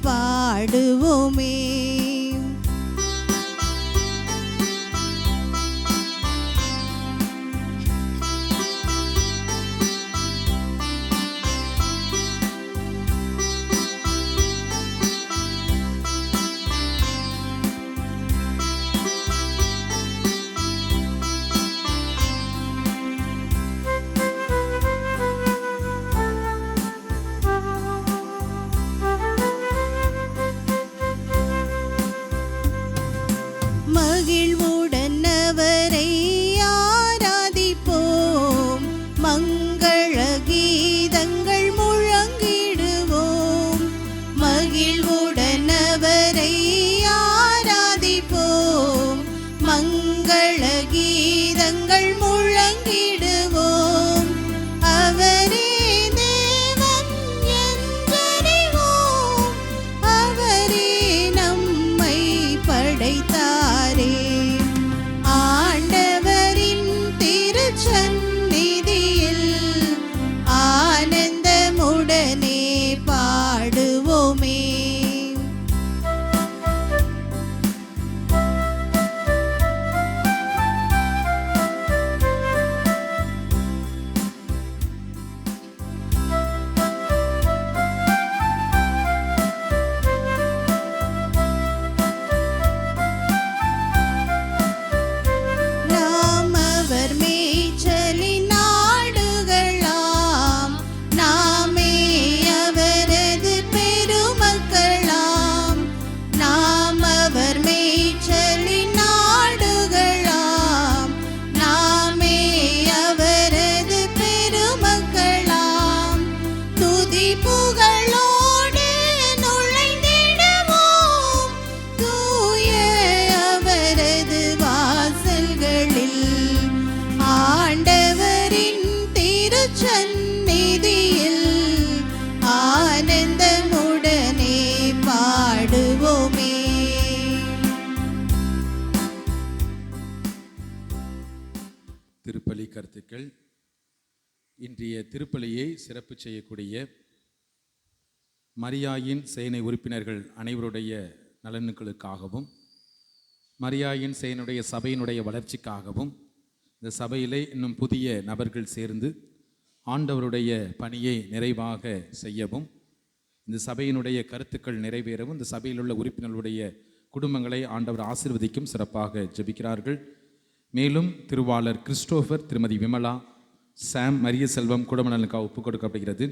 பாடுவோமே. மகிழ்வுடன் அவரை ஆராதிப்போம், மங்கள கீதங்கள் முழங்கிடுவோம். மகிழ்வுடன் அவரை ஆராதிப்போம், மங்கள கீதங்கள் முழங்கிடுவோம். அவரே தேவன் என்றறிவோம், அவரே நம்மை படைத்தாரே. ஆண்டவரின் திருச்சந்நிதியில் ஆனந்தமுடனே பாடுவோமே. சந்நிதியில் ஆனந்தமுடனே பாடுவோமே. திருப்பலி கருத்துக்கள். இன்றைய திருப்பலியை சிறப்பு செய்யக்கூடிய மரியாயின் சேனை உறுப்பினர்கள் அனைவருடைய நலன்களுக்காகவும், மரியாயின் சேனையுடைய சபையினுடைய வளர்ச்சிக்காகவும், இந்த சபையிலே இன்னும் புதிய நபர்கள் சேர்ந்து ஆண்டவருடைய பணியை நிறைவாக செய்யவும், இந்த சபையினுடைய கருத்துக்கள் நிறைவேறவும், இந்த சபையில் உள்ள உறுப்பினர்களுடைய குடும்பங்களை ஆண்டவர் ஆசீர்வதிக்கும் சிறப்பாக ஜெபிக்கிறார்கள். மேலும் திருவாளர் கிறிஸ்டோபர், திருமதி விமலா, சாம், மரிய செல்வம் குடும்ப நலனுக்காக ஒப்புக் கொடுக்கப்படுகிறது.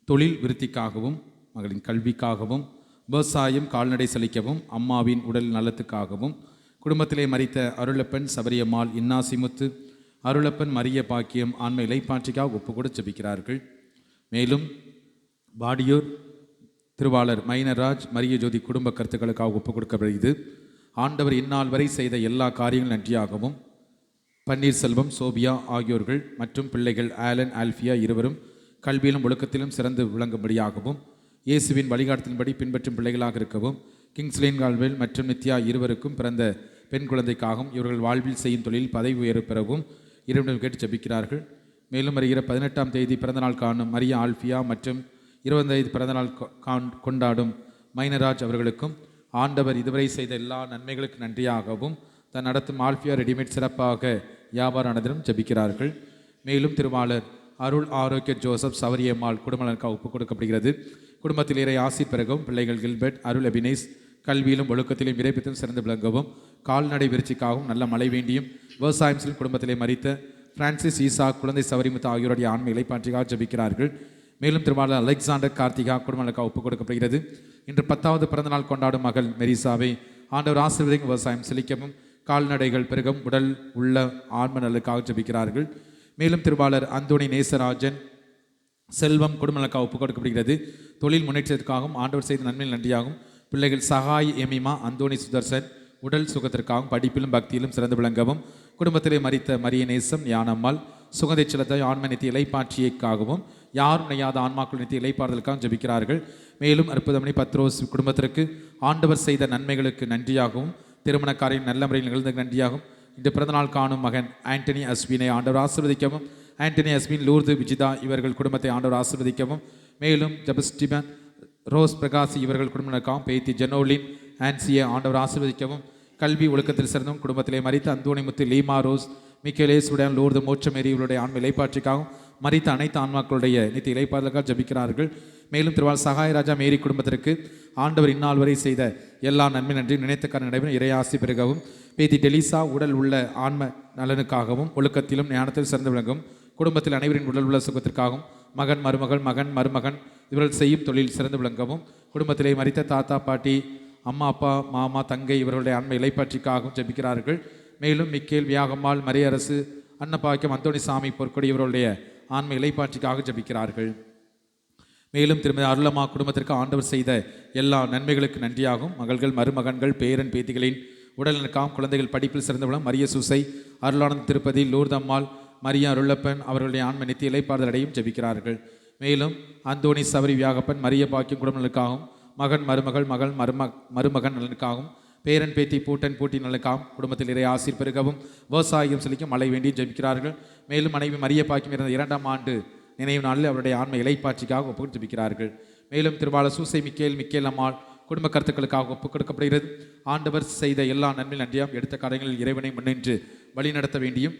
தொழில் விருத்திக்காகவும், மகளின் கல்விக்காகவும், விவசாயம் கால்நடை செழிக்கவும், அம்மாவின் உடல் நலத்துக்காகவும், குடும்பத்திலே மரித்த அருளப்பன் சபரியம்மாள், இன்னாசிமுத்து, அருளப்பன் மரிய பாக்கியம் ஆன்ம இலைப்பாற்றிக்காக ஒப்புக்கொடு ஜெபிக்கிறார்கள். மேலும் பாடியூர் திருவாளர் மைனராஜ், மரிய ஜோதி குடும்ப கருத்துக்களுக்காக ஒப்புக் கொடுக்கப்படுகிறது. ஆண்டவர் இந்நாள் வரை செய்த எல்லா காரியங்களும் நன்றியாகவும், பன்னீர்செல்வம், சோபியா ஆகியோர்கள் மற்றும் பிள்ளைகள் ஆலன், ஆல்ஃபியா இருவரும் கல்வியிலும் ஒழுக்கத்திலும் சிறந்து விளங்கும்படியாகவும், இயேசுவின் வழிகாட்டுதலின்படி பின்பற்றும் பிள்ளைகளாக இருக்கவும், கிங்ஸ்லேன் கால்வேல் மற்றும் நித்யா இருவருக்கும் பிறந்த பெண் குழந்தைக்காகவும், இவர்கள் வாழ்வில் செய்யும் தொழில் பதவி உயர்வு பெறவும் இறைவனிடம் கேட்டு ஜெபிக்கிறார்கள். மேலும் வருகிற 18ஆம் தேதி பிறந்தநாள் காணும் மரியா ஆல்ஃபியா மற்றும் 20 பிறந்தநாள் கொண்டாடும் மைனராஜ் அவர்களுக்கும் ஆண்டவர் இதுவரை செய்த எல்லா நன்மைகளுக்கு நன்றியாகவும், தன் நடத்தும் ஆல்ஃபியா ரெடிமேட் சிறப்பாக வியாபாரம் நடந்திலும் ஜெபிக்கிறார்கள். மேலும் திருவாளர் அருள் ஆரோக்கிய ஜோசப் சவரியம்மாள் குடும்பங்களுக்காக ஒப்புக் கொடுக்கப்படுகிறது. குடும்பத்தில் இறை ஆசி பெறகவும், பிள்ளைகள் கில்பர்ட், அருள் அபினேஸ் கல்வியிலும் ஒழுக்கத்திலும் விரைப்பித்தும் சிறந்து விளங்கவும், கால்நடை விருச்சிக்காகவும் நல்ல மழை வேண்டியும், விவசாயம் செய்யும் குடும்பத்திலே மரித்த பிரான்சிஸ், ஈசா, குழந்தை சவரிமுத்து ஆகியோருடைய ஆன்ம இலைப்பாற்றிக்காக ஜெபிக்கிறார்கள். மேலும் திருவாளர் அலெக்சாண்டர் கார்த்திகா குடும்பங்களுக்காக ஒப்புக் கொடுக்கப்படுகிறது. இன்று 10வது பிறந்தநாள் கொண்டாடும் மகள் மெரிசாவை ஆண்டவர் ஆசீர்வதிக்கும் விவசாயம் செழிக்கவும் கால்நடைகள் பெருகும் உடல் உள்ள ஆன்ம நலனுக்காக ஜெபிக்கிறார்கள். மேலும் திருவாளர் அந்தோணி நேசராஜன் செல்வம் குடும்ப நலனுக்காக ஒப்புக் கொடுக்கப்படுகிறது. தொழில் முன்னேற்றத்திற்காகவும் ஆண்டவர் செய்த நன்மையில் நன்றியாகும். பிள்ளைகள் சகாய் எமிமா அந்தோணி சுதர்சன் உடல் சுகத்திற்காகவும் படிப்பிலும் பக்தியிலும் சிறந்து விளங்கவும் குடும்பத்திலே மரித்த மரிய நேசம் ஞானம்மாள் சுகந்தை செலுத்த ஆன்ம நித்திய இலைப்பாட்சியைக்காகவும் யாரும் நெய்யாத ஆன்மாக்கள் நித்திய இலைப்பாறுதலுக்காக ஜெபிக்கிறார்கள். மேலும் அற்புதமணி பத்ரோஸ் குடும்பத்திற்கு ஆண்டவர் செய்த நன்மைகளுக்கு நன்றியாகவும் திருமணக்காரின் நல்ல முறையில் நிகழ்ந்த நன்றியாகும். இன்று பிறந்தநாள் காணும் மகன் ஆண்டனி அஸ்வினை ஆண்டவர் ஆசீர்வதிக்கவும் ஆண்டனி அஸ்வின் லூர்து விஜிதா இவர்கள் குடும்பத்தை ஆண்டவர் ஆசீர்வதிக்கவும் மேலும் ஜபஸ்டிபன் ரோஸ் பிரகாஷ் இவர்கள் குடும்பத்திற்காகவும் பேத்தி ஜெனோலின் ஆன்சியை ஆண்டவர் ஆசீர்வதிக்கவும் கல்வி ஒழுக்கத்தில் சிறந்தும் குடும்பத்திலே மரித்த அந்தோணிமுத்து லீமா ரோஸ் மிக்கேலேசுடன் லூர்து மோட்சமேரி இவருடைய ஆன்ம இலைப்பாட்சிக்காகவும் மரித்த அனைத்து ஆன்மாக்களுடைய நித்திய இலைப்பாறுதலுக்காக ஜபிக்கிறார்கள். மேலும் திருவாள் சகாயராஜா மேரி குடும்பத்திற்கு ஆண்டவர் இந்நாள் வரை செய்த எல்லா நன்மை நன்றி நினைத்தக்கார நடைபெறும் இறையாசி பெருகவும் பேத்தி டெலிசா உடல் உள்ள ஆன்ம நலனுக்காகவும் ஒழுக்கத்திலும் ஞானத்தில் சிறந்து விளங்கும் குடும்பத்தில் அனைவரின் உடல் உள்ள சுகத்திற்காகவும் மகன் மருமகன் இவர்கள் செய்யும் தொழில் சிறந்து விளங்கவும் குடும்பத்திலே மரித்த தாத்தா பாட்டி அம்மா அப்பா மாமா தங்கை இவர்களுடைய ஆன்ம இலைப்பாட்சிக்காகவும் ஜபிக்கிறார்கள். மேலும் மிக்கேல் வியாகம்மாள் மரியரசு அன்னப்பாக்கியம் அந்தோணி சாமி பொற்கொடி இவர்களுடைய ஆன்ம இலைப்பாட்சிக்காக ஜபிக்கிறார்கள். மேலும் திருமதி அருளம்மா குடும்பத்திற்கு ஆண்டவர் செய்த எல்லா நன்மைகளுக்கு நன்றியாகும். மகள்கள் மருமகன்கள் பேரன் பேத்திகளின் உடல்நலக்காகவும் குழந்தைகள் படிப்பில் சிறந்தவளும் மரிய சூசை அருளானந்த திருப்பதி லூர்தம்மாள் மரியா அருளப்பன் அவர்களுடைய ஆன்ம நித்திய இலைப்பாறுதல் அடையும் ஜபிக்கிறார்கள். மேலும் அந்தோணி சவரி வியாகப்பன் மரிய பாக்கியம் குடும்பங்களுக்காகவும் மகன் மருமகள் மருமகன் நலனுக்காகவும் பேரன் பேத்தி பூட்டன் பூட்டி நலனுக்காகவும் குடும்பத்தில் இறை ஆசீர் பெருகவும் விவசாயம் செழிக்கும் மழை வேண்டியும் ஜபிக்கிறார்கள். மேலும் மனைவி மரிய பாக்கியம் இருந்த 2ஆம் ஆண்டு நினைவு நாளில் அவருடைய ஆன்ம இலைப்பாட்சிக்காக ஒப்புக் ஜபிக்கிறார்கள். மேலும் திருவாளர் சூசை மிக்கேல் அம்மாள் குடும்ப கருத்துக்களுக்காக ஒப்புக் கொடுக்கப்படுகிறது. ஆண்டவர் செய்த எல்லா நன்மை நன்றியாம் எடுத்த காரியங்களில் இறைவனை முன்னின்று வழி நடத்த வேண்டியும்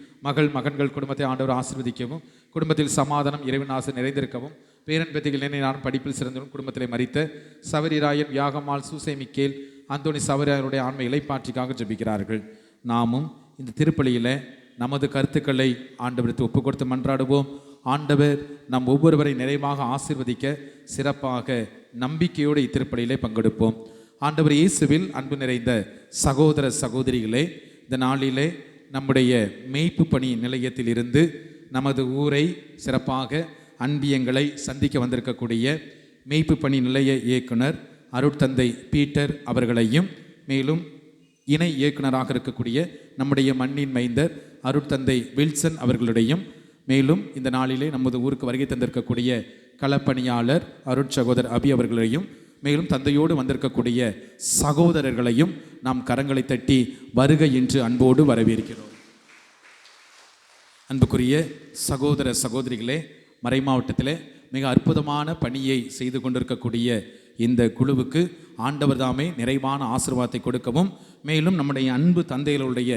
மகன்கள் குடும்பத்தை ஆண்டவர் ஆசீர்வதிக்கவும் குடும்பத்தில் சமாதானம் இறைவன் ஆசை நிறைந்திருக்கவும் பேரன் பேத்திகள் நானும் படிப்பில் சிறந்தவன் குடும்பத்திலே மரித்த சவரிராயன் வியாகம்மாள் சூசை மிக்கேல் அந்தோணி சவரியாருடைய ஆன்ம இலைப்பாட்சிக்காக ஜபிக்கிறார்கள். நாமும் இந்த திருப்பலியில் நமது கருத்துக்களை ஆண்டவருக்கு ஒப்புக் கொடுத்து மன்றாடுவோம். ஆண்டவர் நம் ஒவ்வொருவரை நிறைவாக ஆசீர்வதிக்க சிறப்பாக நம்பிக்கையோடு இத்திருப்பலியிலே பங்கெடுப்போம். ஆண்டவர் இயேசுவில் அன்பு நிறைந்த சகோதர சகோதரிகளே, இந்த நாளிலே நம்முடைய மேய்ப்பு பணி நிலையத்தில் இருந்து நமது ஊரை சிறப்பாக அன்பியங்களை சந்திக்க வந்திருக்கக்கூடிய மேய்ப்பு பணி நிலைய இயக்குனர் அருட்தந்தை பீட்டர் அவர்களையும் மேலும் இணை இயக்குனராக இருக்கக்கூடிய நம்முடைய மண்ணின் மைந்தர் அருட்தந்தை வில்சன் அவர்களுடையும் மேலும் இந்த நாளிலே நமது ஊருக்கு வருகை தந்திருக்கக்கூடிய களப்பணியாளர் அருட்சகோதரர் அபி அவர்களையும் மேலும் தந்தையோடு வந்திருக்கக்கூடிய சகோதரர்களையும் நாம் கரங்களை தட்டி வருக என்று அன்போடு வரவேற்கிறோம். அன்புக்குரிய சகோதர சகோதரிகளே, மறை மாவட்டத்தில் மிக அற்புதமான பணியை செய்து கொண்டிருக்கக்கூடிய இந்த குழுவுக்கு ஆண்டவர் தாமே நிறைவான ஆசீர்வாதத்தை கொடுக்கவும் மேலும் நம்முடைய அன்பு தந்தைகளுடைய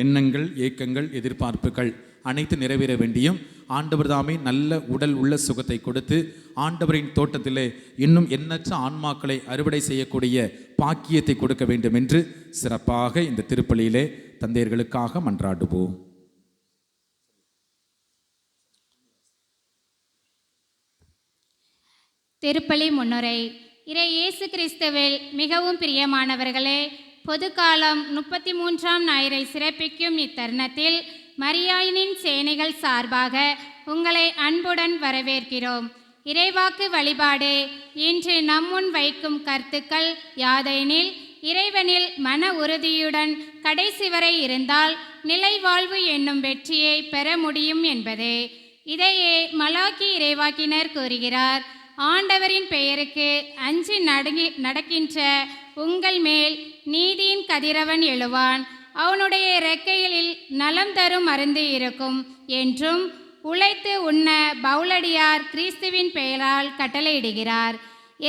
எண்ணங்கள் ஏக்கங்கள் எதிர்பார்ப்புகள் அனைத்து நிறைவேற வேண்டியும் ஆண்டவர் தாமே நல்ல உடல் உள்ள சுகத்தை கொடுத்து ஆண்டவரின் தோட்டத்திலே இன்னும் எண்ணற்ற ஆன்மாக்களை அறுவடை செய்யக்கூடிய பாக்கியத்தை கொடுக்க வேண்டும் என்று சிறப்பாக இந்த திருப்பலியிலே தந்தையர்களுக்காக மன்றாடுவோம். திருப்பலி முன்னுரை. இறை இயேசு கிறிஸ்துவில் மிகவும் பிரியமானவர்களே, பொதுக்காலம் 33ஆம் ஞாயிறை சிறப்பிக்கும் இத்தருணத்தில் மரியாயினின் சேனைகள் சார்பாக உங்களை அன்புடன் வரவேற்கிறோம். இறைவாக்கு வழிபாடு இன்று நம்முன் வைக்கும் கருத்துக்கள் யாதெனில், இறைவனில் மன உறுதியுடன் கடைசி வரை இருந்தால் நிலைவாழ்வு என்னும் வெற்றியை பெற முடியும் என்பதே. இதையே மலாக்கி இறைவாக்கினர் கூறுகிறார். ஆண்டவரின் பெயருக்கு அஞ்சி நடக்கின்ற உங்கள் மேல் நீதியின் கதிரவன் எழுவான், அவனுடைய இறக்கைகளில் நலம் தரும் மருந்து இருக்கும் என்றும் உழைத்து உண்ண பவுலடியார் கிறிஸ்துவின் பெயரால் கட்டளையிடுகிறார்.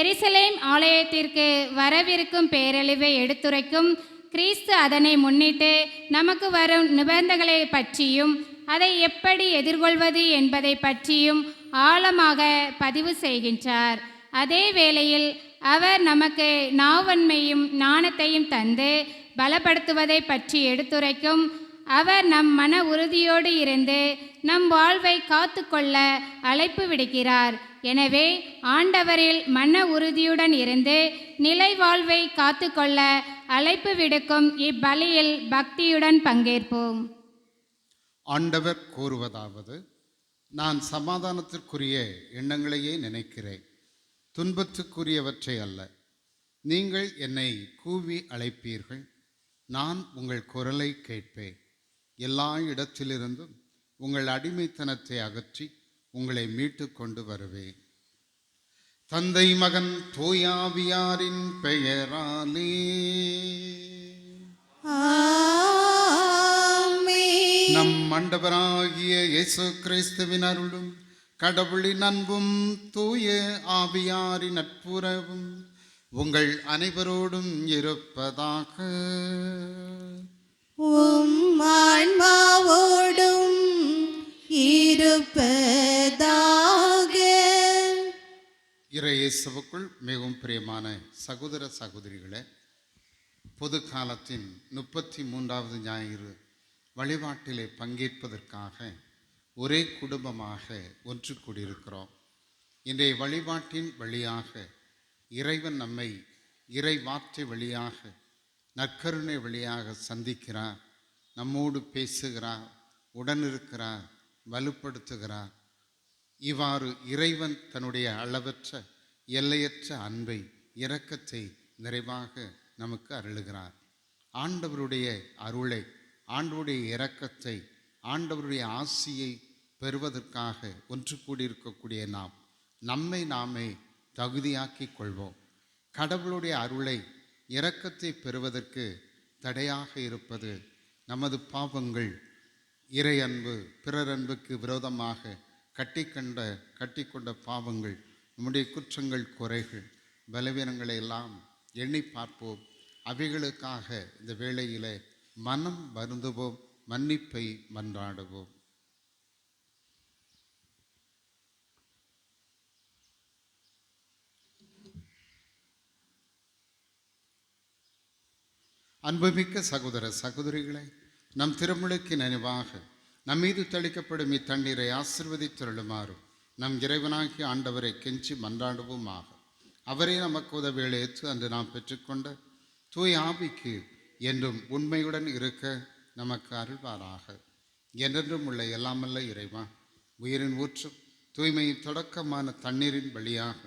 எருசலேம் ஆலயத்திற்கு வரவிருக்கும் பேரழிவை எடுத்துரைக்கும் கிறிஸ்து அதனை முன்னிட்டு நமக்கு வரும் நிபந்தனைகளை பற்றியும் அதை எப்படி எதிர்கொள்வது என்பதை பற்றியும் ஆழமாக பதிவு செய்கின்றார். அதே வேளையில் அவர் நமக்கு நாவன்மையும் ஞானத்தையும் தந்து பலப்படுத்துவதை பற்றி எடுத்துரைக்கும். அவர் நம் மன உறுதியோடு இருந்து நம் வாழ்வை காத்து கொள்ள அழைப்பு விடுக்கிறார். எனவே ஆண்டவரில் மன உறுதியுடன் இருந்து நிலை வாழ்வை காத்து கொள்ள அழைப்பு விடுக்கும் இப்பலியில் பக்தியுடன் பங்கேற்போம். ஆண்டவர் கூறுவதாவது: நான் சமாதானத்திற்குரிய எண்ணங்களையே நினைக்கிறேன், துன்பத்துக்குரியவற்றை அல்ல. நீங்கள் என்னை கூவி அழைப்பீர்கள், நான் உங்கள் குரலை கேட்பேன். எல்லா இடத்திலிருந்தும் உங்கள் அடிமைத்தனத்தை அகற்றி உங்களை மீட்டு கொண்டு வருவேன். தந்தை, மகன், தூயாவியாரின் பெயராலே ஆமென். நம் ஆண்டவராகிய இயேசு கிறிஸ்துவின் அருளும் கடவுளின் அன்பும் தூய ஆவியாரின் நட்புறவும் உங்கள் அனைவரோடும் இருப்பதாக. உம் ஆன்மாவோடும் இருப்பதாக. இறையேசுவுக்குள் மிகவும் பிரியமான சகோதர சகோதரிகளே, பொது காலத்தின் 33வது ஞாயிறு வழிபாட்டிலே பங்கேற்பதற்காக ஒரே குடும்பமாக ஒன்று கூடியிருக்கிறோம். இன்றைய வழிபாட்டின் வழியாக இறைவன் நம்மை இறை வார்த்தை வழியாக, நற்கருணை வழியாக சந்திக்கிறார், நம்மோடு பேசுகிறார், உடனிருக்கிறார், வலுப்படுத்துகிறார். இவ்வாறு இறைவன் தன்னுடைய அளவற்ற எல்லையற்ற அன்பை, இரக்கத்தை நிறைவாக நமக்கு அருளுகிறார். ஆண்டவருடைய அருளை, ஆண்டவருடைய இரக்கத்தை, ஆண்டவருடைய ஆசியை பெறுவதற்காக ஒன்று கூடியிருக்கக்கூடிய நாம் நம்மை நாமே தகுதியாக்கிக் கொள்வோம். கடவுளுடைய அருளை, இரக்கத்தை பெறுவதற்கு தடையாக இருப்பது நமது பாவங்கள், இறை அன்பு, பிறர் அன்புக்கு விரோதமாக கட்டிக்கொண்ட பாவங்கள், நம்முடைய குற்றங்கள், குறைகள், பலவீனங்களை எல்லாம் எண்ணி பார்ப்போம். அவைகளுக்காக இந்த வேளையிலே மனம் வருந்துவோம், மன்னிப்பை மன்றாடுவோம். அன்புமிக்க சகோதர சகோதரிகளை, நம் திருமுழுக்கு நினைவாக நம் மீது தெளிக்கப்படும் இத்தண்ணீரை ஆசிர்வதித்தருளுமாறும் நம் இறைவனாகிய ஆண்டவரை கெஞ்சி மன்றாடுவோமாக. அவரே நமக்கு உதவிகளை ஏற்று அன்று நாம் பெற்றுக்கொண்ட தூய் ஆவிக்கு என்றும் உண்மையுடன் இருக்க நமக்கு அருள்வாராக. என்றென்றும் உள்ள எல்லாமல்ல இறைவா, உயிரின் ஊற்றும் தூய்மையின் தொடக்கமான தண்ணீரின் வழியாக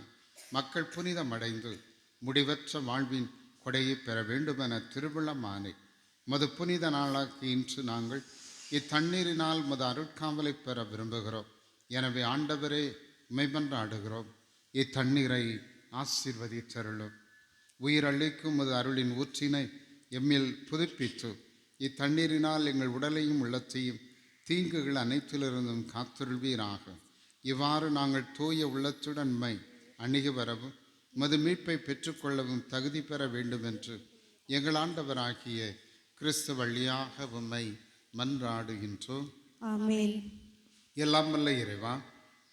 மக்கள் புனிதமடைந்து முடிவற்ற வாழ்வின் கொடையை பெற வேண்டுமென திருவிழமானே மது புனித நாளாக்கி இன்று நாங்கள் இத்தண்ணீரினால் மது அருட்காவலை பெற விரும்புகிறோம். எனவே ஆண்டவரே, மெய்மன்றாடுகிறோம், இத்தண்ணீரை ஆசீர்வதித்தருளும். உயிரளிக்கும் மது அருளின் ஊற்றினை எம்மில் புதுப்பித்து இத்தண்ணீரினால் எங்கள் உடலையும் உள்ளத்தையும் தீங்குகள் அனைத்திலிருந்தும் காத்தருள்வீராக. இவ்வாறு நாங்கள் தூய உள்ளத்துடன் அணுகி வரவும் மது மீட்பை பெற்றுக்கொள்ளவும் தகுதி பெற வேண்டுமென்று எங்கள் ஆண்டவராகிய கிறிஸ்து வழியாக உம்மை மன்றாடுகின்றோம். ஆமென். எல்லாம் வல்ல இறைவா,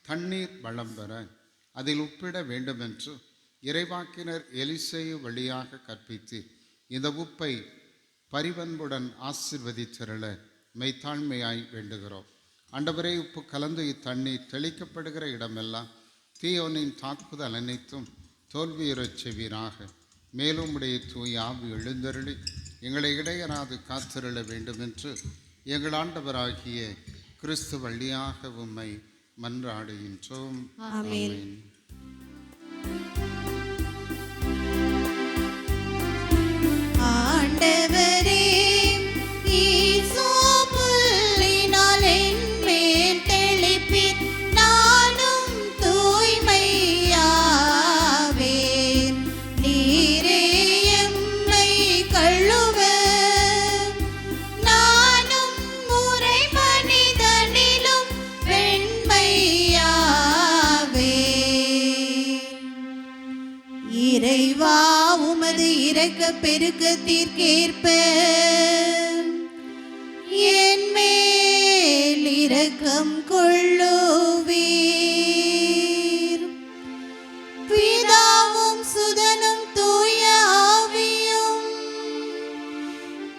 தண்ணீர் வளம் பெற அதில் உப்பிட வேண்டுமென்று இறைவாக்கினர் எலிசேயு வழியாக கற்பித்து இந்த உப்பை பரிவன்புடன் ஆசிர்வதித்தருள மெய்த்தாழ்மையாய் வேண்டுகிறோம். ஆண்டவரே, உப்பு கலந்து இத்தண்ணீர் தெளிக்கப்படுகிற இடமெல்லாம் தீயோனின் தாக்குதல் அனைத்தும் தோல்வியுறச் செய்வீராக. மேலும் உடைய தூய் ஆவி எழுந்தருளி எங்களை இடையராது காத்திருள வேண்டுமென்று எங்கள் ஆண்டவராகிய கிறிஸ்து வழியாக உம்மை மன்றாடுகின்றோம். ஆமென். ஆண்டவரே, ஈசோப்புள்ளினால் என்மேல் தெளிப்பீர், நானும் தூய்மையாவேன். நீரே எம்மை கழுவ, நானும் முறை மனிதனிலும் வெண்மையாவேன். இறைவா, உமது இரக்க பெருக்கத்திற்கேற்ப என் மேல் இரக்கம் கொள்ளுவீர். பிதாவும் சுதனும் தூய ஆவியும்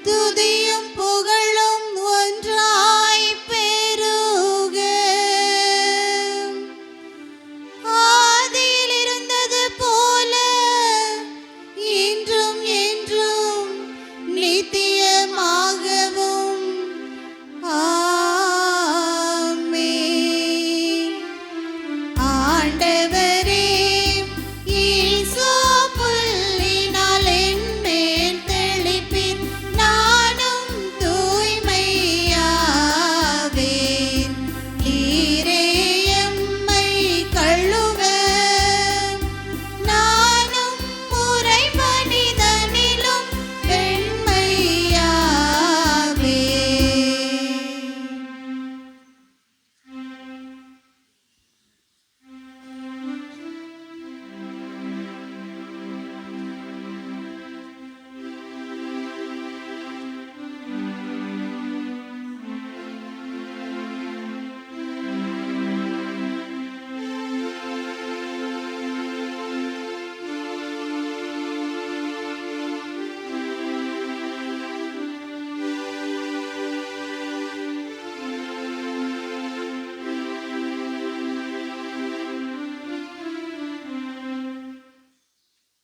துதியும் புகழும் ஒன்றாய் பெருக. ஆதியில் இருந்தது போல இன்றும் என்றும்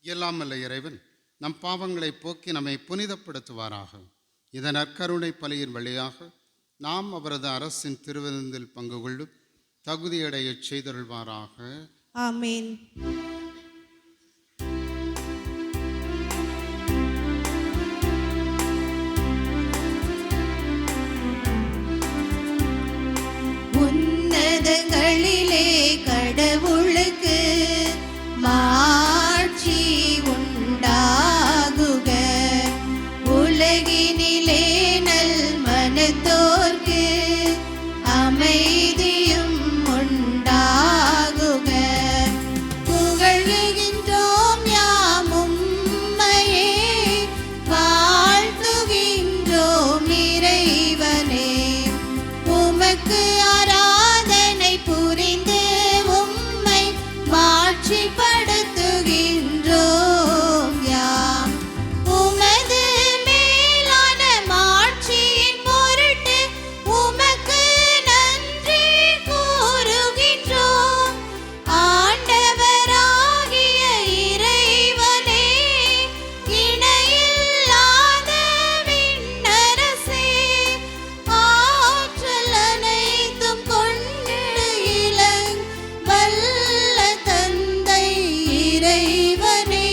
எல்லாம் வல்ல இறைவன் நம் பாவங்களை போக்கி நம்மை புனிதப்படுத்துவாராக. இதன் நற்கருணை பலியின் வழியாக நாம் அவரது அரசின் திருவிருந்தில் பங்கு கொள்ளும் தகுதியடைய செய்தருள்வாராக. ஆமேன். உன்னதங்களிலே கடவுளுக்கு மாட்சி உண்டாகுக. உலகினிலே நல் மனத்தோர்க்கு அமைதியும் உண்டாகுக. புகழுகின்றோம் யாம் உம்மையே, வாழ்த்துகின்றோம் இறைவனே. உமக்கு ஆராதனை புரிந்து உம்மை மாட்சிப்படுத்துகின்றோம் யாம். உமது மேலான மாட்சியின் பொருட்டு உமக்கு நன்றி கூறுகின்றோம். ஆண்டவராகிய இறைவனே, இணையில்லாத விண்ணரசே, ஆற்றல் அனைத்தும் கொண்டு இளங் வல்ல தந்தை இறைவனே,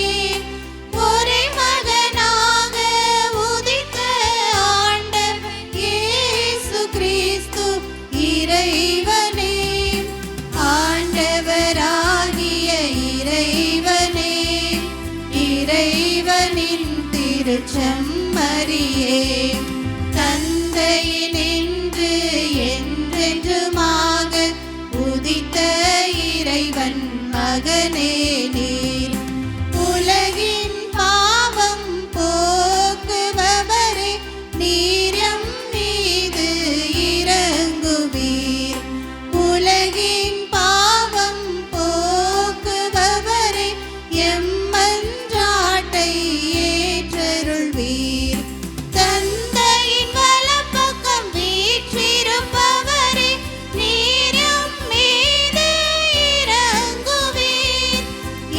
ஒரே மகனாக உதித்த ஆண்டவர் இயேசு கிறிஸ்து இறைவனே. ஆண்டவராகிய இறைவனே, இறைவனின் திருச்செம்மறியே, தந்தையினின்று என்றென்றுமாக உதித்த இறைவன் மகனே நீர். உலகின் பாவம் போக்குபவரே, நீர் எம் மீது இரங்குவீர். உலகின் பாவம் போக்குபவரே, எம் மன்றாட்டை ஏற்றருள்வீர். தந்தையின் வலப்பக்கம் வீற்றிருப்பவரே, நீர் எம் மீது இரங்குவீர்.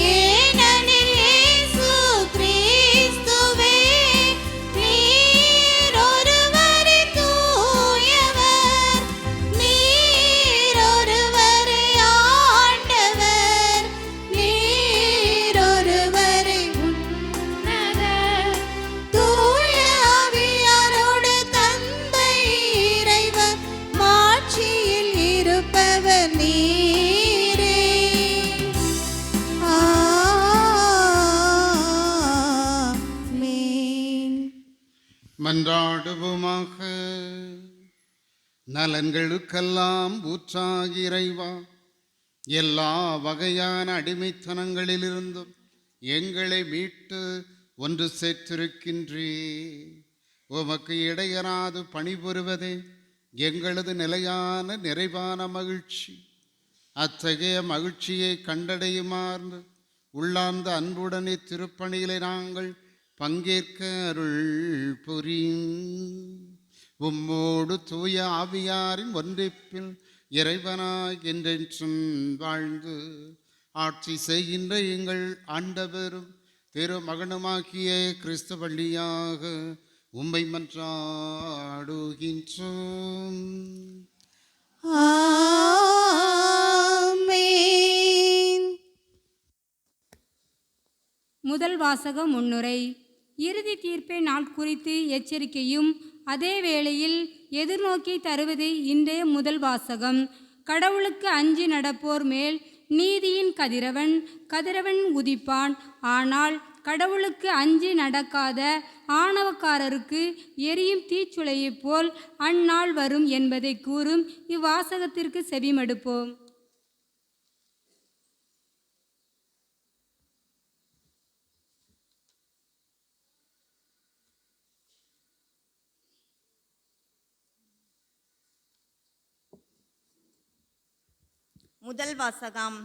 ஏனெனில் இயேசு கிறிஸ்துவே, நீர் ஒருவரே தூயவர், நீர் ஒருவரே ஆண்டவர், நீர் ஒருவரே உன்னதர். தூய ஆவியாரோடு தந்தை இறைவன் மாட்சியில் இருப்பவர் நீரே. ஆமென். மன்றாடுவோமாக. நலன்களுக்கெல்லாம் ஊற்றாகி இறைவா, எல்லா வகையான அடிமைத்தனங்களிலிருந்தும் எங்களை மீட்டு ஒன்று சேர்த்திருக்கின்றே. உமக்கு இடையராது பணிபுரிவதே எங்களது நிலையான நிறைவான மகிழ்ச்சி. அத்தகைய மகிழ்ச்சியை கண்டடையுமாறு உள்ளார்ந்த அன்புடனே திருப்பணியிலே நாங்கள் பங்கேற்க அருள் புரியும். உம்மோடு தூய ஆவியாரின் ஒன்றிப்பில் இறைவனாய் என்றென்றும் வாழ்ந்து ஆட்சி செய்கின்ற எங்கள் ஆண்டவரும் திருமகனுமாகிய கிறிஸ்து வழியாக உம்மை மன்றாடுகின்றோம். ஆமென். முதல் வாசகம் முன்னுரை. இறுதி தீர்ப்பை நாள் குறித்து எச்சரிக்கையும் அதே வேளையில் எதிர்நோக்கி தருவது இன்றைய முதல் வாசகம். கடவுளுக்கு அஞ்சி நடப்போர் மேல் நீதியின் கதிரவன் உதிப்பான். ஆனால் கடவுளுக்கு அஞ்சி நடக்காத ஆணவக்காரருக்கு எரியும் தீச்சுளையைப் போல் அந்நாள் வரும் என்பதை கூறும் இவ்வாசகத்திற்கு செவிமடுப்போம். முதல் வாசகம்.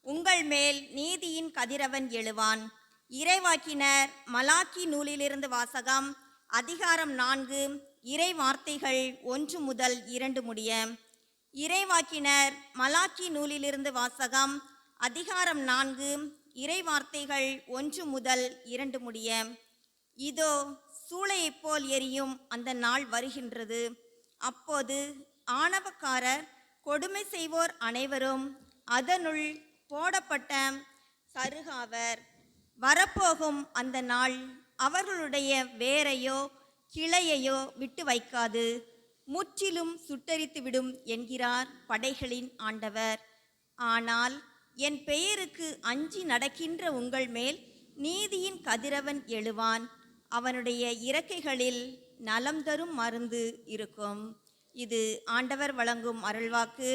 உங்கள் மேல் நீதியின் கதிரவன் எழுவான். இறைவாக்கினர் மலாக்கி நூலிலிருந்து வாசகம். அதிகாரம் 4, இறை வார்த்தைகள் 1 முதல் 2 முடிய. இறைவாக்கினர் மலாக்கி நூலிலிருந்து வாசகம். அதிகாரம் 4, இறை வார்த்தைகள் 1 முதல் 2 முடிய. இதோ சூளையைப் போல் எரியும் அந்த நாள் வருகின்றது. அப்போது ஆணவக்காரர், கொடுமை செய்வோர் அனைவரும் அதனுள் போடப்பட்ட சருகாவர். வரப்போகும் அந்த நாள் அவர்களுடைய வேரையோ கிளையையோ விட்டு வைக்காது, முற்றிலும் சுட்டரித்துவிடும் என்கிறார் படைகளின் ஆண்டவர். ஆனால் என் பெயருக்கு அஞ்சி நடக்கின்ற உங்கள் மேல் நீதியின் கதிரவன் எழுவான். அவனுடைய இறக்கைகளில் நலம் தரும் மருந்து இருக்கும். இது ஆண்டவர் வழங்கும் அருள்வாக்கு.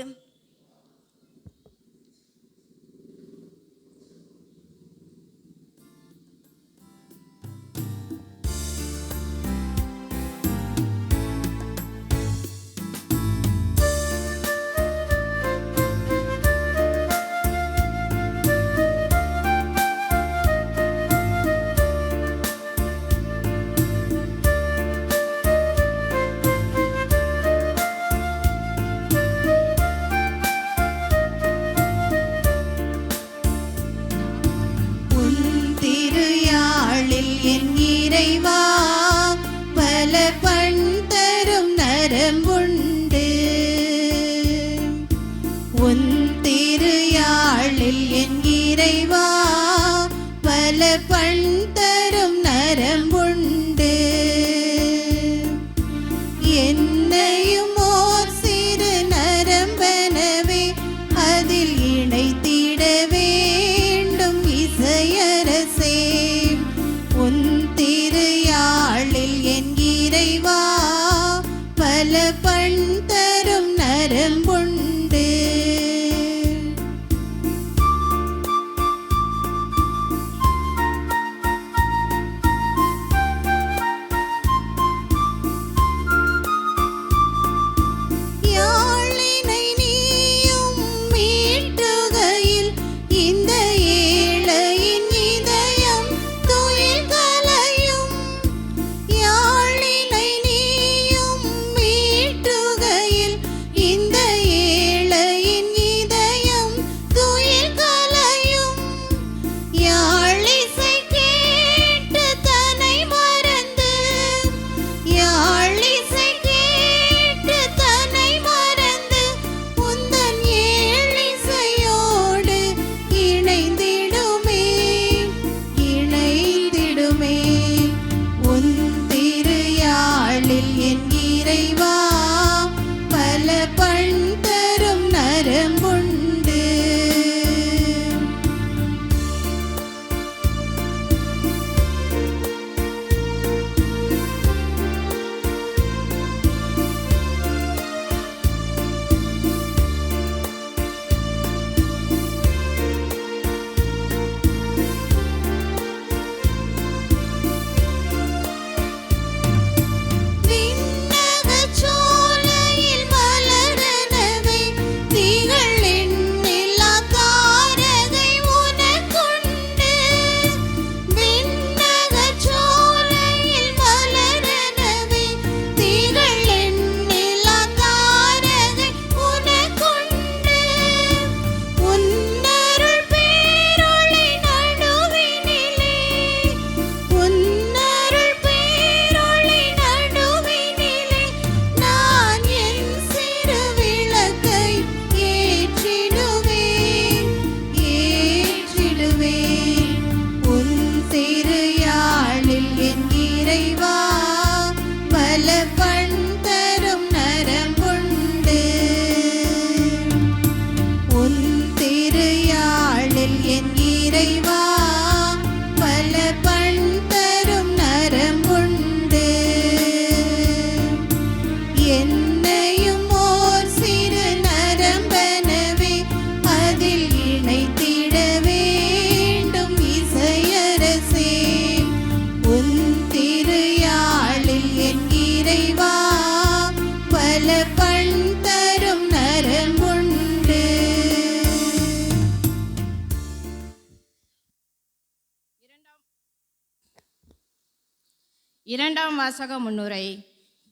இரண்டாம் வாசக முன்னுரை.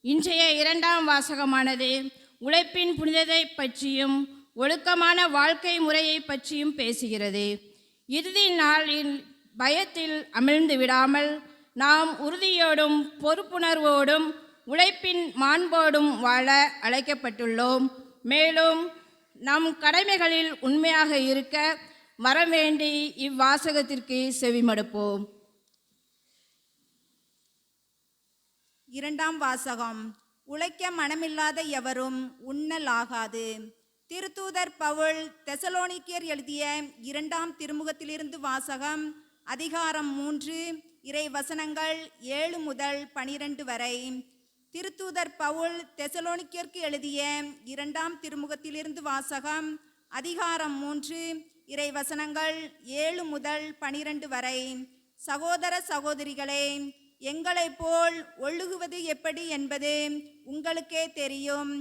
இன்றைய இரண்டாம் வாசகமானது உழைப்பின் புனிதத்தை பற்றியும் ஒழுக்கமான வாழ்க்கை முறையை பற்றியும் பேசுகிறது. இறுதி நாளில் பயத்தில் அமிழ்ந்து விடாமல் நாம் உறுதியோடும் பொறுப்புணர்வோடும் உழைப்பின் மாண்போடும் வாழ அழைக்கப்பட்டுள்ளோம். மேலும் நம் கடமைகளில் உண்மையாக இருக்க வரவேண்டி இவ்வாசகத்திற்கு செவிமடுப்போம். இரண்டாம் வாசகம். உழைக்க மனமில்லாத எவரும் உண்ணலாகாது. திருத்தூதர் பவுல் தெசலோனிக்கேயர் எழுதிய 2ஆம் திருமுகத்திலிருந்து வாசகம். அதிகாரம் 3 இறை வசனங்கள் 7 முதல் 12 வரை. திருத்தூதர் பவுல் தெசலோனிக்கேயருக்கு எழுதிய 2ஆம் திருமுகத்திலிருந்து வாசகம். அதிகாரம் 3 இறை வசனங்கள் 7 முதல் 12 வரை. சகோதர சகோதரிகளே, எங்களைப் போல் ஒழுகுவது எப்படி என்பது உங்களுக்கே தெரியும்.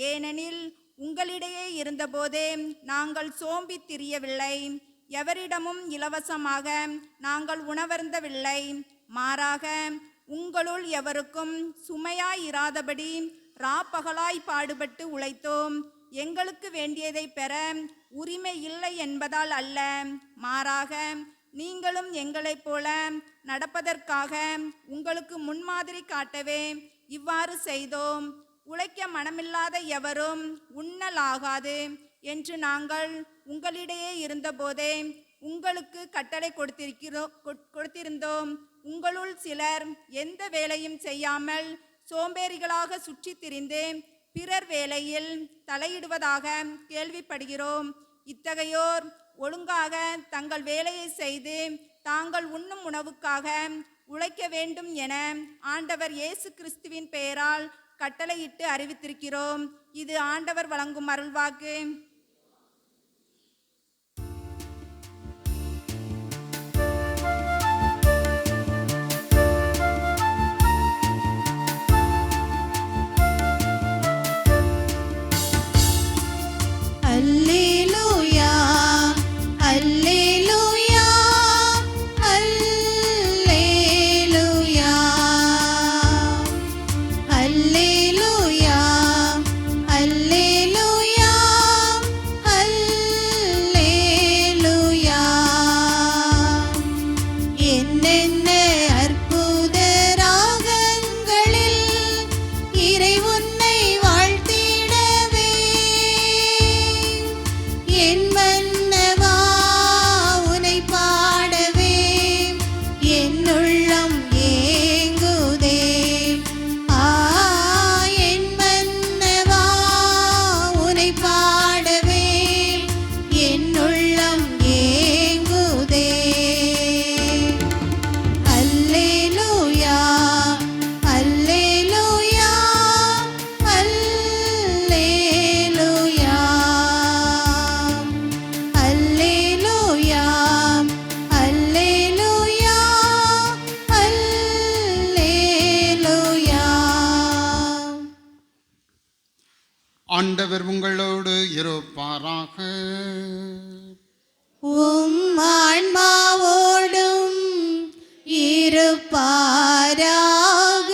ஏனெனில் உங்களிடையே இருந்தபோதே நாங்கள் சோம்பி திரியவில்லை, எவரிடமும் இலவசமாக நாங்கள் உணவருந்தவில்லை. மாறாக உங்களுள் எவருக்கும் சுமையாயிராதபடி ராப்பகலாய் பாடுபட்டு உழைத்தோம். எங்களுக்கு வேண்டியதை பெற உரிமை இல்லை என்பதால் அல்ல, மாறாக நீங்களும் எங்களைப் போல நடப்பதற்காக உங்களுக்கு முன்மாதிரி காட்டவே இவ்வாறு செய்தோம். உழைக்க மனமில்லாத எவரும் உண்ணலாகாது என்று நாங்கள் உங்களிடையே இருந்தபோதே உங்களுக்கு கட்டளை கொடுத்திருந்தோம். உங்களுள் சிலர் எந்த வேலையும் செய்யாமல் சோம்பேறிகளாக சுற்றி திரிந்து பிறர் வேலையில் தலையிடுவதாக கேள்விப்படுகிறோம். இத்தகையோர் ஒழுங்காக தங்கள் வேலையை செய்து தாங்கள் உண்ணும் உணவுக்காக உழைக்க வேண்டும் என ஆண்டவர் இயேசு கிறிஸ்துவின் பெயரால் கட்டளையிட்டு அறிவித்திருக்கிறோம். இது ஆண்டவர் வழங்கும் அருள்வாக்கு. அல்லேலூயா அல்லேலூயா அல்லேலூயா அல்லேலூயா அல்லேலூயா அல்லேலூயா. என்னென்ன அற்புத ராகங்களில் இறை உன்னை வாழ்த்திடவே, என் மன்னவா உனை பாடவே என் உள்ளம் ஏங்குதே. என் மன்னவா உனை பாடவே என் உள்ளம் ஏங்குதே. அல்லேலூயா அல்லேலூயா அல்லேலூயா அல்லேலூயா அல்லேலூயா அல்லேலூயா. ஆண்டவர் உங்களோடு இருப்பாராக. உம் ஆன்மாவோடும் இருப்பாராக.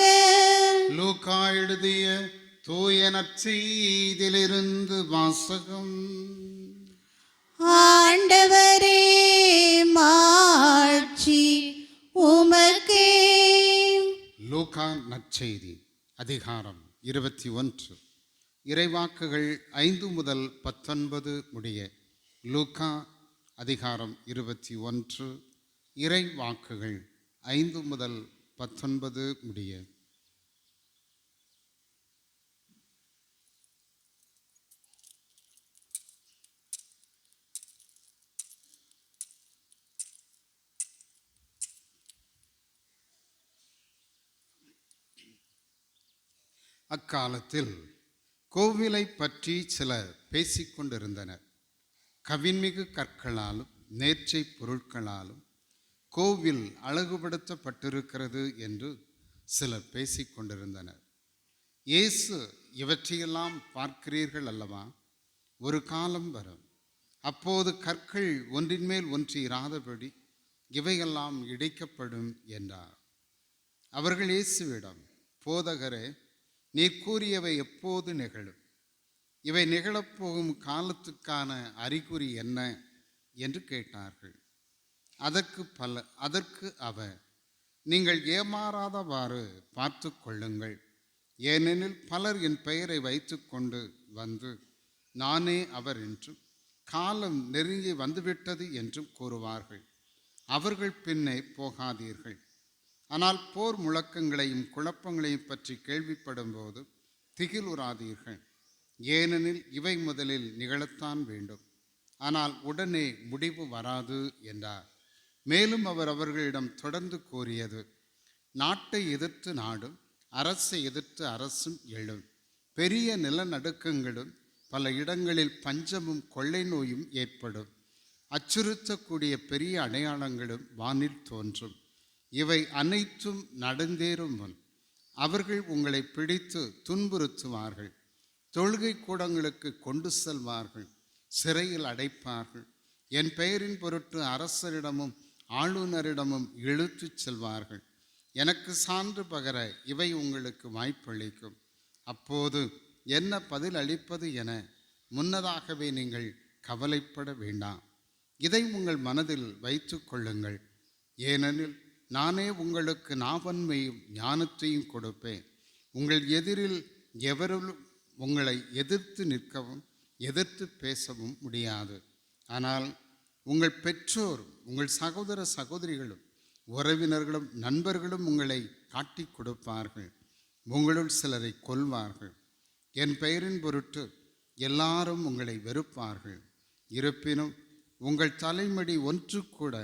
லூக்கா எழுதிய தூய நற்செய்தியிலிருந்து வாசகம். ஆண்டவரே மாட்சி உமக்கே. லூக்கா நற்செய்தி அதிகாரம் 21 இறைவாக்குகள் 5 முதல் 19 முடிய. லூக்கா அதிகாரம் 21 இறைவாக்குகள் 5 முதல் 19 முடிய. அக்காலத்தில் கோவிலை பற்றி சிலர் பேசிக்கொண்டிருந்தனர். கவின்மிகு கற்களாலும் நேர்ச்சை பொருட்களாலும் கோவில் அழகுபடுத்தப்பட்டிருக்கிறது என்று சிலர் பேசிக்கொண்டிருந்தனர். இயேசு, இவற்றையெல்லாம் பார்க்கிறீர்கள் அல்லவா? ஒரு காலம் வரும், அப்போது கற்கள் ஒன்றின் மேல் ஒன்று இராதபடி இவையெல்லாம் இடிக்கப்படும் என்றார். அவர்கள் இயேசுவிடம், போதகரே, நீர் கூறியவை எப்போது நிகழும்? இவை நிகழப்போகும் காலத்துக்கான அறிகுறி என்ன என்று கேட்டார்கள். அதற்கு அவர், நீங்கள் ஏமாறாதவாறு பார்த்து கொள்ளுங்கள். ஏனெனில் பலர் என் பெயரை வைத்து கொண்டு வந்து நானே அவர் என்றும், காலம் நெருங்கி வந்துவிட்டது என்றும் கூறுவார்கள். அவர்கள் பின்னே போகாதீர்கள். ஆனால் போர் முழக்கங்களையும் குழப்பங்களையும் பற்றி கேள்விப்படும் போது திகிலுறாதீர்கள். ஏனெனில் இவை முதலில் நிகழத்தான் வேண்டும், ஆனால் உடனே முடிவு வராது என்றார். மேலும் அவர் அவர்களிடம் தொடர்ந்து கூறியது, நாட்டை எதிர்த்து நாடும் அரசை எதிர்த்து அரசும் எழும். பெரிய நிலநடுக்கங்களும் பல இடங்களில் பஞ்சமும் கொள்ளை நோயும் ஏற்படும். அச்சுறுத்தக்கூடிய பெரிய அடையாளங்களும் வானில் தோன்றும். இவை அனைத்தும் நடந்தேறும் முன் அவர்கள் உங்களை பிடித்து துன்புறுத்துவார்கள். தொழுகை கூடங்களுக்கு கொண்டு செல்வார்கள், சிறையில் அடைப்பார்கள். என் பெயரின் பொருட்டு அரசரிடமும் ஆளுநரிடமும் இழுத்துச் செல்வார்கள். எனக்கு சான்று பகர இவை உங்களுக்கு வாய்ப்பளிக்கும். அப்போது என்ன பதில் அளிப்பது என முன்னதாகவே நீங்கள் கவலைப்பட வேண்டாம். இதை உங்கள் மனதில் வைத்து கொள்ளுங்கள். ஏனெனில் நானே உங்களுக்கு நாவன்மையும் ஞானத்தையும் கொடுப்பேன். உங்கள் எதிரில் எவரும் உங்களை எதிர்த்து நிற்கவும் எதிர்த்து பேசவும் முடியாது. ஆனால் உங்கள் பெற்றோர், உங்கள் சகோதர சகோதரிகளும் உறவினர்களும் நண்பர்களும் உங்களை காட்டி கொடுப்பார்கள். உங்களுள் சிலரை கொல்வார்கள். என் பெயரின் பொருட்டு எல்லாரும் உங்களை வெறுப்பார்கள். இருப்பினும் உங்கள் தலைமடி ஒன்று கூட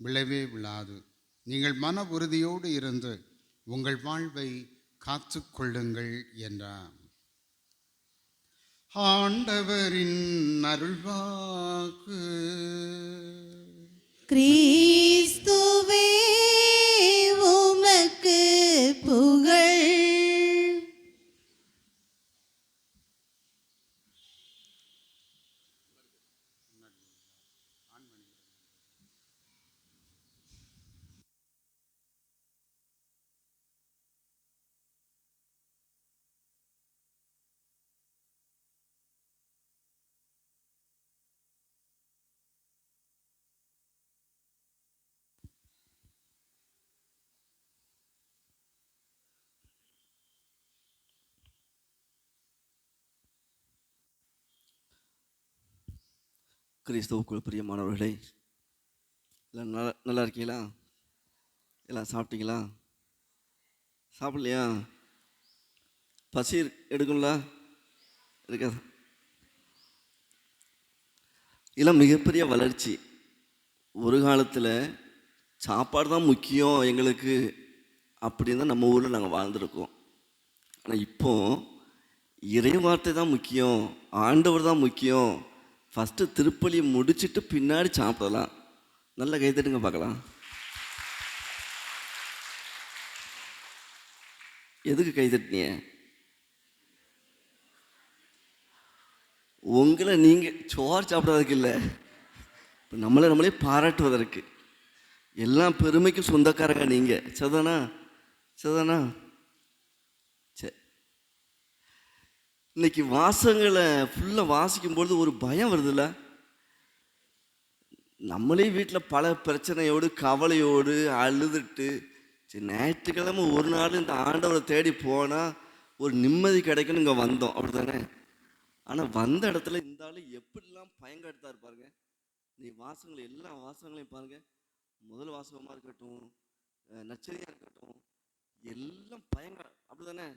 விழவே விழாது. நீங்கள் மன உறுதியோடு இருந்து உங்கள் வாழ்வை காத்து கொள்ளுங்கள் என்றார். ஆண்டவரின் அருள்வாக்கு. கிறிஸ்துவே உமக்கு புகழ். கிறிஸ்துவுக்குள் பிரியமானவர்களே, எல்லாம் நல்லா இருக்கீங்களா? எல்லாம் சாப்பிட்டீங்களா? சாப்பிட்லையா? பசி எடுக்குங்களா? இருக்காது. இதெல்லாம் மிகப்பெரிய வளர்ச்சி. ஒரு காலத்தில் சாப்பாடு தான் முக்கியம் எங்களுக்கு அப்படின்னு தான் நம்ம ஊரில் நாங்கள் வாழ்ந்துருக்கோம். ஆனால் இப்போ இறை வார்த்தை தான் முக்கியம், ஆண்டவர் தான் முக்கியம். ஃபஸ்ட்டு திருப்பலியை முடிச்சுட்டு பின்னாடி சாப்பிடலாம். நல்ல கைத்தட்டுங்க பார்க்கலாம். எதுக்கு கைத்தட்டினீங்க? உங்களை நீங்கள் சோறு சாப்பிட்றதுக்கு இல்லை, இப்போ நம்மளே பாராட்டுவதற்கு. எல்லாம் பெருமைக்கும் சொந்தக்காரங்க நீங்கள். சரிதானா? சரி. இன்னைக்கு வாசகங்களை ஃபுல்லாக வாசிக்கும்பொழுது ஒரு பயம் வருதுல்ல. நம்மளே வீட்டில் பல பிரச்சனையோடு கவலையோடு அழுதுட்டு, சரி ஞாயிற்றுக்கிழமை ஒரு நாள் இந்த ஆண்டவரை தேடி போனால் ஒரு நிம்மதி கிடைக்குன்னு இங்கே வந்தோம், அப்படி தானே? ஆனால் வந்த இடத்துல இந்த ஆள் எப்படிலாம் பயங்கடுத்தா இருப்பாருங்க. நீ வாசகங்களை எல்லா வாசகங்களையும் பாருங்கள். முதல் வாசகமாக இருக்கட்டும், நச்சரியாக இருக்கட்டும், எல்லாம் அப்படி தானே?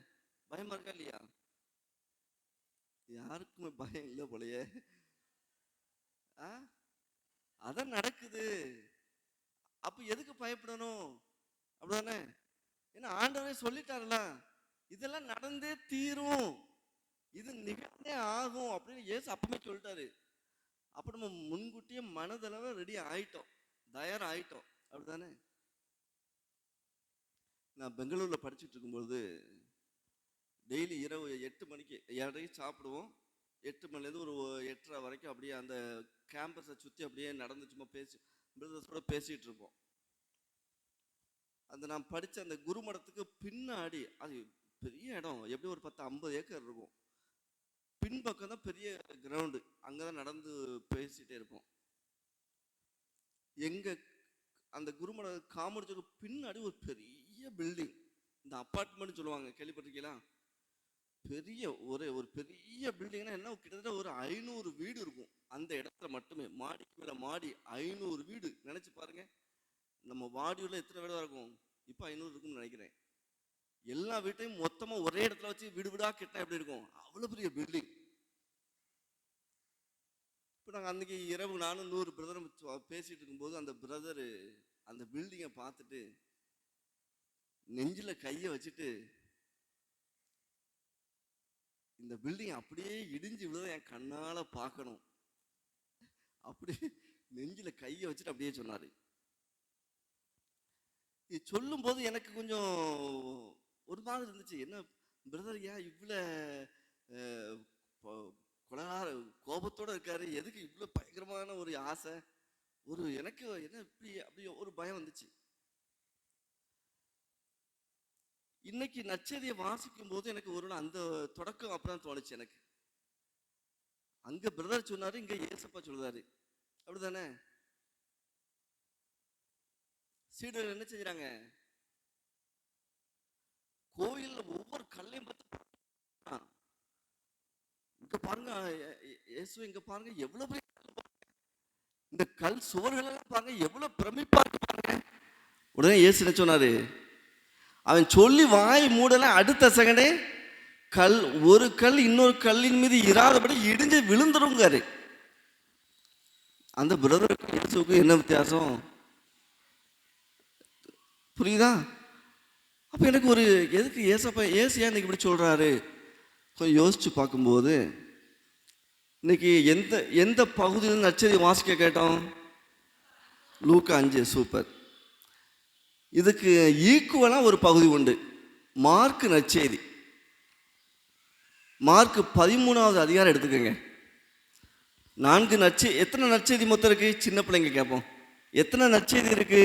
பயமாக இருக்கா இல்லையா? யாருக்குமே பயம் இல்லை போலையே. அதான் நடக்குது. அப்ப எதுக்கு பயப்படணும்? அப்படிதானே? ஏன்னா ஆண்டவரே சொல்லிட்டாருல, இதெல்லாம் நடந்தே தீரும், இது நிகழ்ந்தே ஆகும் அப்படின்னு ஏசு அப்பமே சொல்லிட்டாரு. அப்ப நம்ம முன்கூட்டியே மனதளவு ரெடி ஆயிட்டோம், தயாராயிட்டோம், அப்படிதானே? நான் பெங்களூர்ல படிச்சுட்டு இருக்கும்போது டெய்லி இரவு 8 மணிக்கு 7:30 சாப்பிடுவோம். 8 மணிலேருந்து ஒரு 8:30 வரைக்கும் அப்படியே அந்த கேம்பஸை சுற்றி அப்படியே நடந்து சும்மா பிரதர்ஸோட பேசிகிட்டு இருப்போம். அந்த நான் படித்த அந்த குருமடத்துக்கு பின்னாடி, அது பெரிய இடம், எப்படி ஒரு 10-50 ஏக்கர் இருக்கும். பின்பக்கம் தான் பெரிய கிரவுண்டு, அங்கே தான் நடந்து பேசிகிட்டே இருப்போம். எங்கள் அந்த குருமட காமராஜருக்கு பின்னாடி ஒரு பெரிய பில்டிங், இந்த அப்பார்ட்மெண்ட் சொல்லுவாங்க, கேள்விப்பட்டிருக்கீங்களா? பெரிய ஒரு பெரிய பில்டிங்னா என்ன, கிட்டத்தட்ட ஒரு 500 வீடு இருக்கும் அந்த இடத்துல மட்டுமே. மாடிக்கு மேலே மாடி 500 வீடு. நினைச்சு பாருங்க, நம்ம வாடியூர்ல எத்தனை வீடு இருக்கும்? இப்போ 500 இருக்கும்னு நினைக்கிறேன். எல்லா வீட்டையும் மொத்தமா ஒரே இடத்துல வச்சு வீடு வீடா கட்டினா எப்படி இருக்கும்? அவ்வளவு பெரிய பில்டிங். இப்போ நாங்கள் அன்னைக்கு இரவு நானும் 100 பிரதரும் பேசிட்டு இருக்கும்போது அந்த பிரதரு அந்த பில்டிங்கை பார்த்துட்டு நெஞ்சில கையை வச்சுட்டு, இந்த பில்டிங் அப்படியே இடிஞ்சு விழுத என் கண்ணால பார்க்கணும், அப்படியே நெஞ்சில கையை வச்சுட்டு அப்படியே சொன்னாரு. இது சொல்லும் போது எனக்கு கொஞ்சம் ஒரு மாதிரி இருந்துச்சு. என்ன பிரதர், ஏன் இவ்வளோ கொலகார கோபத்தோட இருக்காரு? எதுக்கு இவ்வளோ பயங்கரமான ஒரு ஆசை? எனக்கு என்ன இப்படி அப்படி ஒரு பயம் வந்துச்சு. இன்னைக்கு நற்செய்தியை வாசிக்கும் போது எனக்கு ஒரு அந்த தொடக்கம் அப்பதான் தோணுச்சு எனக்கு. அங்க பிரதர் சொன்னாரு, இங்க ஏசப்பா சொல்றாரு, அப்படிதானே? சீடர்கள் என்ன செஞ்சாங்க? கோயில்ல ஒவ்வொரு கல்லையும் பார்த்து, இங்க பாருங்க இயேசு, இங்க பாருங்க எவ்வளவு பெரிய கல், இந்த கல் சுவர்கள் எல்லாம் பாருங்க எவ்வளவு பிரமிப்பா இருக்கு பாருங்க. உடனே இயேசு என்ன சொன்னாரு? அவன் சொல்லி வாய் மூடல, அடுத்த செகண்டே ஒரு கல் இன்னொரு கல்லின் மீது இராதபடி இடிஞ்சு விழுந்துருங்காரு. அந்த பிரதருக்கு இயேசுக்கு என்ன வித்தியாசம் புரியுதா? அப்ப எனக்கு ஒரு எதுக்கு ஏசப்பா ஏசியா இன்னைக்கு இப்படி சொல்றாரு கொஞ்சம் யோசிச்சு பார்க்கும்போது, இன்னைக்கு எந்த பகுதியில் நற்செய்தி வாசிக்க கேட்டோம்? லூக்கா 5. சூப்பர். இதுக்கு ஈக்குவலா ஒரு பகுதி உண்டு, மார்க் நற்செய்தி. மார்க் 13வது அதிகாரம் எடுத்துக்கோங்க. 4 நற்செய்தி. எத்தனை நற்செய்தி மொத்தம் இருக்கு? சின்ன பிள்ளைங்க கேட்போம், எத்தனை நற்செய்தி இருக்கு?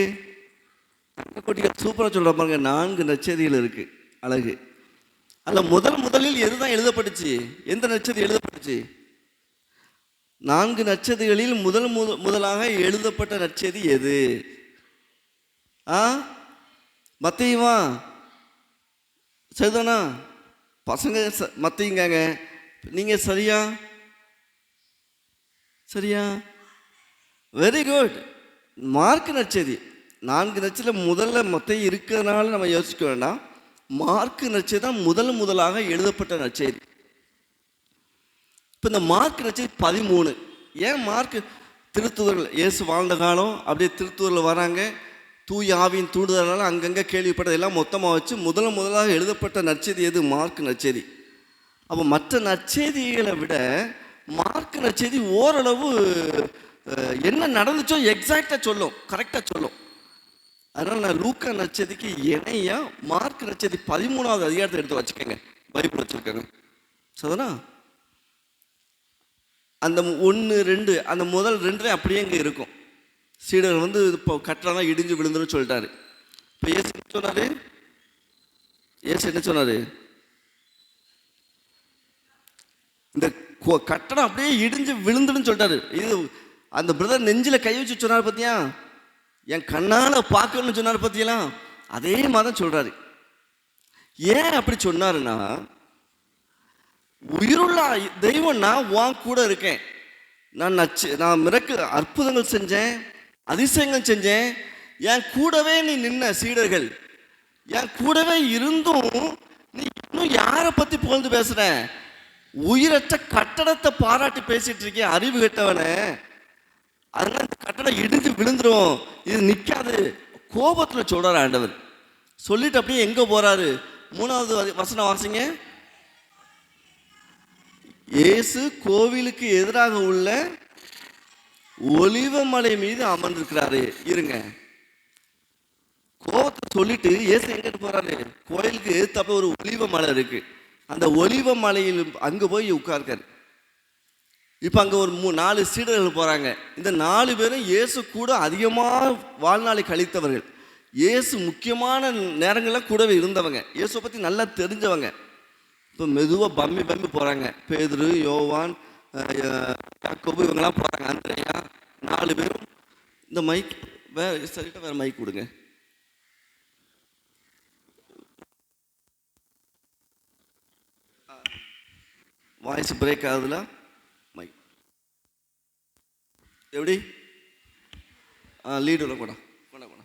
குட்டிகள் சூப்பரா சொல்ற பாருங்க, 4 நற்செய்திகள் இருக்கு. அழகு. அல்ல முதலில் எதுதான் எழுதப்பட்டுச்சு? எந்த நற்செய்தி எழுதப்பட்டுச்சு? 4 நற்செய்திகளில் முதலாக எழுதப்பட்ட நற்செய்தி எது? மத்தேயுவா? சரிதானா? பசங்க மத்தேயுங்க, நீங்க சரியா? Very good. மார்க் நற்செய்தி. 4 நற்செய்தியில் முதல்ல மத்தேயு இருக்கிறதுனால நம்ம யோசிக்க வேண்டாம். மார்க் நற்செய்தி தான் முதலாக எழுதப்பட்ட நற்செய்தி. இப்போ இந்த மார்க் நற்செய்தி 13. ஏன் மார்க்? திருத்தூதர்கள் இயேசு வாழ்ந்த காலம், அப்படியே திருத்தூதர்கள் வராங்க, தூய ஆவியின் தூண்டுதலால் அங்கங்கே கேள்விப்பட்டதெல்லாம் மொத்தமாக வச்சு முதலாக எழுதப்பட்ட நற்செய்தி எது? மார்க் நற்செய்தி. அப்போ மற்ற நற்செய்திகளை விட மார்க் நற்செய்தி ஓரளவு என்ன நடந்துச்சோ எக்ஸாக்டாக சொல்லும், கரெக்டாக சொல்லும். அதனால் நான் லூக்கா நற்செய்திக்கு இணையா மார்க் நற்செய்தி 13வது அதிகாரத்தை எடுத்து வச்சுக்கோங்க, பைபிள் வச்சுருக்கேங்க. சரிதானா? அந்த 1, 2 அந்த முதல் 2 அப்படியே இங்கே இருக்கும். சீடர்கள் இப்போ கட்டலாம் இடிஞ்சு விழுந்துன்னு சொல்லிட்டாரு. இப்போ ஏசு என்ன சொன்னாரு? இந்த கட்டடம் அப்படியே இடிஞ்சு விழுந்துன்னு சொல்லிட்டாரு. இது அந்த பிரதர் நெஞ்சில கை வச்சு சொன்னார் பார்த்தியா, என் கண்ணால பார்க்கணும்னு சொன்னார் பார்த்தியா, அதே மாதிரி தான் சொல்றாரு. ஏன் அப்படி சொன்னாருன்னா, உயிருள்ள தெய்வம் நான் உன் கூட இருக்கேன், நான் அற்புதங்கள் செஞ்சேன், அதிசயங்கள் செஞ்சேன், என் கூடவே நீ நின்ன சீடர்கள், என் கூடவே இருந்தும் நீ இன்னும் யாரை பத்தி புகழ்ந்து பேசுற? உயிரற்ற கட்டடத்தை பாராட்டி பேசிட்டு இருக்கே அறிவு கெட்டவன. அதனால இந்த கட்டடம் இடிஞ்சு விழுந்துரும், இது நிக்காது. கோபத்துல சொல்றாரு ஆண்டவர். சொல்லிட்டு அப்படியே எங்க போறாரு? 3வது வசனம் வாசிங்க. இயேசு கோவிலுக்கு எதிராக உள்ள ஒலிவ மலை மீது அமர்ந்திருக்கிறாரு. இருங்க, கோபத்தை சொல்லிட்டு இயேசு எங்க போறாரு? கோயிலுக்கு எதிர்த்தாப்புல ஒரு ஒலிவ மலை இருக்கு, அந்த ஒலிவ மலையில் அங்க போய் உட்கார்க்காரு. இப்ப அங்க ஒரு 4 சீடர்கள் போறாங்க. இந்த 4 பேரும் இயேசு கூட அதிகமாக வாழ்நாளை கழித்தவர்கள், இயேசு முக்கியமான நேரங்கள்ல கூடவே இருந்தவங்க, இயேசு பத்தி நல்லா தெரிஞ்சவங்க. இப்போ மெதுவாக பம்மி போகிறாங்க. பேதுரு, யோவான், யாக்கோபு இவங்கெல்லாம் போகிறாங்க. அந்திரேயா 4 பேரும் இந்த வேறு சரிட்ட வேறு மைக் கொடுங்க. வாய்ஸ் பிரேக் ஆகுதுல மைக் எப்படி லீடில் கூட கொண்டா கொண்டா.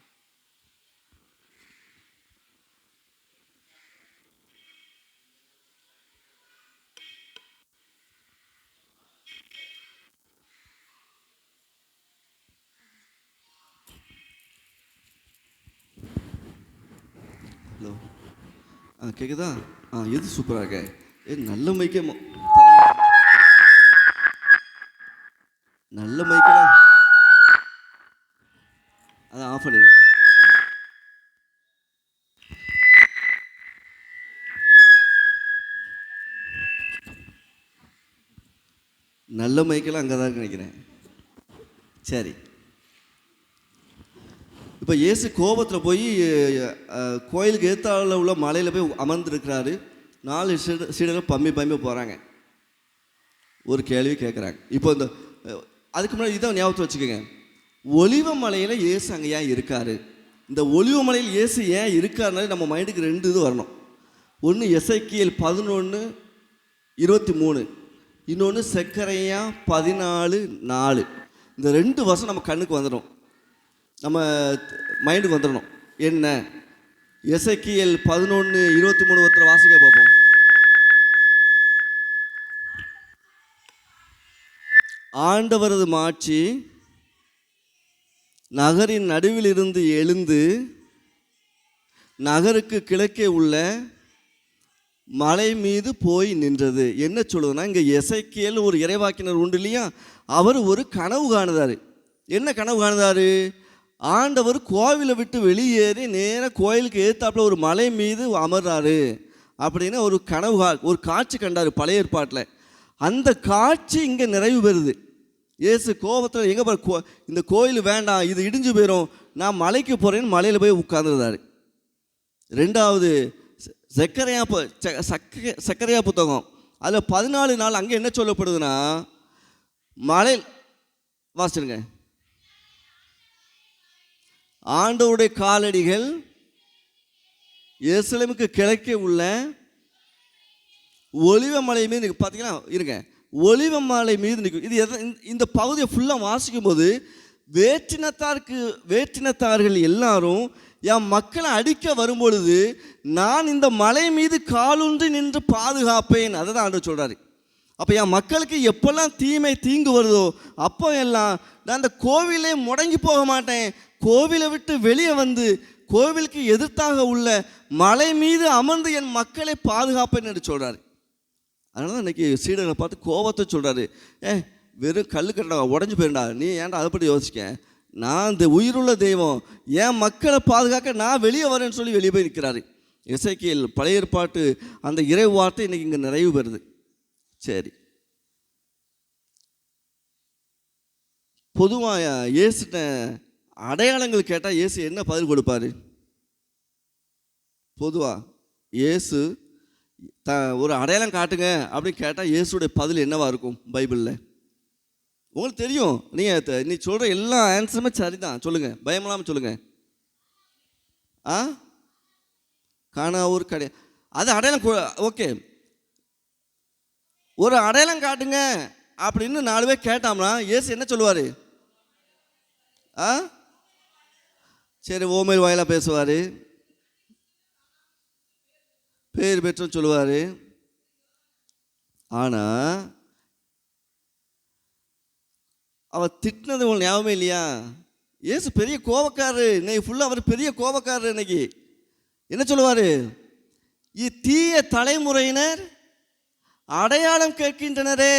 ஹலோ கேட்குதா? எது சூப்பராக இருக்க? நல்ல மைக்கே நல்ல மைக்கெல்லாம் அதை ஆஃப் பண்ணிடு. நல்ல மைக்கெல்லாம் அங்கே தான் நினைக்கிறேன். சரி, இப்போ இயேசு கோபத்தில் போய் கோயிலுக்கு ஏத்தால உள்ள மலையில் போய் அமர்ந்துருக்கிறாரு. 4 சீடர்கள் பம்மி போகிறாங்க. ஒரு கேள்வி கேட்குறாங்க. இப்போ இந்த அதுக்கு முன்னாடி இதை ஞாபகத்தை வச்சுக்கோங்க. ஒலிவ மலையில் இயேசு அங்கே ஏன் இருக்கார்? இந்த ஒலிவ மலையில் இயேசு ஏன் இருக்காருனாலே நம்ம மைண்டுக்கு 2 இது வரணும். ஒன்று எசேக்கியேல் 11:23, இன்னொன்று செக்கரையா 14:4. இந்த 2 வருஷம் நம்ம கண்ணுக்கு வந்துடும், நம்ம மைண்டுக்கு வந்துடணும். என்ன? எசேக்கியேல் 11:23 ஒருத்தர் வாசிக்க பார்ப்போம். ஆண்டவரது மாட்சி நகரின் நடுவில் இருந்து எழுந்து நகருக்கு கிழக்கே உள்ள மலை மீது போய் நின்றது. என்ன சொல்லுதுன்னா, இங்கே எசேக்கியேல் ஒரு இறைவாக்கினர் உண்டு இல்லையா, அவர் ஒரு கனவு காணுதார். என்ன கனவு காணுதார்? ஆண்டவர் கோவிலை விட்டு வெளியேறி நேராக கோயிலுக்கு ஏத்தாப்புல ஒரு மலை மீது அமர்றாரு அப்படின்னு ஒரு கனவு, ஒரு காட்சி கண்டார் பழைய ஏற்பாட்டில். அந்த காட்சி இங்கே நிறைவு பெறுது. இயேசு கோபத்தில் எங்கே போகிற, இந்த கோயில் வேண்டாம், இது இடிஞ்சு போயிடும், நான் மலைக்கு போகிறேன்னு மலையில் போய் உட்கார்ந்துருந்தார். 2வது சக்கரையா புத்தகம், அதில் 14 நாள் அங்கே என்ன சொல்லப்படுதுன்னா, மலை வாசிடுங்க, ஆண்டவருடைய காலடிகள் எருசலேமுக்கு கிழக்கே உள்ள ஒலிவ மலை மீது பார்த்தீங்கன்னா இருங்க, ஒலிவ மலை மீது நிற்கும். இது இந்த பகுதியை ஃபுல்லாக வாசிக்கும் போது வேற்றினத்தார்கள் எல்லாரும் என் மக்களை அடிக்க வரும்பொழுது நான் இந்த மலை மீது காலூன்றி நின்று பாதுகாப்பேன். அதை தான் ஆண்டவர் சொல்கிறாரு. அப்போ என் மக்களுக்கு எப்பெல்லாம் தீங்கு வருதோ அப்போ எல்லாம் நான் அந்த கோவிலே முடங்கி போக மாட்டேன், கோவிலை விட்டு வெளியே வந்து கோவிலுக்கு எதிர்த்தாக உள்ள மலை மீது அமர்ந்து என் மக்களை பாதுகாப்பேன் என்று சொல்கிறாரு. அதனால தான் இன்றைக்கி சீடர்களை பார்த்து கோபத்தை சொல்கிறாரு, வெறும் கல் கட்டா உடஞ்சி போயிருண்டா, நீ ஏன்டா அதை பற்றி யோசிக்க, நான் இந்த உயிருள்ள தெய்வம், என் மக்களை பாதுகாக்க நான் வெளியே வரேன்னு சொல்லி வெளியே போய் நிற்கிறாரு. எசேக்கியேல் பழைய ஏற்பாட்டு அந்த இறை வார்த்தை இன்றைக்கி இங்கே நிறைவு பெறுது. சரி, பொதுவாக இயேசுட்ட அடையாளங்கள் கேட்டால் இயேசு என்ன பதில் கொடுப்பார்? பொதுவாக இயேசு ஒரு அடையாளம் காட்டுங்க அப்படின்னு கேட்டால் இயேசுடைய பதில் என்னவா இருக்கும் பைபிளில்? உங்களுக்கு தெரியும், நீ சொல்கிற எல்லா ஆன்சருமே சரிதான், சொல்லுங்கள், பயமில்லாமல் சொல்லுங்கள். காணா ஒரு கடை, அது அடையாளம். ஓகே, ஒரு அடையாளம் காட்டுங்க அப்படின்னு 4 பேர் கேட்டாம்னா இயேசு என்ன சொல்லுவார்? சரி, ஓமையில் வாயிலாக பேசுவார், பேர் பெற்றும் சொல்லுவார். ஆனால் அவர் திட்டினது உங்களுக்கு ஞாபகமே இல்லையா? இயேசு பெரிய கோபக்காரரு, இன்னைக்கு ஃபுல்லாக அவர் பெரிய கோபக்காரரு. இன்னைக்கு என்ன சொல்லுவார்? தீய தலைமுறையினர் அடையாளம் கேட்கின்றனரே,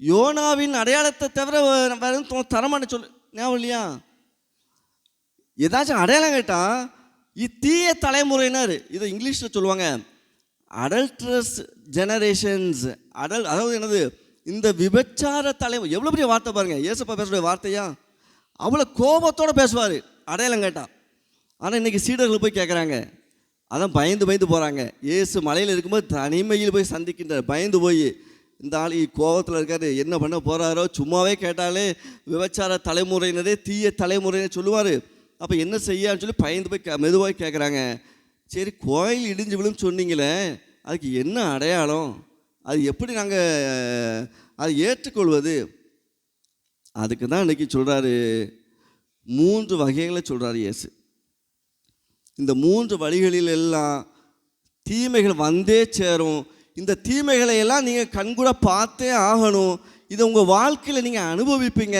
யோனாவின் அடையாளத்தை தவிர வேறு தரமான சொல்லு, ஞாபகம் இல்லையா? ஏதாச்சும் அடையாளம் கேட்டால் தீய தலைமுறையினர், இதை இங்கிலீஷில் சொல்லுவாங்க அடல்ட்ரஸ் ஜெனரேஷன்ஸ். அதாவது என்னது, இந்த விபச்சார தலைமுறை. எவ்வளோ பெரிய வார்த்தை பாருங்கள், இயேசுப்பா பேசுகிற வார்த்தையா? அவ்வளோ கோபத்தோடு பேசுவார் அடையாளம் கேட்டால். ஆனால் இன்றைக்கி சீடர்கள் போய் கேட்குறாங்க, அதான் பயந்து போகிறாங்க. இயேசு மலையில் இருக்கும்போது தனிமையில் போய் சந்திக்கின்றார், பயந்து போய் இந்த ஆள் கோபத்தில் இருக்காரு, என்ன பண்ண போகிறாரோ, சும்மாவே கேட்டாலே விபச்சார தலைமுறையினரே தீய தலைமுறையினர் சொல்லுவார். அப்போ என்ன செய்யான்னு சொல்லி பயந்து போய் மெதுவாக கேட்குறாங்க. சரி, கோயில் இடிஞ்சு விழும் சொன்னீங்களே, அதுக்கு என்ன அடையாளம், அது எப்படி நாங்கள் அதை ஏற்றுக்கொள்வது? அதுக்கு தான் இன்றைக்கி சொல்கிறாரு, 3 வகைகளை சொல்கிறாரு இயேசு. இந்த 3 வழிகளில் எல்லாம் தீமைகள் வந்தே சேரும். இந்த தீமைகளை எல்லாம் நீங்கள் கண்கூட பார்த்தே ஆகணும். இதை உங்கள் வாழ்க்கையில் நீங்கள் அனுபவிப்பீங்க.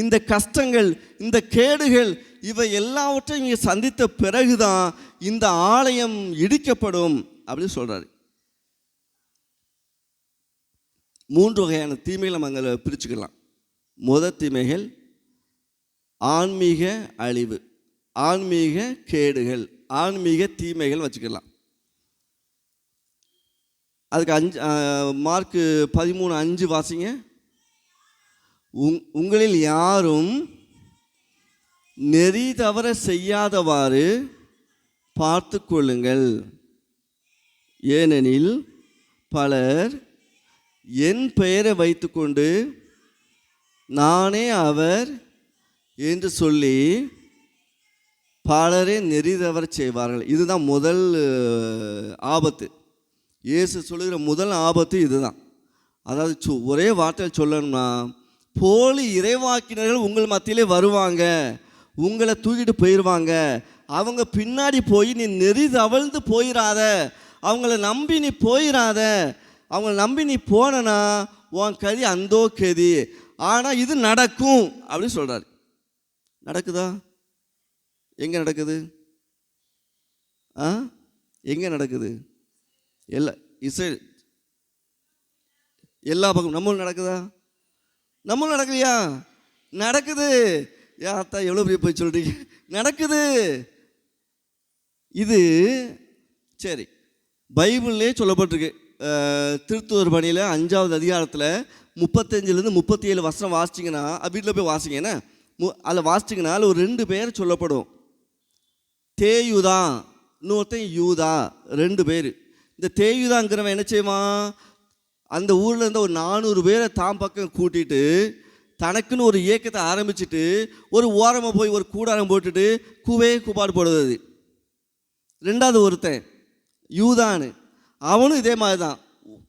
இந்த கஷ்டங்கள், இந்த கேடுகள், இவை எல்லாவற்றையும் நீங்கள் சந்தித்த பிறகுதான் இந்த ஆலயம் இடிக்கப்படும் அப்படின்னு சொல்கிறாரு. 3 வகையான தீமைகளை நம்ம அங்கே பிரிச்சுக்கலாம். முதல் தீமைகள் ஆன்மீக அழிவு, ஆன்மீக கேடுகள், ஆன்மீக தீமைகள் வச்சுக்கலாம். அதுக்கு மார்க்கு 13:5 வாசிங்க. உங்களில் யாரும் நெறி தவற செய்யாதவாறு பார்த்து கொள்ளுங்கள், ஏனெனில் பலர் என் பெயரை வைத்துக்கொண்டு நானே அவர் என்று சொல்லி பலரே நெறி தவற செய்வார்கள். இதுதான் முதல் ஆபத்து. இயேசு சொல்லுகிற முதல் ஆபத்து இதுதான். அதாவது ஒரே வார்த்தையில் சொல்லணும்னா, போலி இறைவாக்கினர்கள் உங்கள் மத்தியிலே வருவாங்க, உங்களை தூக்கிட்டு போயிடுவாங்க. அவங்க பின்னாடி போய் நீ நெறி தவழ்ந்து போயிடாத, அவங்கள நம்பி நீ போயிடாத. அவங்கள நம்பி நீ போனா உன் கதி அந்தோ கதி. ஆனால் இது நடக்கும் அப்படின்னு சொல்கிறார். நடக்குதா? எங்கே நடக்குது? எங்கே நடக்குது? எல்லா பக்கம் நம்மளும் நடக்குதா? நம்மளும் நடக்கலையா? நடக்குது. ஏன் அத்தா எவ்வளோ பெரிய போய் சொல்கிறீங்க? நடக்குது. இது சரி, பைபிள்லே சொல்லப்பட்டிருக்கு. திருத்துவர் பணியில் 5வது அதிகாரத்தில் 35 37 வசனம் வாசிச்சிங்கன்னா, வீட்டில் போய் வாசிங்க. என்ன அதில் வாசிச்சிங்கன்னா அதில் ஒரு 2 பேர் சொல்லப்படும். தேயுதா, இன்னொருத்தன் யூதா, 2 பேர். இந்த தேயுதாங்கிறவன் என்ன செய்வான், அந்த ஊரில் இருந்த ஒரு 400 பேரை தான் பக்கம் கூட்டிகிட்டு தனக்குன்னு ஒரு இயக்கத்தை ஆரம்பிச்சுட்டு ஒரு ஓரமாக போய் ஒரு கூடாரம் போட்டுட்டு கூப்பாடு போடுறது. 2வது ஒருத்தன் யூதான்னு, அவனும் இதே மாதிரி தான்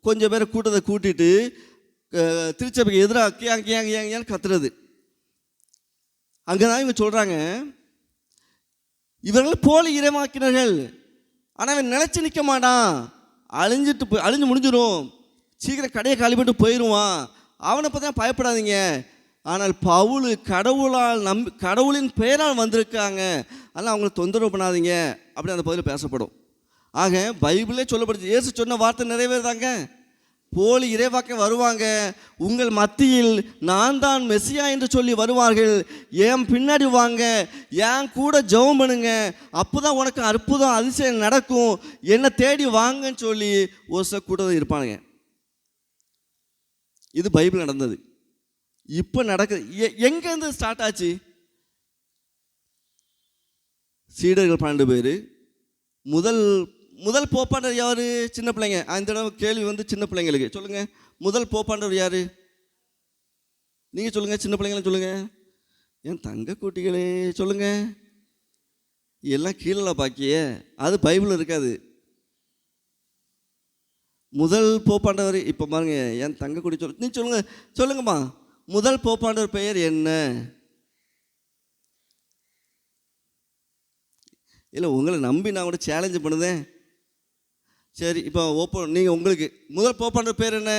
கொஞ்சம் பேரை கூட்டத்தை கூட்டிட்டு திருச்சபைக்கு எதிராக கியான்னு கத்துறது. அங்கே தான் இவங்க சொல்கிறாங்க, இவர்கள் போலி இறைவாக்கினர்கள். ஆனால் அவன் நிலைச்சு நிற்க மாட்டான், அழிஞ்சு முடிஞ்சிடும், சீக்கிரம் கடையை காலி பண்ணிட்டு போயிடுவான். அவனை பற்றி தான் பயப்படாதீங்க. ஆனால் பவுல் கடவுளின் பெயரால் வந்திருக்காங்க, அதனால் அவங்களை தொந்தரவு பண்ணாதீங்க அப்படி அந்த பகுதியில் பேசப்படும். ஆக பைபிளே சொல்லப்படுது, இயேசு சொன்ன வார்த்தை நிறைவேறுதாங்க. போலி இறைவாக்க வருவாங்க, உங்கள் மத்தியில் நான் தான் மெசியா என்று சொல்லி வருவார்கள். என் பின்னாடி வாங்க, என் கூட ஜெபம் பண்ணுங்க, அப்போ தான் உனக்கு அற்புதம் அதிசயம் நடக்கும், என்னை தேடி வாங்கன்னு சொல்லி ஒரு சில கூட்டம் இருப்பானுங்க. இது பைபிள் நடந்தது. இப்போ நடக்குது. எங்கேருந்து ஸ்டார்ட் ஆச்சு? சீடர்கள் 12 பேர். முதல் போப்பாண்டவர் யார்? சின்ன பிள்ளைங்க. அந்த தடவை கேள்வி சின்ன பிள்ளைங்களுக்கு சொல்லுங்கள், முதல் போப்பாண்டவர் யார்? நீங்கள் சொல்லுங்கள், சின்ன பிள்ளைங்கள சொல்லுங்கள். என் தங்க குட்டிகளே சொல்லுங்கள். எல்லாம் கீழே பாக்கிய, அது பைபிள் இருக்காது. முதல் போப்பாண்டவர் இப்போ பாருங்க, என் தங்க குட்டி நீ சொல்லுங்கம்மா, முதல் போப்பாண்டவர் பெயர் என்ன? இல்லை, உங்களை நம்பி நான் கூட சேலஞ்சு பண்ணுதேன். சரி, இப்போ நீங்கள் உங்களுக்கு முதல் போப்பாண்டவர் பேர் என்ன?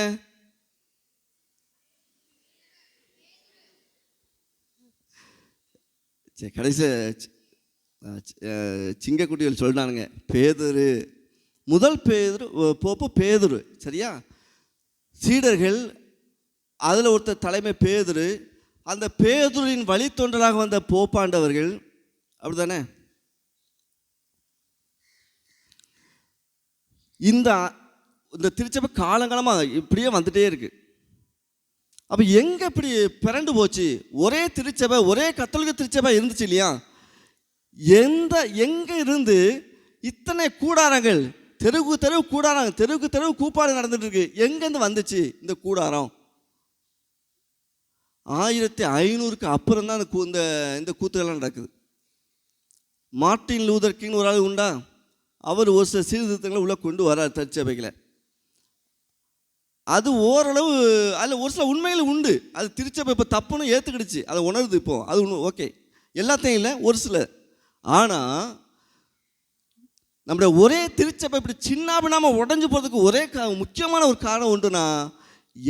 சரி, கடைசி சிங்கக்குட்டிகள் சொல்லிட்டானுங்க பேதுரு. முதல் போப்பு பேதுரு, சரியா? சீடர்கள் அதில் ஒருத்தர் தலைமை பேதுரு. அந்த பேதுருவின் வழித்தொண்டராக வந்த போப்பாண்டவர்கள், அப்படி தானே? இந்த திருச்சபை காலங்காலமாக இப்படியே வந்துட்டே இருக்கு. அப்போ எங்கே இப்படி பிறண்டு போச்சு? ஒரே திருச்சபை, ஒரே கத்தோலிக்க திருச்சபை இருந்துச்சு இல்லையா? எங்கே இருந்து இத்தனை கூடாரங்கள், தெருவுக்கு தெருவு கூடாரம், தெருவுக்கு தெருவு கூப்பாடு நடந்துட்டு இருக்கு. எங்கேருந்து வந்துச்சு இந்த கூடாரம்? 1500க்கு அப்புறம் தான் இந்த கூத்துகள்லாம் நடக்குது. மார்ட்டின் லூதர் கிங் ஒரு ஆள் உண்டா, அவர் ஒரு சில சீர்திருத்தங்களை உள்ளே கொண்டு வரார் திருச்சபைகளை. அது ஓரளவு அதில் ஒரு சில உண்மைகள் உண்டு. அது திருச்சபை இப்போ தப்புன்னு ஏற்றுக்கிடுச்சு, அதை உணருது. இப்போ அது ஓகே, எல்லாத்தையும் இல்லை, ஒரு சில. ஆனால் நம்முடைய ஒரே திருச்சபை இப்படி சின்ன பின்னாமல் உடஞ்சி போகிறதுக்கு ஒரே முக்கியமான ஒரு காரணம் உண்டுனா,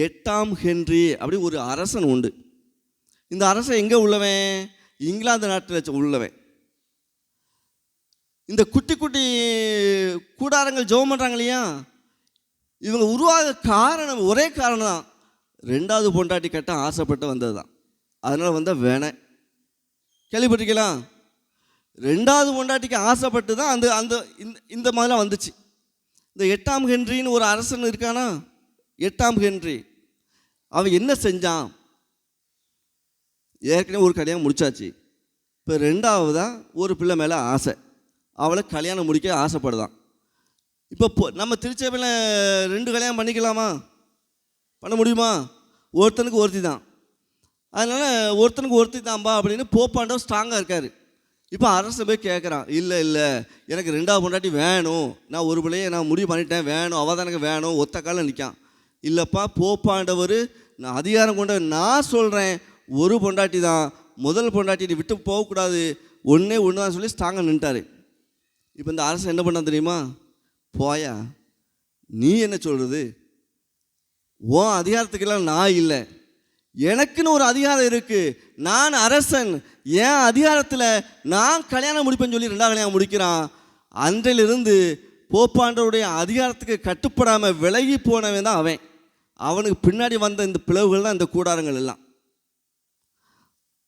8ஆம் ஹென்றி அப்படி ஒரு அரசன் உண்டு. இந்த அரசன் எங்கே உள்ளவன்? இங்கிலாந்து நாட்டில் உள்ளவன். இந்த குட்டி குட்டி கூடாரங்கள் ஜெபம் பண்ணுறாங்க இல்லையா, இவங்க உருவாக காரணம் ஒரே காரணம் தான், 2வது பொண்டாட்டி கட்ட ஆசைப்பட்டு வந்தது தான். அதனால் வந்த வேணை கேள்விப்பட்டிருக்கலாம். 2வது பொண்டாட்டிக்கு ஆசைப்பட்டு தான் அந்த இந்த மாதிரிலாம் வந்துச்சு. இந்த 8ஆம் ஹென்ரின்னு ஒரு அரசன் இருக்கானா, 8ஆம் ஹென்றி, அவன் என்ன செஞ்சான்? ஏற்கனவே ஒரு கல்யாணம் முடிச்சாச்சு. இப்போ 2வதாக ஒரு பிள்ளை மேலே ஆசை, அவளை கல்யாணம் முடிக்க ஆசைப்படுதான். இப்போ நம்ம திருச்சபையில் 2 கல்யாணம் பண்ணிக்கலாமா? பண்ண முடியுமா? ஒருத்தனுக்கு ஒருத்தி தான். அதனால் ஒருத்தனுக்கு ஒருத்தி தான்பா அப்படின்னு போப்பாண்டவர் ஸ்ட்ராங்காக இருக்கார். இப்போ அரசு போய் கேட்குறான், இல்லை இல்லை எனக்கு 2வது பொண்டாட்டி வேணும், நான் ஒரு பிள்ளையை நான் முடிவு பண்ணிட்டேன், வேணும், அவள் தான் எனக்கு வேணும், ஒத்த காலில் நிற்கான். இல்லைப்பா, போப்பாண்டவர் நான் அதிகாரம் கொண்ட, நான் சொல்கிறேன் ஒரு பொண்டாட்டி தான், முதல் பொண்டாட்டி விட்டு போகக்கூடாது, ஒன்றே ஒன்று தான் சொல்லி ஸ்ட்ராங்காக நின்ட்டார். இப்போ இந்த அரசு என்ன பண்ண தெரியுமா? போயா, நீ என்ன சொல்கிறது? உன் அதிகாரத்துக்கெல்லாம் நான் இல்லை, எனக்குன்னு ஒரு அதிகாரம் இருக்குது, நான் அரசன், என் அதிகாரத்தில் நான் கல்யாணம் முடிப்பேன்னு சொல்லி 2வது கல்யாணம் முடிக்கிறான். அன்றையிலிருந்து போப்பாண்டவருடைய அதிகாரத்துக்கு கட்டுப்படாமல் விலகி போனவன் தான் அவன். அவனுக்கு பின்னாடி வந்த இந்த பிளவுகள் தான் இந்த கூடாரங்கள் எல்லாம்.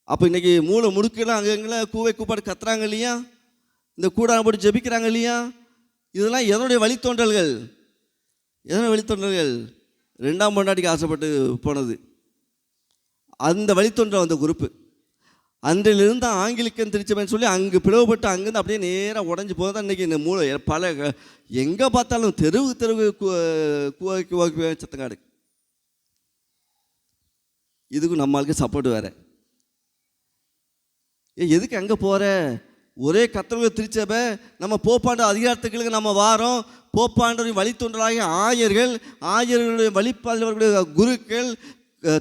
அப்போ இன்றைக்கி மூளை முடுக்கலாம், அங்கங்கே கூவை கூப்பாடு கத்துறாங்க இல்லையா, இந்த கூடாரம் போட்டு ஜெபிக்கிறாங்க இல்லையா, இதெல்லாம் எதனுடைய வழித்தோன்றல்கள்? எதனுடைய வழித்தோன்றல்கள்? 2ஆம் பொண்டாட்டிக்கு ஆசைப்பட்டு போனது. அந்த வழித்தோன்றல் வந்த குரூப்பு. அன்றிலிருந்து ஆங்கிலிக்கன் திருச்சபைன்னு சொல்லி அங்கே பிளவுபட்டு அங்கேருந்து அப்படியே நேராக உடஞ்சி போதான் இன்றைக்கி இந்த மூளை பல எங்கே பார்த்தாலும் தெருவுக்கு தெருவு கூவாக்கு சத்தங்காடு. இதுக்கும் நம்மளுக்கு சப்போர்ட் வேறு. எதுக்கு அங்கே போகிற? ஒரே கத்தோலிக்க திருச்சபை, நம்ம போப்பாண்ட அதிகாரத்துக்களுக்கு நம்ம வாரோம். போப்பாண்டவரின் வழித்தோன்றலாகிய ஆயர்கள், ஆயர்களுடைய வழிபாடுகளுடைய குருக்கள்,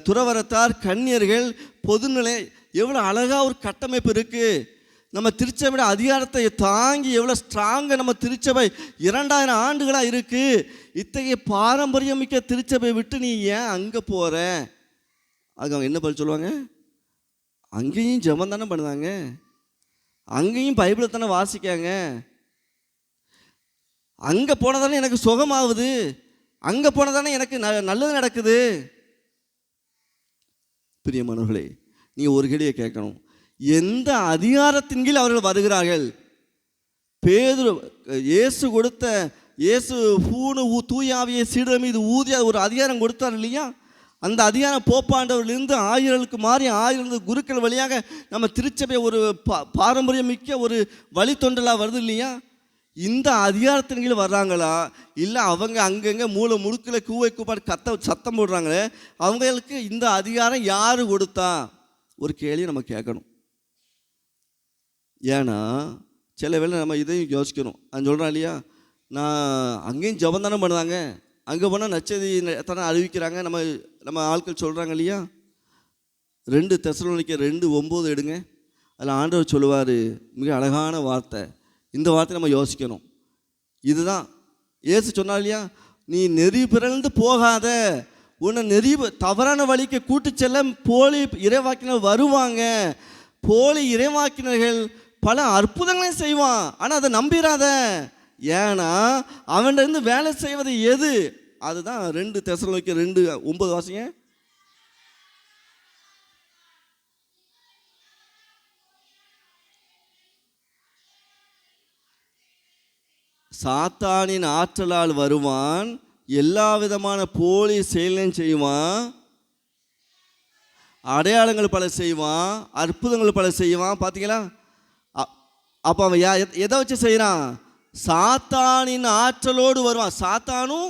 துறவரத்தார், கன்னியர்கள், பொதுநிலை, எவ்வளோ அழகாக ஒரு கட்டமைப்பு இருக்குது. நம்ம திருச்சபையோட அதிகாரத்தை தாங்கி எவ்வளோ ஸ்ட்ராங்காக நம்ம திருச்சபை 2000 ஆண்டுகளாக இருக்குது. இத்தகைய பாரம்பரியம் மிக்க திருச்சபை விட்டு நீ ஏன் அங்கே போகிற? அதுக்கு அவங்க என்ன பதில் சொல்லுவாங்க? அங்கேயும் ஜெபம் தானே பண்ணுவாங்க, அங்கேயும் பைபிளை தானே வாசிக்காங்க, அங்கே போனதானே எனக்கு சுகமாகுது, அங்கே போனதானே எனக்கு நல்லது நடக்குது. பிரியமானவர்களே, நீங்கள் ஒரு கேள்வியை கேட்கணும், எந்த அதிகாரத்தின் கீழ் அவர்கள் வருகிறார்கள்? பேதுரு இயேசு கொடுத்த இயேசு பூணு தூயாவியை சீடர் மீது ஊதிய ஒரு அதிகாரம் கொடுத்தார் இல்லையா, அந்த அதிகாரம் போப்பாண்டவர்லேருந்து ஆயிரங்களுக்கு மாறி 1000 குருக்கள் வழியாக நம்ம திருச்சபை ஒரு பாரம்பரியம் மிக்க ஒரு வழித்தொண்டலாக வருது இல்லையா. இந்த அதிகாரத்தின் கீழ் வர்றாங்களா, இல்லை அவங்க அங்கங்கே மூளை முடுக்கில் கூவை கூப்பாடு சத்தம் போடுறாங்களே, அவங்களுக்கு இந்த அதிகாரம் யார் கொடுத்தா? ஒரு கேள்வி நம்ம கேட்கணும். ஏன்னா சில வேளை நம்ம இதையும் யோசிக்கணும். அது சொல்கிறான் இல்லையா, நான் அங்கேயும் ஜெபம் தானே பண்ணுறாங்க, அங்கே போனால் நச்சதி தானே அறிவிக்கிறாங்க, நம்ம ஆட்கள் சொல்கிறாங்க இல்லையா. 2 தெசலோனிக்கர் 2:9 எடுங்க. அதில் ஆண்டவர் சொல்லுவார், மிக அழகான வார்த்தை. இந்த வார்த்தை நம்ம யோசிக்கணும். இதுதான் இயேசு சொன்னார் இல்லையா, நீ நெறி பிறழ்ந்து போகாத, உன்னை தவறான வழிக்கு கூட்டு செல்ல போலி இறைவாக்கினர் வருவாங்க. போலி இறைவாக்கினர்கள் பல அற்புதங்களையும் செய்வான், ஆனால் அதை நம்பிடாத. ஏன்னா அவன்கிட்ட வேலை செய்வது எது? அதுதான் 2 தெசலோனிக்கர் 2:9 வாசிங்க. சாத்தானின் ஆற்றலால் வருவான், எல்லா விதமான போலி செயலையும் செய்வான், அடையாளங்கள் பல செய்வான், அற்புதங்கள் பல செய்வான். பார்த்தீங்களா? அப்போ அவன் எதை வச்சு செய்கிறான்? சாத்தானின் ஆற்றலோடு வருவான். சாத்தானும்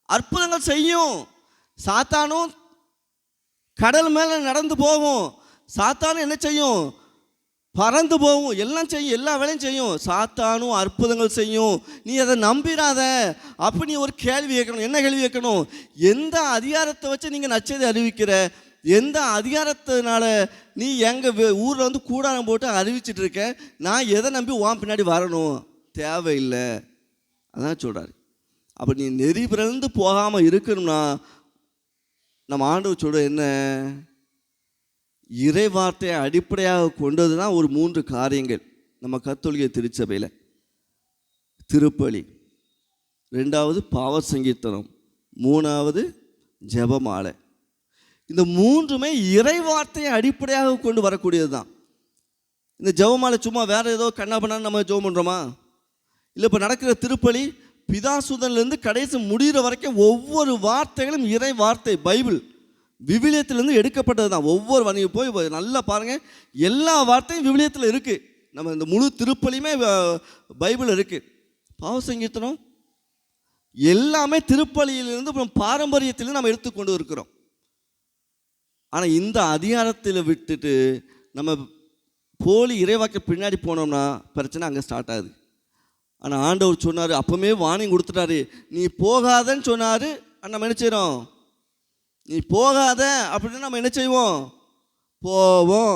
அற்புதங்கள் செய்யும், சாத்தானும் கடல் மேலே நடந்து போகும், சாத்தானும் என்ன செய்யும், பறந்து போகும், எல்லாம் செய்யும், எல்லா வேலையும் செய்யும், சாத்தானும் அற்புதங்கள் செய்யும். நீ அதை நம்பிடாத. அப்போ நீ ஒரு கேள்வி கேட்கணும். என்ன கேள்வி கேட்கணும்? எந்த அதிகாரத்தை வச்சு நீங்கள் நச்சதை அறிவிக்கிற? எந்த அதிகாரத்தினால நீ எங்கள் ஊரில் வந்து கூடாரம் போட்டு அறிவிச்சிட்டு இருக்க? நான் எதை நம்பி உன் பின்னாடி வரணும்? தேவையில்லை. அதான் சொல்கிறாரு. அப்போ நீ நெறி பிறந்து போகாமல் இருக்கணும்னா நம்ம ஆண்டவர் சொல்கிற என்ன, இறை வார்த்தையை அடிப்படையாக கொண்டது தான் ஒரு 3 காரியங்கள். நம்ம கத்தோலிக்க திருச்சபையில் திருப்பலி, 2வது பாவ சங்கீர்த்தனம், 3வது ஜெபமாலை. இந்த 3மே இறை வார்த்தையை அடிப்படையாக கொண்டு வரக்கூடியது தான். இந்த ஜெபமாலை சும்மா வேறு ஏதோ கண்ணாபண்ணான்னு நம்ம ஜெபம் பண்ணுறோமா? இல்லை, இப்போ நடக்கிற திருப்பலி பிதாசுதன்லேருந்து கடைசி முடிகிற வரைக்கும் ஒவ்வொரு வார்த்தைகளும் இறை வார்த்தை, பைபிள் விவிலியத்திலேருந்து எடுக்கப்பட்டது தான். ஒவ்வொரு நீங்கள் போய் நல்லா பாருங்கள், எல்லா வார்த்தையும் விவிலியத்தில் இருக்குது. நம்ம இந்த முழு திருப்பலியுமே பைபிள் இருக்குது. பாவ சங்கீர்த்தனம் எல்லாமே திருப்பலியிலிருந்து பாரம்பரியத்திலேருந்து நம்ம எடுத்துக்கொண்டு இருக்கிறோம். ஆனால் இந்த அதிகாரத்தில் விட்டுட்டு நம்ம போலி இறைவாக்கு பின்னாடி போனோம்னா பிரச்சனை அங்கே ஸ்டார்ட் ஆகுது. ஆனால் ஆண்டவர் சொன்னார், அப்போவே வார்னிங் கொடுத்துட்டாரு, நீ போகாதன்னு சொன்னார். நம்ம என்ன செய்கிறோம்? நீ போகாத அப்படின்னு நம்ம என்ன செய்வோம்? போவோம்.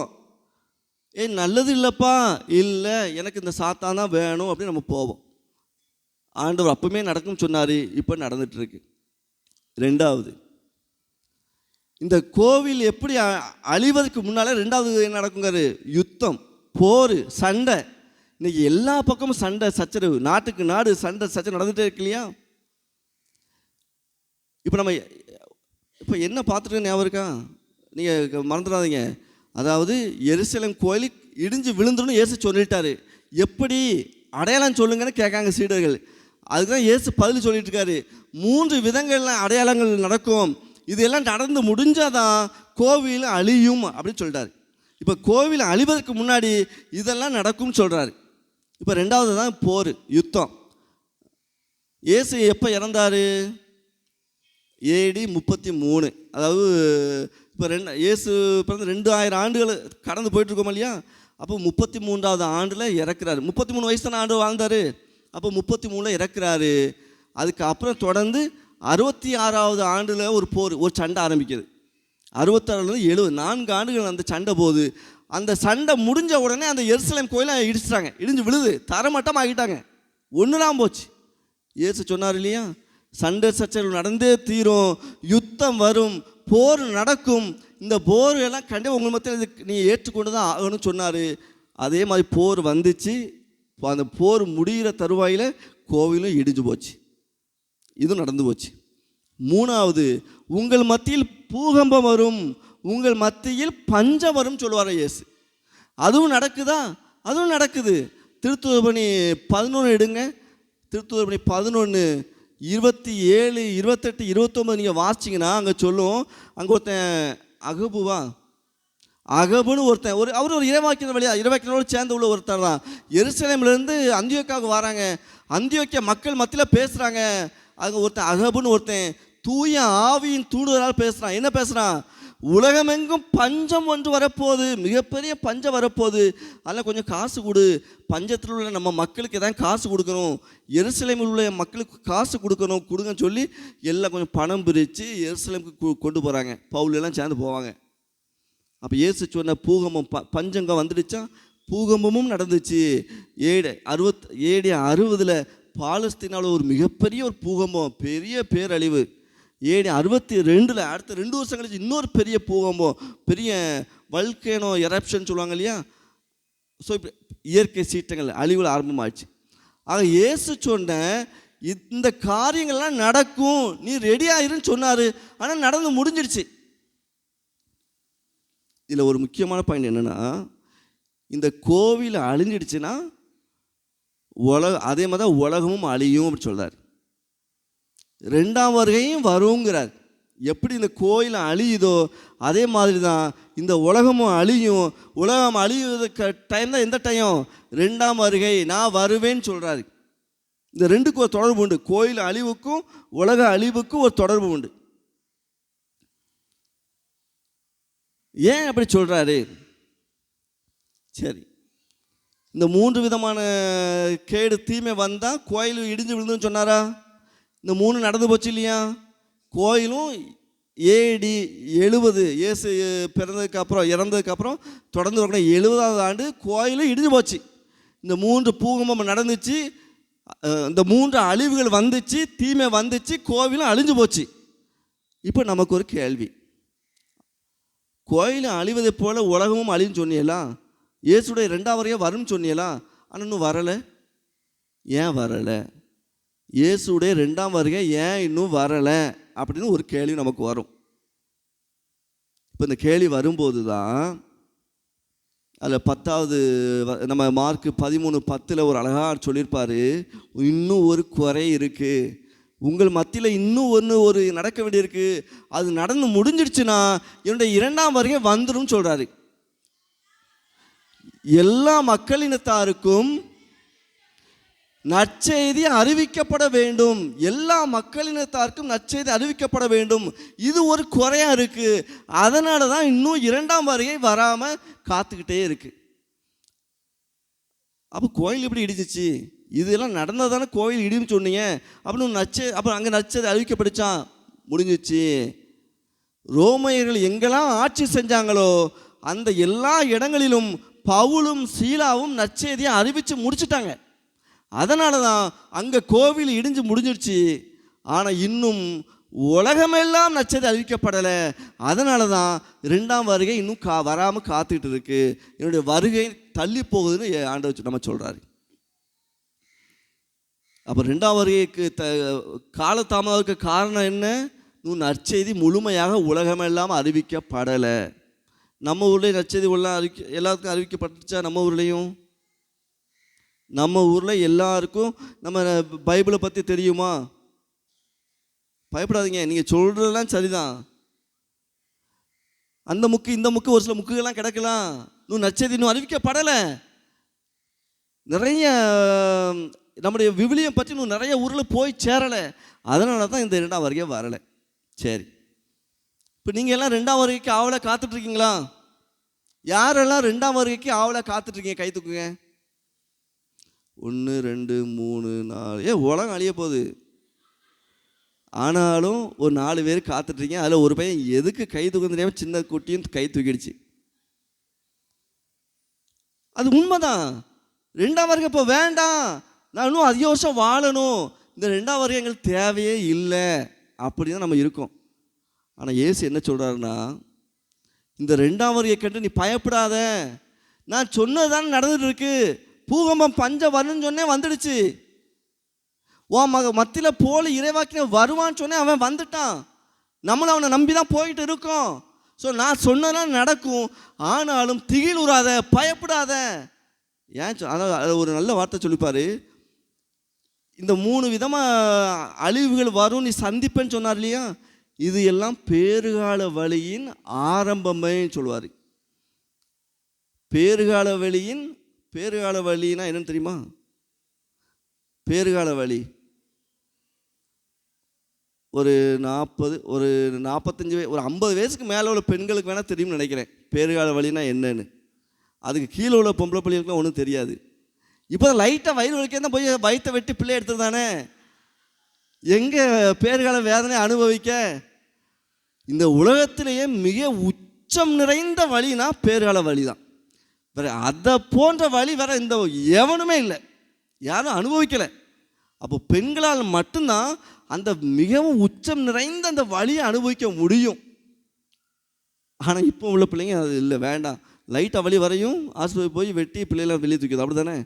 நல்லது இல்லைப்பா, இல்லை எனக்கு இந்த சாத்தான் தான் வேணும் அப்படின்னு நம்ம போவோம். ஆண்டவர் அப்போவே நடக்கும்னு சொன்னார், இப்போ நடந்துகிட்ருக்கு. 2வது, இந்த கோவில் எப்படி அழிவதற்கு முன்னால் 2வது என்ன நடக்குங்காரு? யுத்தம், போர், சண்டை. இன்றைக்கி எல்லா பக்கமும் சண்டை சச்சரவு, நாட்டுக்கு நாடு சண்டை சச்சரவு நடந்துகிட்டே இருக்கு இல்லையா? இப்போ நம்ம இப்போ என்ன பார்த்துட்டு ஞாபகம் இருக்கா? நீங்கள் மறந்துடாதீங்க. அதாவது எருசலேம் கோயில் இடிஞ்சு விழுந்துடும் இயேசு சொல்லிட்டாரு. எப்படி அடையாளம் சொல்லுங்கன்னு கேட்காங்க சீடர்கள். அதுக்கு தான் இயேசு பதில் சொல்லிட்டு இருக்காரு. 3 விதங்கள்ல அடையாளங்கள் நடக்கும், இதெல்லாம் நடந்து முடிஞ்சாதான் கோவில் அழியும் அப்படின்னு சொல்லிட்டாரு. இப்போ கோவில் அழிவதற்கு முன்னாடி இதெல்லாம் நடக்கும்னு சொல்கிறாரு. இப்போ 2வது தான் போர், யுத்தம். இயேசு எப்போ இறந்தார்? AD 33. அதாவது இப்போ இயேசு பிறந்து 2000 ஆண்டுகள் கடந்து போயிட்டுருக்கோம் இல்லையா? அப்போ 33வது ஆண்டில் இறக்குறாரு. 33 வயசு தானே ஆண்டு வாழ்ந்தார். அப்போ 33 இறக்குறாரு. அதுக்கப்புறம் தொடர்ந்து 66வது ஆண்டில் ஒரு போர், ஒரு சண்டை ஆரம்பிக்குது. 66லேருந்து 70, 4 ஆண்டுகள் அந்த சண்டை போகுது. அந்த சண்டை முடிஞ்ச உடனே அந்த எருசலேம் கோயிலை இடிச்சிட்டாங்க, இடிஞ்சு விழுது, தரமட்டம் ஆகிட்டாங்க, ஒன்றுலாம் போச்சு. இயேசு சொன்னார் இல்லையா, சண்டை சச்சரவு நடந்தே தீரும், யுத்தம் வரும், போர் நடக்கும், இந்த போர் எல்லாம் கண்டிப்பாக உங்கள் மத்தியில் நீ ஏற்றுக்கொண்டு தான் ஆகணும்னு சொன்னார். அதே மாதிரி போர் வந்துச்சு. அந்த போர் முடிகிற தருவாயில் கோவிலும் இடிஞ்சு போச்சு. இதுவும் நடந்து போச்சு. 3வது, உங்கள் மத்தியில் பூகம்பம் வரும், உங்கள் மத்தியில் பஞ்சம் வரும் சொல்லுவார் இயேசு. அதுவும் நடக்குதா? அதுவும் நடக்குது. திருத்துதர் பணி 11 எடுங்க. திருத்துதர் பணி 11, 27, 28, 29 நீங்கள் வாசிச்சிங்கன்னா அங்கே சொல்லும். அங்கே ஒருத்தன் அகபுன்னு ஒருத்தன், அவர் ஒரு இறைவாக்கினர் வழியாக இறைவாக்கினரோடு சேர்ந்து உள்ள ஒருத்தர் தான். எருசலேம்லேருந்து அந்தியோக்காவுக்கு வராங்க. அந்தியோக்கிய மக்கள் மத்தியில் பேசுகிறாங்க. அங்கே ஒருத்தன் அகபுன்னு ஒருத்தன் தூய ஆவியின் தூண்டுதலால் பேசுகிறான். என்ன பேசுகிறான்? உலகமெங்கும் பஞ்சம் ஒன்று வரப்போகுது, மிகப்பெரிய பஞ்சம் வரப்போகுது, அதில் கொஞ்சம் காசு கொடு, பஞ்சத்தில் உள்ள நம்ம மக்களுக்கு எதாவது காசு கொடுக்கணும், எருசலேமில் உள்ள மக்களுக்கு காசு கொடுங்கன்னு சொல்லி எல்லாம் கொஞ்சம் பணம் பிரித்து எருசலேமுக்கு கொண்டு போகிறாங்க. பவுலெல்லாம் சேர்ந்து போவாங்க. அப்போ இயேசு சொன்ன பூகம்பம் பஞ்சங்க வந்துடுச்சா? பூகம்பமும் நடந்துச்சு. AD 60 பாலஸ்தீனாவில் ஒரு மிகப்பெரிய ஒரு பூகம்பம், பெரிய பேரழிவு. AD 62 அடுத்த 2 வருஷம் கழிச்சு இன்னொரு பெரிய பூகம்பம், பெரிய வல்கேனோ எரப்ஷன் சொல்லுவாங்க இல்லையா? ஸோ இப்போ இயற்கை சீற்றங்கள் அழிவில் ஆரம்பமாகிடுச்சு. ஆக இயேசு சொன்ன இந்த காரியங்கள்லாம் நடக்கும், நீ ரெடியாயிருன்னு சொன்னார். ஆனால் நடந்து முடிஞ்சிடுச்சு. இதில் ஒரு முக்கியமான பாயிண்ட் என்னென்னா, இந்த கோவில் அழிஞ்சிடுச்சுன்னா அதே மாதிரி தான் உலகமும் அழியும் அப்படி சொல்கிறார். 2ஆம் வருகையும் வருங்கிறார். எப்படி இந்த கோயில் அழியுதோ அதே மாதிரி தான் இந்த உலகமும் அழியும். உலகம் அழியுறதுக்கு டைம் தான் எந்த டைம்? 2ஆம் வருகை, நான் வருவேன்னு சொல்கிறாரு. இந்த ரெண்டுக்கும் ஒரு தொடர்பு உண்டு. கோயில் அழிவுக்கும் உலக அழிவுக்கும் ஒரு தொடர்பு உண்டு. ஏன் அப்படி சொல்கிறாரு? சரி, இந்த 3 விதமான கேடு தீமை வந்தால் கோயில் இடிஞ்சு விழுந்துன்னு சொன்னாரா? இந்த 3 நடந்து போச்சு இல்லையா? கோயிலும் AD 70 இயேசு பிறந்ததுக்கப்புறம் இறந்ததுக்கப்புறம் தொடர்ந்து வரக்கூடிய 70ஆவது ஆண்டு கோயிலும் இடிஞ்சு போச்சு. இந்த 3 பூகம்பம் நடந்துச்சு, இந்த 3 அழிவுகள் வந்துச்சு, தீமை வந்துச்சு, கோவிலும் அழிஞ்சு போச்சு. இப்போ நமக்கு ஒரு கேள்வி, கோயில் அழிவதை போல உலகமும் அழின்னு சொன்னியலா, இயேசுடைய 2ஆம் வருகை வரும்னு சொன்னியலா, ஆனால் இன்னும் வரலை. ஏன் வரலை? இயேசுடைய 2ஆம் வருகை ஏன் இன்னும் வரலை அப்படின்னு ஒரு கேள்வி நமக்கு வரும். இப்போ இந்த கேள்வி வரும்போது தான் அதில் 10வது நம்ம மார்க் 13:10 ஒரு அழகாக சொல்லியிருப்பார், இன்னும் ஒரு குறை இருக்குது, உங்கள் மத்தியில் இன்னும் ஒரு நடக்க வேண்டியிருக்கு, அது நடந்து முடிஞ்சிடுச்சுன்னா என்னுடைய 2ஆம் வருகை வந்துடும் சொல்கிறாரு. எல்லா மக்களினத்தாருக்கும் நற்செய்தி அறிவிக்கப்பட வேண்டும், எல்லா மக்களினத்தாருக்கும் நற்செய்தி அறிவிக்கப்பட வேண்டும். இது ஒரு குறையாக இருக்குது, அதனால தான் இன்னும் 2ஆம் வருகை வராமல் காத்துக்கிட்டே இருக்கு. அப்போ கோயில் எப்படி இடிச்சிச்சு? இதெல்லாம் நடந்ததானே கோயில் இடின்னு சொன்னீங்க. அப்புறம் அங்கே நற்செய்தி அறிவிக்கப்படுச்சான், முடிஞ்சிச்சு. ரோமையர்கள் எங்கெல்லாம் ஆட்சி செஞ்சாங்களோ அந்த எல்லா இடங்களிலும் பவுலும் சீலாவும் நற்செய்தியை அறிவித்து முடிச்சுட்டாங்க. அதனால தான் அங்கே கோவில் இடிஞ்சு முடிஞ்சிடுச்சு. ஆனால் இன்னும் உலகமெல்லாம் நற்செய்தி அறிவிக்கப்படலை. அதனால தான் 2ஆம் வருகை இன்னும் வராமல் காத்துக்கிட்டு இருக்கு. என்னுடைய வருகை தள்ளி போகுதுன்னு ஆண்டவர் நம்ம சொல்கிறாரு. அப்போ 2ஆம் வருகைக்கு காலதாமதத்துக்கு காரணம் என்ன? இன்னும் நற்செய்தி முழுமையாக உலகமெல்லாம் அறிவிக்கப்படலை. நம்ம ஊர்லேயும் நற்செய்தி எல்லாத்துக்கும் அறிவிக்கப்பட்டுச்சா? நம்ம ஊர்லேயும், நம்ம ஊரில் எல்லாருக்கும் நம்ம பைபிளை பற்றி தெரியுமா? பயப்படாதீங்க, நீங்கள் சொல்கிறதெல்லாம் சரிதான். அந்த முக்கு இந்த முக்கு ஒரு சில முக்குகள்லாம் கிடக்கலாம். இன்னும் நற்செய்தி இன்னும் அறிவிக்கப்படலை. நிறைய நம்முடைய விவிலியம் பற்றி இன்னும் நிறைய ஊரில் போய் சேரலை. அதனால தான் இந்த 2ஆம் வருகை வரலை. சரி, இப்போ நீங்கள் எல்லாம் 2ஆம் வருகைக்கு ஆவலை காத்துட்ருக்கீங்களா? யாரெல்லாம் 2ஆம் வருகைக்கு ஆவலை காத்துட்ருக்கீங்க? கை தூக்குங்க. 1 2 3 4. உலகம் அழிய போகுது, ஆனாலும் ஒரு 4 பேர் காத்துட்ருக்கீங்க. அதில் ஒரு பையன் எதுக்கு கை தூக்குன்னு தெரியாமல் சின்ன குட்டியும் கை தூக்கிடுச்சு. அது உண்மைதான். 2ஆம் வருகை இப்போ வேண்டாம், நான் இன்னும் அதிக வருஷம் வாழணும், இந்த 2ஆம் வருகை எங்களுக்கு தேவையே இல்லை அப்படி தான் நம்ம இருக்கோம். ஆனால் இயேசு என்ன சொல்கிறாருன்னா, இந்த 2ஆம் வருகை கண்டு நீ பயப்படாத, நான் சொன்னதுதான் நடந்துட்டு இருக்கு. பூகம்பம் பஞ்சம் வரணும்னு சொன்னே வந்துடுச்சு. மத்தியில் போல இறைவாக்கின வருவான்னு சொன்னே அவன் வந்துட்டான். நம்மளும் அவனை நம்பி தான் போயிட்டு இருக்கோம். ஸோ நான் சொன்னதெல்லாம் நடக்கும், ஆனாலும் திகில் உறாத, பயப்படாத. ஏன் அதாவது ஒரு நல்ல வார்த்தை சொல்லிப்பார், இந்த 3 விதமாக அழிவுகள் வரும் நீ சந்திப்பேன்னு சொன்னார் இல்லையா, இது எல்லாம் பேறுகால வழியின் ஆரம்பமே சொல்லுவார். பேறுகால வழின்னா என்னன்னு தெரியுமா? பேறுகால வழி ஒரு 45 ஒரு 50 வயசுக்கு மேலே உள்ள பெண்களுக்கு வேணால் தெரியும்னு நினைக்கிறேன் பேறுகால வழினா என்னன்னு. அதுக்கு கீழே உள்ள பொம்பளை பிள்ளைகளுக்குலாம் ஒன்றும் தெரியாது. இப்போ லைட்டாக வயிறு வலிக்க தான் போய் வயிற்றை வெட்டி பிள்ளை எடுத்துருந்தானே, எங்கே பேறுகால வேதனை அனுபவிக்க? இந்த உலகத்திலேயே மிக உச்சம் நிறைந்த வழினா பேறுகால வழி தான். வேற அதை போன்ற வழி வேற இந்த எவனுமே இல்லை, யாரும் அனுபவிக்கலை. அப்போ பெண்களால் மட்டும்தான் அந்த மிகவும் உச்சம் நிறைந்த அந்த வழியை அனுபவிக்க முடியும். ஆனால் இப்போ உள்ள பிள்ளைங்க அது இல்லை, வேண்டாம், லைட்டாக வழி வரையும் ஆஸ்பத்திரி போய் வெட்டி பிள்ளைலாம் வெளியே தூக்கிது, அப்படி தானே?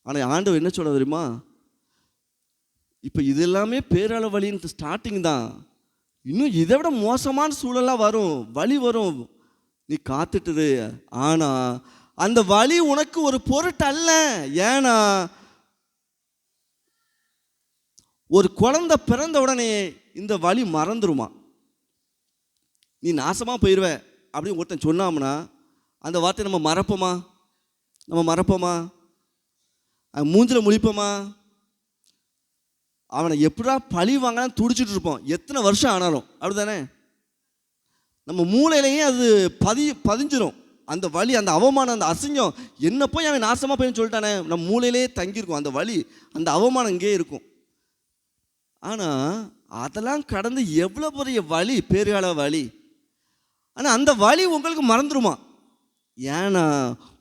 ஆனால் ஆண்டவர் என்ன சொல்ல தெரியுமா, இப்போ இது எல்லாமே பேராள வழின்னு ஸ்டார்டிங் தான், இன்னும் இதை விட மோசமான சூழலாக வரும், வழி வரும், நீ காத்துட்டுரு. ஆனால் அந்த வழி உனக்கு ஒரு பொருட்டு அல்ல. ஏன்னா ஒரு குழந்தை பிறந்த உடனே இந்த வழி மறந்துடுமா, நீ நாசமாக போயிடுவ அப்படின்னு ஒருத்தன் சொன்னாம்னா அந்த வார்த்தையை நம்ம மறப்போமா? மூஞ்சில் முழிப்போமா? அவனை எப்படா பழி வாங்கலாம் துடிச்சிட்டு இருப்போம் எத்தனை வருஷம் ஆனாலும். அப்படி தானே? நம்ம மூளையிலேயே அது பதிஞ்சிரும். அந்த வலி, அந்த அவமானம், அந்த அசிங்கம், என்ன போய் அவன் நாசமாக போயின்னு சொல்லிட்டானே, நம்ம மூளையிலே தங்கியிருக்கும் அந்த வலி, அந்த அவமானம் இங்கே இருக்கும். ஆனால் அதெல்லாம் கடந்து எவ்வளோ பெரிய வலி, பேறுகால வலி. ஆனால் அந்த வலி உங்களுக்கு மறந்துடுமா? ஏன்னா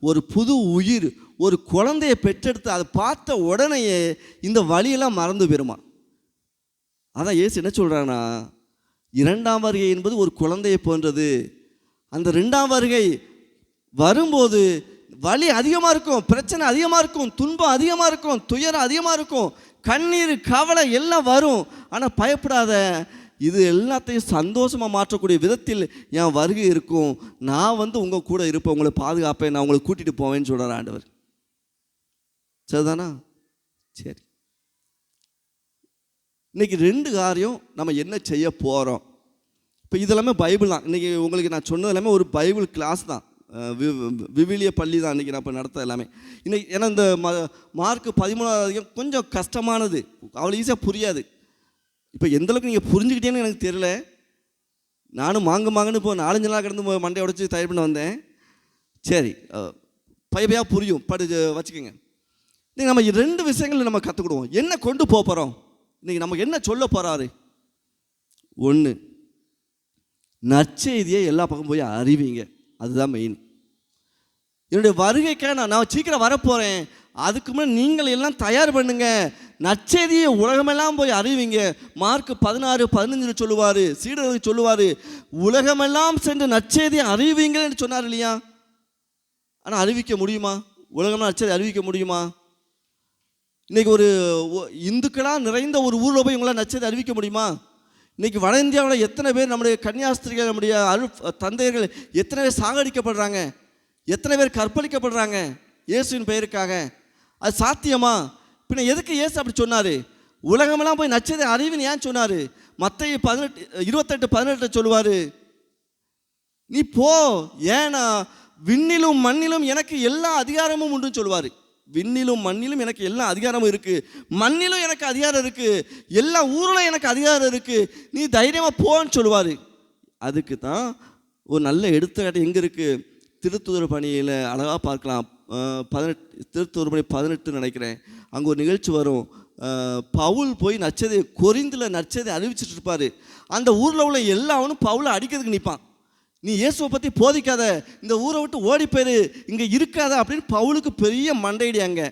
ஒரு புது உயிர், ஒரு குழந்தையை பெற்றெடுத்து அதை பார்த்த உடனேயே இந்த வலியெல்லாம் மறந்து போயிருமா. அதான் இயேசு என்ன சொல்கிறாங்கன்னா, இரண்டாம் வருகை என்பது ஒரு குழந்தையை போன்றது. அந்த ரெண்டாம் வருகை வரும்போது வலி அதிகமாக இருக்கும், பிரச்சனை அதிகமாக இருக்கும், துன்பம் அதிகமாக இருக்கும், துயரம் அதிகமாக இருக்கும், கண்ணீர், கவலை எல்லாம் வரும். ஆனால் பயப்படாத, இது எல்லாத்தையும் சந்தோஷமாக மாற்றக்கூடிய விதத்தில் என் வருகை இருக்கும். நான் உங்கள் கூட இருப்பேன், உங்களை பாதுகாப்பேன், நான் உங்களை கூட்டிகிட்டு போவேன்னு சொல்கிறார் ஆண்டவர். சரிதானா? சரி, இன்றைக்கி 2 காரியம் நம்ம என்ன செய்ய போகிறோம். இப்போ இதெல்லாமே பைபிள் தான். இன்றைக்கி உங்களுக்கு நான் சொன்னது எல்லாமே ஒரு பைபிள் கிளாஸ் தான், விவிலிய பள்ளி தான் இன்றைக்கி நான் இப்போ நடத்த எல்லாமே. இன்றைக்கி ஏன்னா இந்த மார்க் 13 கொஞ்சம் கஷ்டமானது, அவ்வளோ ஈஸியாக புரியாது. இப்போ எந்தளவுக்கு நீங்கள் புரிஞ்சுக்கிட்டேன்னு எனக்கு தெரியல. நானும் மாங்குன்னு இப்போ 4-5 நாள் கிடந்து மண்டையை உடச்சி தயார் பண்ண வந்தேன். சரி, பையப்பையாக புரியும், வச்சுக்கோங்க. இன்றைக்கி நம்ம 2 விஷயங்கள் நம்ம கற்றுக்கிடுவோம். என்ன கொண்டு போகிறோம் இன்றைக்கி, நமக்கு என்ன சொல்ல போகிறாரு. 1, நற்செய்தியை எல்லா பக்கம் போய் அறிவிங்க, அதுதான் மெயின். என்னுடைய வருகைக்காக நான் சீக்கிரம் வரப்போகிறேன், அதுக்கு முன்னாடி நீங்கள் எல்லாம் தயார் பண்ணுங்க, நற்செய்தியை உலகமெல்லாம் போய் அறிவிங்க. மார்க் 16-15 சொல்லுவார், சீடர்களுக்கு சொல்லுவார், உலகமெல்லாம் சென்று நற்செய்தியை அறிவிங்கன்னு சொன்னார் இல்லையா? ஆனால் அறிவிக்க முடியுமா? உலகமெல்லாம் நற்செய்தி அறிவிக்க முடியுமா? இன்றைக்கி ஒரு இந்துக்களாக நிறைந்த ஒரு ஊரில் போய் உங்களால் நற்செய்தி அறிவிக்க முடியுமா? இன்றைக்கி வட இந்தியாவில் எத்தனை பேர், நம்முடைய கன்னியாஸ்திரிகள், நம்முடைய தந்தையர்கள் எத்தனை பேர் சாகடிக்கப்படுறாங்க, எத்தனை பேர் கற்பழிக்கப்படுறாங்க இயேசுவின் பெயருக்காக. அது சாத்தியமா? பின்ன எதுக்கு இயேசு அப்படி சொன்னார்? உலகமெல்லாம் போய் நற்செய்தி அறிவின்னு ஏன் சொன்னார்? மத்தேயு 28-18 சொல்லுவார், நீ போ, ஏன்னா விண்ணிலும் மண்ணிலும் எனக்கு எல்லா அதிகாரமும் உண்டுன்னு சொல்லுவார். விண்ணிலும் மண்ணிலும் எனக்கு எல்லா அதிகாரமும் இருக்குது, மண்ணிலும் எனக்கு அதிகாரம் இருக்குது, எல்லா ஊரிலும் எனக்கு அதிகாரம் இருக்குது, நீ தைரியமாக போன்னு சொல்லுவார். அதுக்கு தான் ஒரு நல்ல எடுத்துக்காட்டு எங்கே இருக்குது, திருத்துதர் பணியில் அழகாக பார்க்கலாம். 18 திருத்துதர் பணி 18 நினைக்கிறேன், அங்கே ஒரு நிகழ்ச்சி வரும். பவுல் போய் நற்செய்தி கொரிந்தில் நற்செய்தி அறிவிச்சிட்டு இருப்பார். அந்த ஊரில் உள்ள எல்லாவனும் பவுலை அடிக்கிறதுக்கு நிற்பான். நீ இயேசுவை பற்றி போதிக்காத, இந்த ஊரை விட்டு ஓடி போயிரு, இங்கே இருக்காத அப்படின்னு பவுலுக்கு பெரிய மண்டையடி அங்கே.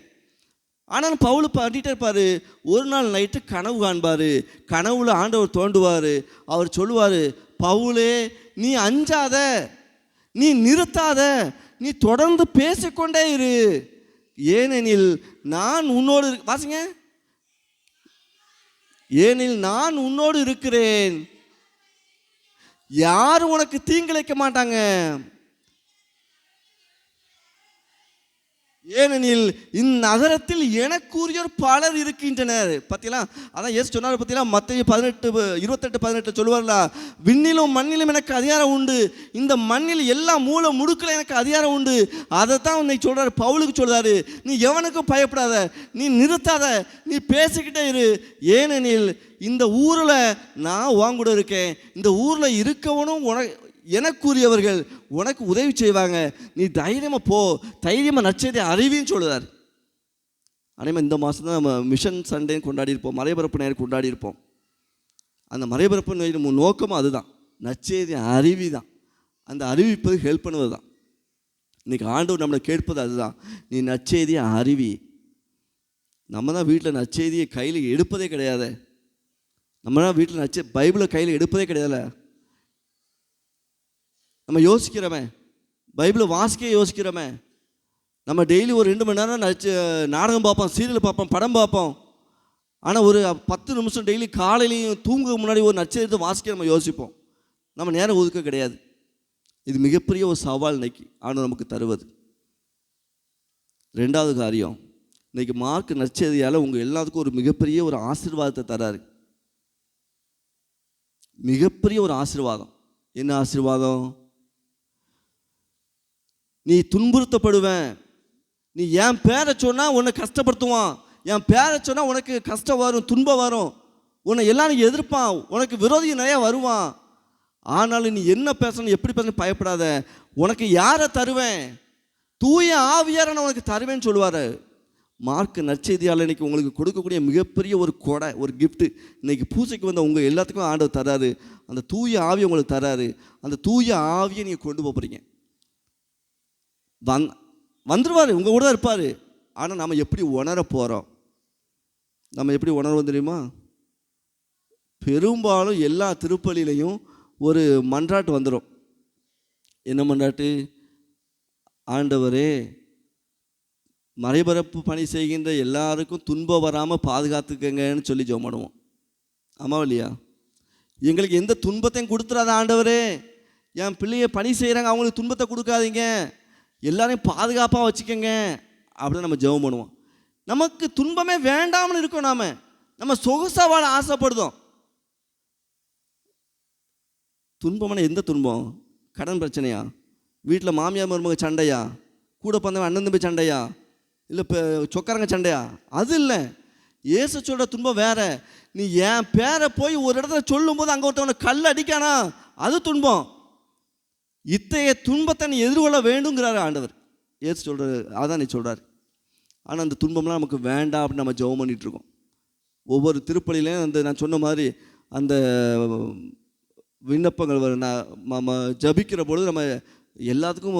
ஆனாலும் பவுல் பண்ணிகிட்டே இருப்பார். ஒரு நாள் நைட்டு கனவு காண்பார். கனவுல ஆண்டவர் தோண்டுவார். அவர் சொல்லுவார், பவுலே நீ அஞ்சாத, நீ நிறுத்தாத, நீ தொடர்ந்து பேசிக்கொண்டே இரு, ஏனெனில் நான் உன்னோடு வாசிங்க, ஏனெனில் நான் உன்னோடு இருக்கிறேன், யாரும் உனக்கு தீங்கிழைக்க மாட்டாங்க, ஏனெனில் இந்நகரத்தில் எனக்குரியர் பலர் இருக்கின்றனர். பார்த்தீங்களா? அதான் இயேசு சொன்னார் பார்த்தீங்களா, மத்தேயு 28-18 சொல்லுவார்ல, விண்ணிலும் மண்ணிலும் எனக்கு அதிகாரம் உண்டு, இந்த மண்ணில் எல்லா மூல முடுக்கில் எனக்கு அதிகாரம் உண்டு. அதை தான் இன்னைக்கு சொல்கிறார், பவுலுக்கு சொல்கிறாரு, நீ எவனுக்கும் பயப்படாத, நீ நிறுத்தாத, நீ பேசிக்கிட்டே இரு, ஏனெனில் இந்த ஊரில் நான் வாங்கூட இருக்கேன், இந்த ஊரில் இருக்கவனும் எனக்குரியவர்கள் உனக்கு உதவி செய்வாங்க, நீ தைரியமாக போ, தைரியமாக நற்செய்தியை அறிவின்னு சொல்லுவார். அதேமாதிரி இந்த மாதம் தான் நம்ம மிஷன் சண்டேன்னு கொண்டாடியிருப்போம், மறைபரப்பு நேரம் கொண்டாடியிருப்போம். அந்த மறைபரப்பு நோக்கமும் அதுதான், நற்செய்தி அறிவி தான், அந்த அறிவிப்பது ஹெல்ப் பண்ணுவது தான். இன்றைக்கி ஆண்டவர் நம்மளை கேட்பது அதுதான், நீ நற்செய்தியை அறிவி. நம்ம தான் வீட்டில் நற்செய்தியை கையில் எடுப்பதே கிடையாது, நம்ம தான் வீட்டில் பைபிளை கையில் எடுப்பதே கிடையாது. நம்ம யோசிக்கிறோமே, பைபிளை வாசிக்க யோசிக்கிறோமே, நம்ம டெய்லி ஒரு 2 மணி நேரம் நாடகம் பார்ப்போம், சீரியல் பார்ப்போம், படம் பார்ப்போம். ஆனால் ஒரு 10 நிமிஷம் டெய்லி காலையிலையும் தூங்க முன்னாடி ஒரு நற்செய்தியை வாசிக்க நம்ம யோசிப்போம். நம்ம நேரம் ஒதுக்க கிடையாது. இது மிகப்பெரிய ஒரு சவால் இன்னைக்கு ஆண்டவர் நமக்கு தருவது. 2வது காரியம், இன்னைக்கு மார்க் நற்செய்தியால் உங்கள் எல்லாத்துக்கும் ஒரு மிகப்பெரிய ஒரு ஆசீர்வாதத்தை தராரு. மிகப்பெரிய ஒரு ஆசீர்வாதம். என்ன ஆசீர்வாதம்? நீ துன்புறுத்தப்படுவேன், நீ என் பேரை சொன்னால் உன்னை கஷ்டப்படுத்துவான், என் பேரை சொன்னால் உனக்கு கஷ்டம் வரும், துன்பம் வரும், உன்னை எல்லாரும் எதிர்ப்பான், உனக்கு விரோதி நிறையா வருவான். ஆனாலும் நீ என்ன பேசணும், எப்படி பேசணும் பயப்படாத. உனக்கு யாரை தருவேன்? தூய ஆவியாரை நான் உனக்கு தருவேன்னு சொல்லுவார். மார்க் நற்செய்தியால் இன்றைக்கி உங்களுக்கு கொடுக்கக்கூடிய மிகப்பெரிய ஒரு கொடை, ஒரு கிஃப்ட்டு இன்றைக்கி பூசைக்கு வந்த உங்கள் எல்லாத்துக்கும் ஆண்டவர் தராரு. அந்த தூய ஆவியை உங்களுக்கு தராரு. அந்த தூய ஆவியை நீங்கள் கொண்டு போகிறீங்க. வந்துடுவார், உங்கள் கூட தான் இருப்பார். ஆனால் நம்ம எப்படி உணர போகிறோம்? நம்ம எப்படி உணர்வோம் தெரியுமா? பெரும்பாலும் எல்லா திருப்பலியிலையும் ஒரு மன்றாட்டு வந்துடும். என்ன மன்றாட்டு? ஆண்டவரே, மறைபரப்பு பணி செய்கின்ற எல்லாருக்கும் துன்பம் வராமல் பாதுகாத்துக்கங்கன்னு சொல்லி ஜெபம் பண்ணுவோம். ஆமாம் இல்லையா? எங்களுக்கு எந்த துன்பத்தையும் கொடுத்துடாத ஆண்டவரே, என் பிள்ளைய பணி செய்கிறாங்க, அவங்களுக்கு துன்பத்தை கொடுக்காதீங்க, எல்லாரையும் பாதுகாப்பாக வச்சுக்கோங்க அப்படின்னு நம்ம ஜெபம் பண்ணுவோம். நமக்கு துன்பமே வேண்டாம்னு இருக்கோம். நம்ம சொகுசா வாழ ஆசைப்படுதோம். துன்பமான எந்த துன்பம்? கடன் பிரச்சனையா? வீட்டில் மாமியார் மருமக சண்டையா? கூட பிறந்தவன் அண்ணன் தம்பி சண்டையா? இல்லை இப்போ சொக்காரங்க சண்டையா? அது இல்லை. இயேசு சொல்கிற துன்பம் வேற. நீ என் பேரை போய் ஒரு இடத்துல சொல்லும்போது அங்கே ஒருத்தவனை கல் அடிக்கானா, அது துன்பம். இத்தகைய துன்பத்தை நீ எதிர்கொள்ள வேண்டுங்கிறாரு ஆண்டவர். இயேசு சொல்கிறாரு, அதான் நீ சொல்கிறார். ஆனால் அந்த துன்பம்லாம் நமக்கு வேண்டாம் அப்படின்னு நம்ம ஜெபம் பண்ணிகிட்ருக்கோம். ஒவ்வொரு திருப்பலியிலையும் அந்த நான் சொன்ன மாதிரி அந்த விண்ணப்பங்கள் வரும். நம்ம ஜபிக்கிற பொழுது நம்ம எல்லாத்துக்கும்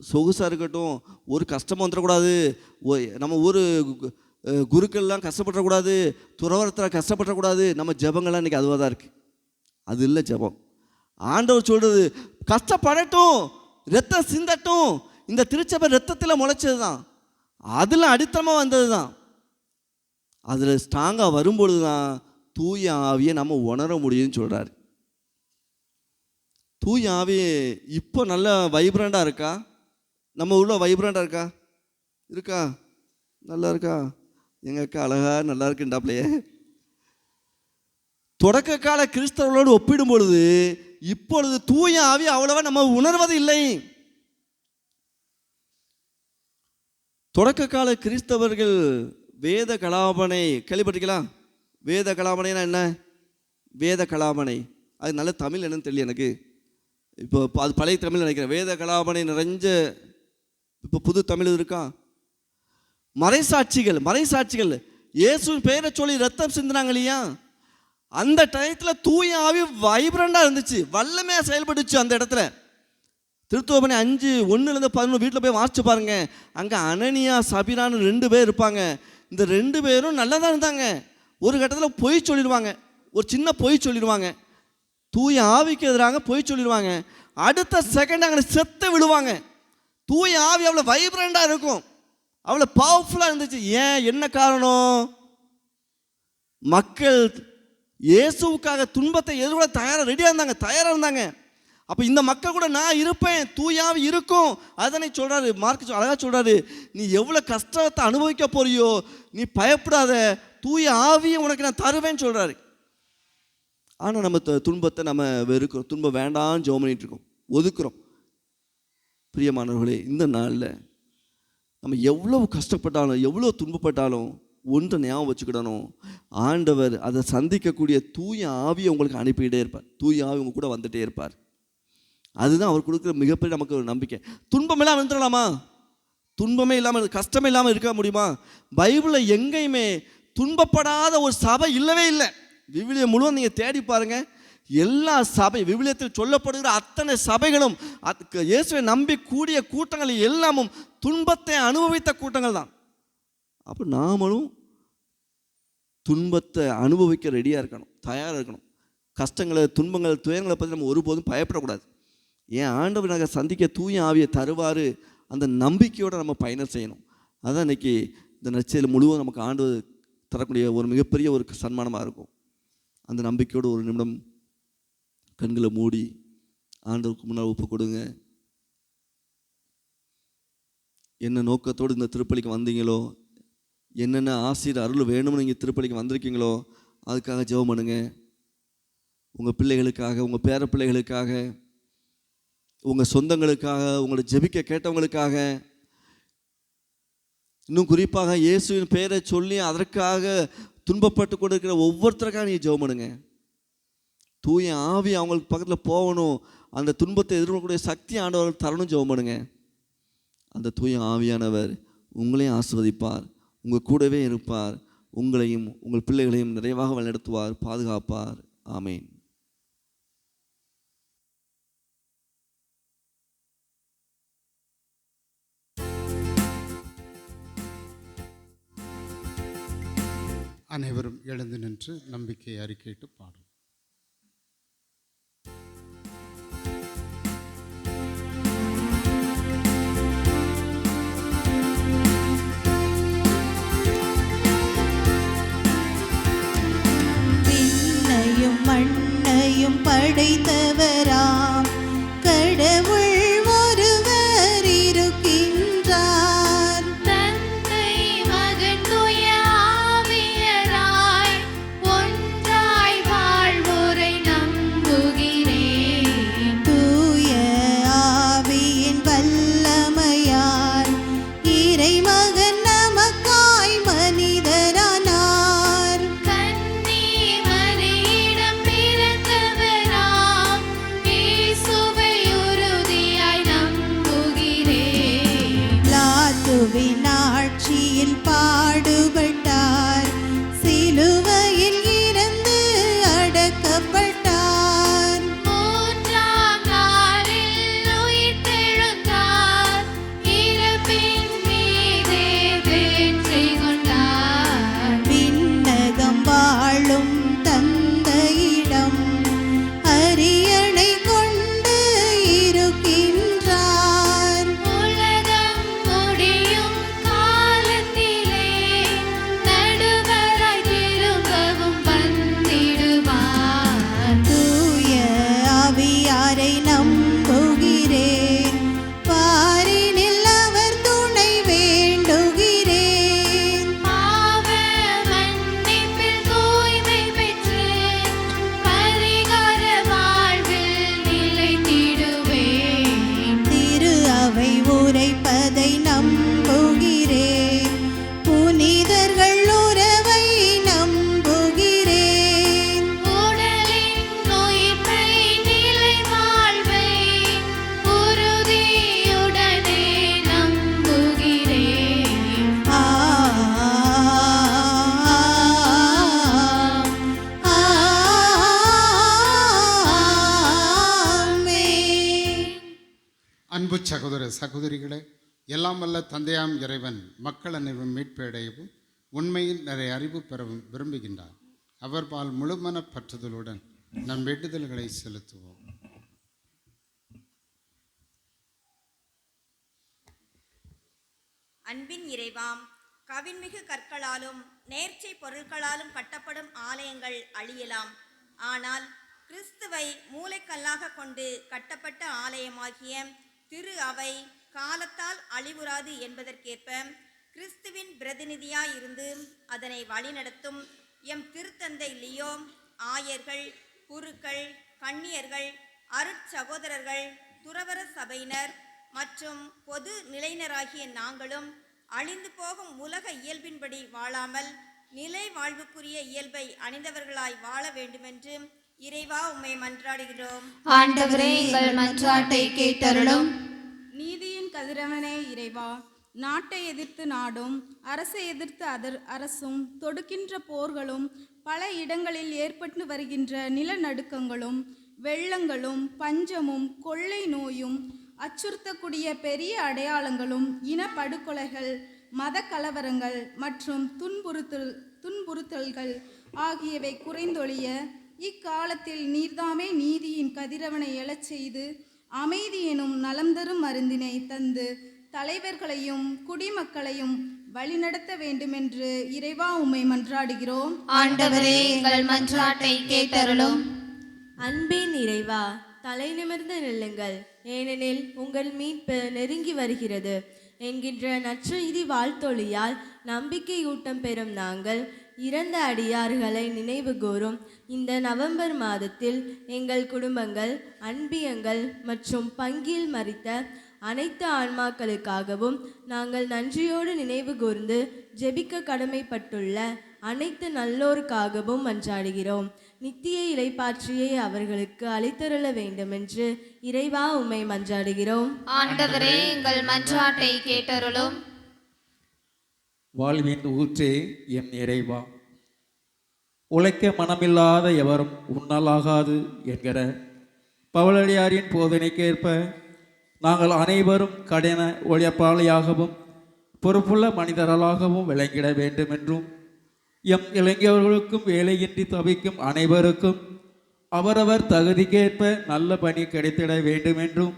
சொகுசாக இருக்கட்டும், ஒரு கஷ்டமும் வந்துடக்கூடாது, நம்ம ஊர் குருக்கள்லாம் கஷ்டப்படக்கூடாது, துறவரத்தில் கஷ்டப்படக்கூடாது. நம்ம ஜபங்கள்லாம் இன்றைக்கி அதுவாக தான் இருக்குது. அது இல்லை ஜபம். ஆண்டவர் சொல்கிறது, கஷ்டப்படட்டும், ரத்தம் சிந்தட்டும். இந்த திருச்சபை ரத்தத்தில் முளைச்சது தான், அதில் அடித்தளமாக வந்தது தான். அதில் ஸ்ட்ராங்காக வரும்பொழுது தான் தூய ஆவியை நம்ம உணர முடியும்னு சொல்கிறாரு. தூய ஆவி இப்போ நல்லா வைப்ரண்டாக இருக்கா? நம்ம ஊரில் வைப்ரண்டாக இருக்கா? நல்லா இருக்கா? எங்கள் அக்கா அழகா நல்லா இருக்குண்டாப்லையே. தொடக்க கால கிறிஸ்தவர்களோடு ஒப்பிடும் பொழுது இப்பொழுது தூய ஆவி அவ்வளவா நம்ம உணர்வது இல்லை. தொடக்க கால கிறிஸ்தவர்கள் வேத கலாபனை கேள்விப்பட்டிருக்கலாம். வேத கலாபனைனா என்ன? வேத கலாபனை அது நல்ல தமிழ் என்னன்னு தெரியல எனக்கு. இப்போ அது பழைய தமிழ் நினைக்கிறேன். வேத கலாபனை நிறைஞ்ச இப்போ புது தமிழ் இருக்கா? மறைசாட்சிகள் இயேசுவின் பெயரை சொல்லி ரத்தம் சிந்தினாங்க இல்லையா? அந்த டயத்தில் தூய ஆவி வைப்ரண்டாக இருந்துச்சு, வல்லமையாக செயல்பட்டுச்சு அந்த இடத்துல. திருத்துவபணி 5:1-11 வீட்டில் போய் வாசிச்சு பாருங்க. அங்கே அனனியா சபிரான்னு 2 பேர் இருப்பாங்க. இந்த 2 பேரும் நல்லா தான் இருந்தாங்க. ஒரு கட்டத்தில் பொய் சொல்லிடுவாங்க, ஒரு சின்ன பொய் சொல்லிடுவாங்க, தூய ஆவிக்கு எதிராக பொய் சொல்லிடுவாங்க. அடுத்த செகண்ட் அங்கே செத்து விடுவாங்க. தூய ஆவி அவ்வளோ வைப்ரண்டாக இருக்கும், அவ்வளோ பவர்ஃபுல்லாக இருந்துச்சு. ஏன்? என்ன காரணம்? மக்கள் இயேசுவுக்காக துன்பத்தை எதிர்கொள்ள தயாராக இருந்தாங்க. அப்போ இந்த மக்கள் கூட நான் இருப்பேன், தூயாவி இருக்கும். அதனை சொல்கிறாரு மார்க், அழகாக சொல்கிறாரு, நீ எவ்வளோ கஷ்டத்தை அனுபவிக்க போறியோ நீ பயப்படாத, தூய ஆவியை உனக்கு நான் தருவேன்னு சொல்கிறாரு. ஆனால் நம்ம துன்பத்தை நம்ம வெறுக்கிறோம், துன்பம் வேண்டாம்னு ஜெபம் பண்ணிட்டு இருக்கோம், ஒதுக்குறோம். பிரியமானவர்களே, இந்த நாளில் நம்ம எவ்வளோ கஷ்டப்பட்டாலும் எவ்வளோ துன்பப்பட்டாலும் ஒன்றை ஞாபகம் வச்சுக்கிடணும், ஆண்டவர் அதை சந்திக்கக்கூடிய தூய ஆவியை உங்களுக்கு அனுப்பிக்கிட்டே இருப்பார். தூய ஆவி உங்க கூட வந்துகிட்டே இருப்பார். அதுதான் அவர் கொடுக்குற மிகப்பெரிய நமக்கு ஒரு நம்பிக்கை. துன்பம் இல்லாமல் இருந்துடலாமா? துன்பமே இல்லாமல், கஷ்டமே இல்லாமல் இருக்க முடியுமா? பைபிளில் எங்கேயுமே துன்பப்படாத ஒரு சபை இல்லவே இல்லை. விவிலியம் முழுவதும் நீங்கள் தேடி பாருங்கள், எல்லா சபை விவிலியத்தில் சொல்லப்படுகிற அத்தனை சபைகளும் இயேசுவை நம்பி கூடிய கூட்டங்கள் எல்லாமும் துன்பத்தை அனுபவித்த கூட்டங்கள் தான். அப்போ நாமளும் துன்பத்தை அனுபவிக்க ரெடியாக இருக்கணும், தயாராக இருக்கணும். கஷ்டங்களை, துன்பங்கள், துயரங்களை பற்றி நம்ம ஒருபோதும் பயப்படக்கூடாது. ஏன்? ஆண்டவர் நாங்கள் சந்திக்க தூய ஆவியை தருவார், அந்த நம்பிக்கையோடு நம்ம பயணம் செய்யணும். அதான் இன்றைக்கி இந்த நற்செய்தியில் முழுவதும் நமக்கு ஆண்டவர் தரக்கூடிய ஒரு மிகப்பெரிய ஒரு சன்மானமாக இருக்கும். அந்த நம்பிக்கையோடு ஒரு நிமிடம் கண்களை மூடி ஆண்டவருக்கு முன்னால் ஒப்பு கொடுங்க. என்ன நோக்கத்தோடு இந்த திருப்பலிக்கு வந்தீங்களோ, என்னென்ன ஆசீர் அருள் வேணும்னு நீங்கள் திருப்பலிக்கு வந்திருக்கீங்களோ அதுக்காக ஜெபம் பண்ணுங்க. உங்கள் பிள்ளைகளுக்காக, உங்கள் பேர பிள்ளைகளுக்காக, உங்கள் சொந்தங்களுக்காக, உங்களை ஜெபிக்க கேட்டவங்களுக்காக, இன்னும் குறிப்பாக இயேசுவின் பெயரை சொல்லி அதற்காக துன்பப்பட்டு கொண்டிருக்கிற ஒவ்வொருத்தருக்காக நீங்கள் ஜெபம் பண்ணுங்க. தூய ஆவி அவங்களுக்கு பக்கத்தில் போகணும், அந்த துன்பத்தை எதிர்கொள்ளக்கூடிய சக்தி ஆண்டவர்கள் தரணும். ஜெபம் பண்ணுங்க. அந்த தூய ஆவியானவர் உங்களையும் ஆசீர்வதிப்பார், உங்கள் கூடவே இருப்பார், உங்களையும் உங்கள் பிள்ளைகளையும் நிறைவாக வழிநடத்துவார், பாதுகாப்பார். ஆமேன். அனைவரும் எழுந்து நின்று நம்பிக்கை அறிக்கையிட்டு பாடும். விண்ணையும் மண்ணையும் படைத்தவராம் கடவுள் ஒருவர் இருக்கின்றார். தந்தை மகன் தூய ஆவியராய் ஒன்றாய் வாழ்வோரை நம்புகிறேன். தூய ஆவியின் வல்லமையால் இறைமகன் நமக்காய் மனிதரானார். கன்னி மரியிடம் பிறந்தவராம் இயேசுவை உறுதியாய் நம்புகிறேன். பிலாத்துவின் ஆட்சியில் பாடுபட்டார், சிலுவையில் இறந்து அடக்கப்பட்டார். மூன்றாம் நாளில் உயிர்த்தெழுந்தார், இறப்பின் மீதே வெற்றி கொண்டார். விண்ணகம் வாழும் தந்தையிடம் அரியணை கொண்டு இருக்கின்றார். உலகம் முடியும் காலத்திலே நடுவராய் திரும்பவும் வந்திடுவார். தூய ஆவியாரை நம்புகிறேன், பாரினில் அவர் துணை வேண்டுகிறேன். பாவ மன்னிப்பில் தூய்மை பெற்று பரிகார வாழ்வில் நிலைத்திடுவேன். திரு அவை உரைப்பதை நம்புகிறேன், புனிதர்கள் உறவை நம்புகிறேன். உடலின் உயிர்ப்பை நிலை வாழ்வை உறுதியுடனே நம்புகிறேன். ஆமென். அன்பு சகோதர சகோதரிகளே, எல்லாம் வல்ல தந்தையாம் இறைவன் மக்கள் அனைவரும் மீட்படையவும் உண்மையில் நிறைய அறிவு பெறவும் விரும்புகின்றார். அவர் பால் முழுமன பற்றுதலுடன் நம் வேண்டுதல்களை செலுத்துவோம். அன்பின் இறைவாம், கவின்மிகு கற்களாலும் நேர்ச்சை பொருட்களாலும் கட்டப்படும் ஆலயங்கள் அழியலாம். ஆனால் கிறிஸ்துவை மூலைக்கல்லாக கொண்டு கட்டப்பட்ட ஆலயமாகிய திரு அவை காலத்தால் அழிவுறாது என்பதற்கேற்ப கிறிஸ்துவின் பிரதிநிதியாயிருந்து அதனை வழிநடத்தும் எம் திருத்தந்தை லியோ, ஆயர்கள், குருக்கள், கன்னியர்கள், அருட்சகோதரர்கள், துறவற சபையினர் மற்றும் பொது நிலையினராகிய நாங்களும் அழிந்து போகும் உலக இயல்பின்படி வாழாமல் நிலை வாழ்வுக்குரிய இயல்பை அணிந்தவர்களாய் வாழ வேண்டுமென்று இறைவா உம்மை மன்றாடுகிறோம். ஆண்டவரே, எங்கள் மன்றாட்டை கேட்டருளும். நீதியின் கதிரவனே இறைவா, நாட்டை எதிர்த்து நாடும், அரசை எதிர்த்து அரசும் தொடுக்கின்ற போர்களும், பல இடங்களில் ஏற்பட்டு வருகின்ற நிலநடுக்கங்களும், வெள்ளங்களும், பஞ்சமும், கொள்ளை நோயும், அச்சுறுத்தக்கூடிய பெரிய அடையாளங்களும், இனப்படுகொலைகள், மத கலவரங்கள் மற்றும் துன்புறுத்தல்கள் ஆகியவை குறைந்தொழிய இக்காலத்தில் நீர்தாமே நீதியின் கதிரவனை எழச் செய்து அமைதி எனும் நலம் தரும் மருந்தினை தந்து தலைவர்களையும் குடிமக்களையும் வழிநடத்த வேண்டுமென்று இறைவா உம்மை மன்றாடுகிறோம். ஆண்டவரே, எங்கள் மன்றாட்டை கேட்டருளும். அன்பின் இறைவா, தலை நிமிர்ந்து நில்லுங்கள், ஏனெனில் உங்கள் மீட்பு நெருங்கி வருகிறது என்கின்ற நற்செய்தி வாழ்த்தொழியால் நம்பிக்கையூட்டம் பெறும் நாங்கள் இறந்த அடியார்களை நினைவு கூறும் இந்த நவம்பர் மாதத்தில் எங்கள் குடும்பங்கள், அன்பியங்கள் மற்றும் பங்கில் மரித்த அனைத்து ஆன்மாக்களுக்காகவும் நாங்கள் நன்றியோடு நினைவு கூர்ந்து ஜெபிக்க கடமைப்பட்டுள்ள அனைத்து நல்லோருக்காகவும் மன்றாடுகிறோம். நித்திய இளைப்பாற்றியை அவர்களுக்கு அளித்தருள வேண்டுமென்று இறைவா உம்மை மன்றாடுகிறோம். ஆண்டவரே எங்கள் மன்றாட்டை கேட்டருளும். வாழ்வின் ஊற்றே என் இறைவா, உழைக்க மனமில்லாத எவரும் உண்ணலாகாது என்கிற பவுலடியாரின் போதனைக்கேற்ப நாங்கள் அனைவரும் கடின உழைப்பாளியாகவும் பொறுப்புள்ள மனிதர்களாகவும் விளங்கிட வேண்டுமென்றும் எம் இளைஞர்களுக்கும் வேலையின்றி தவிக்கும் அனைவருக்கும் அவரவர் தகுதிக்கேற்ப நல்ல பணி கிடைத்திட வேண்டுமென்றும்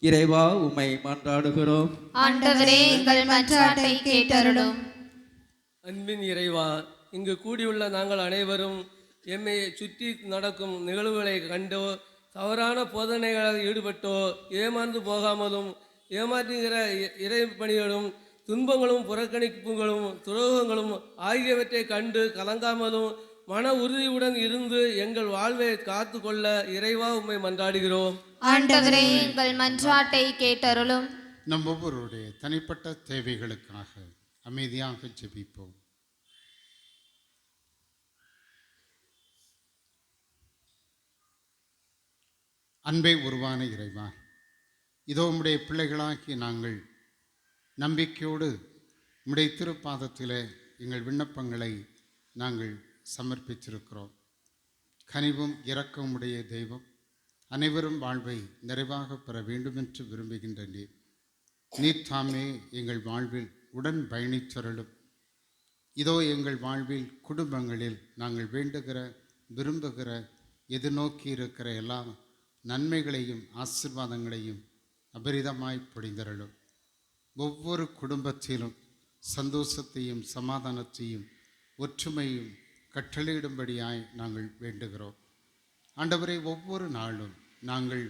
இறைவா உம்மை மன்றாடுகிறோம். ஆண்டவரே எங்கள் மன்றாட்டை கேட்டருளும். அன்பின் இறைவா, இங்கு கூடியுள்ள நாங்கள் அனைவரும் எம்மை சுற்றி நடக்கும் நிகழ்வுகளை கண்டோ தவறான போதனைகளில் ஈடுபட்டோ ஏமாந்து போகாமலும் ஏமாற்றுகிற இறை பணிகளும் துன்பங்களும் புறக்கணிப்புகளும் துரோகங்களும் ஆகியவற்றை கண்டு கலங்காமலும் மன உறுதியுடன் இருந்து எங்கள் வாழ்வை காத்து கொள்ள இறைவா உம்மை மன்றாடுகிறோம். ஆண்டவரே எங்கள் மன்றாட்டை கேட்டருளும். நம் ஒவ்வொருடைய தனிப்பட்ட தேவைகளுக்காக அமைதியாக ஜெபிப்போம். அன்பை உருவான இறைவா, இதோ உம்முடைய பிள்ளைகளாகி நாங்கள் நம்பிக்கையோடு உம்முடைய திருப்பாதத்திலே எங்கள் விண்ணப்பங்களை நாங்கள் சமர்ப்பித்திருக்கிறோம். கனிவும் இரக்கம் உடைய தெய்வம், அனைவரும் வாழ்வை நிறைவாக பெற வேண்டுமென்று விரும்புகின்ற நீர் தாமே எங்கள் வாழ்வில் உடன் பயணித்தருளும். இதோ எங்கள் வாழ்வில் குடும்பங்களில் நாங்கள் வேண்டுகிற விரும்புகிற எதிர்நோக்கி இருக்கிற எல்லா நன்மைகளையும் ஆசீர்வாதங்களையும் அபரிதமாய் பொழிந்தருளும். ஒவ்வொரு குடும்பத்திலும் சந்தோஷத்தையும் சமாதானத்தையும் ஒற்றுமையும் கட்டளையிடும்படியாய் நாங்கள் வேண்டுகிறோம். ஆண்டவரை, ஒவ்வொரு நாளும் நாங்கள்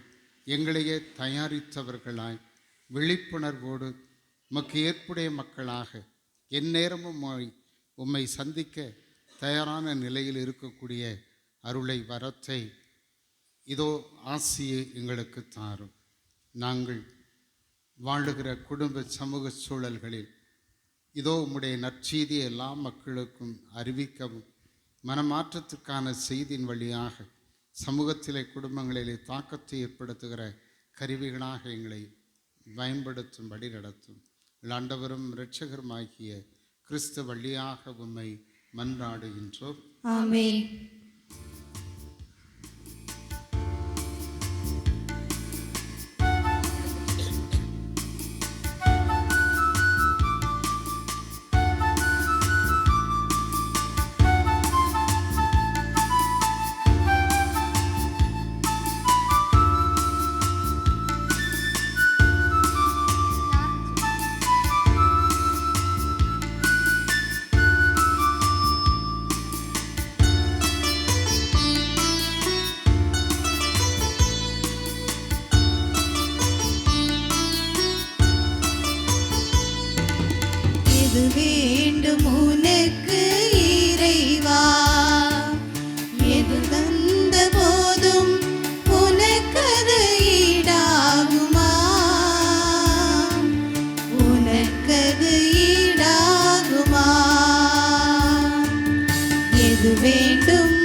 எங்களையே தயாரித்தவர்களாய் விழிப்புணர்வோடு உமக்கு ஏற்புடைய மக்களாக எந்நேரமும் உம்மை சந்திக்க தயாரான நிலையில் இருக்கக்கூடிய அருளை வரத்தை இதோ ஆசியை எங்களுக்கு தாரும். நாங்கள் வாழுகிற குடும்ப சமூக சூழல்களில் இதோ உம்முடைய நற்செய்தியை எல்லா மக்களுக்கும் அறிவிக்கவும் மனமாற்றத்திற்கான செய்தியின் வழியாக சமூகத்திலே குடும்பங்களிலே தாக்கத்தை ஏற்படுத்துகிற கருவிகளாக எங்களை பயன்படுத்தும் வழி நடத்தும். ஆண்டவரும் இரட்சகருமாகிய கிறிஸ்து வழியாக உம்மை மன்றாடுகின்றோம். ஆமென். எது வேண்டும் உனக்கு இறைவா, எது தந்த போதும் உனக்கது ஈடாகுமா, உனக்கது ஈடாகுமா. எது வேண்டும்,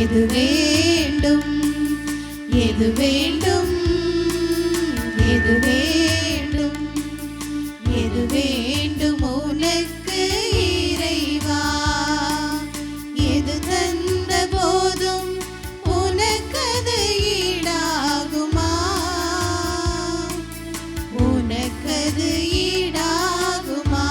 எது வேண்டும், எது வேண்டும், எது வேண்டும், எது வேண்டும் உனக்கு இறைவா, எது தந்த போதும் உனக்கது ஈடாகுமா, உனக்கது ஈடாகுமா.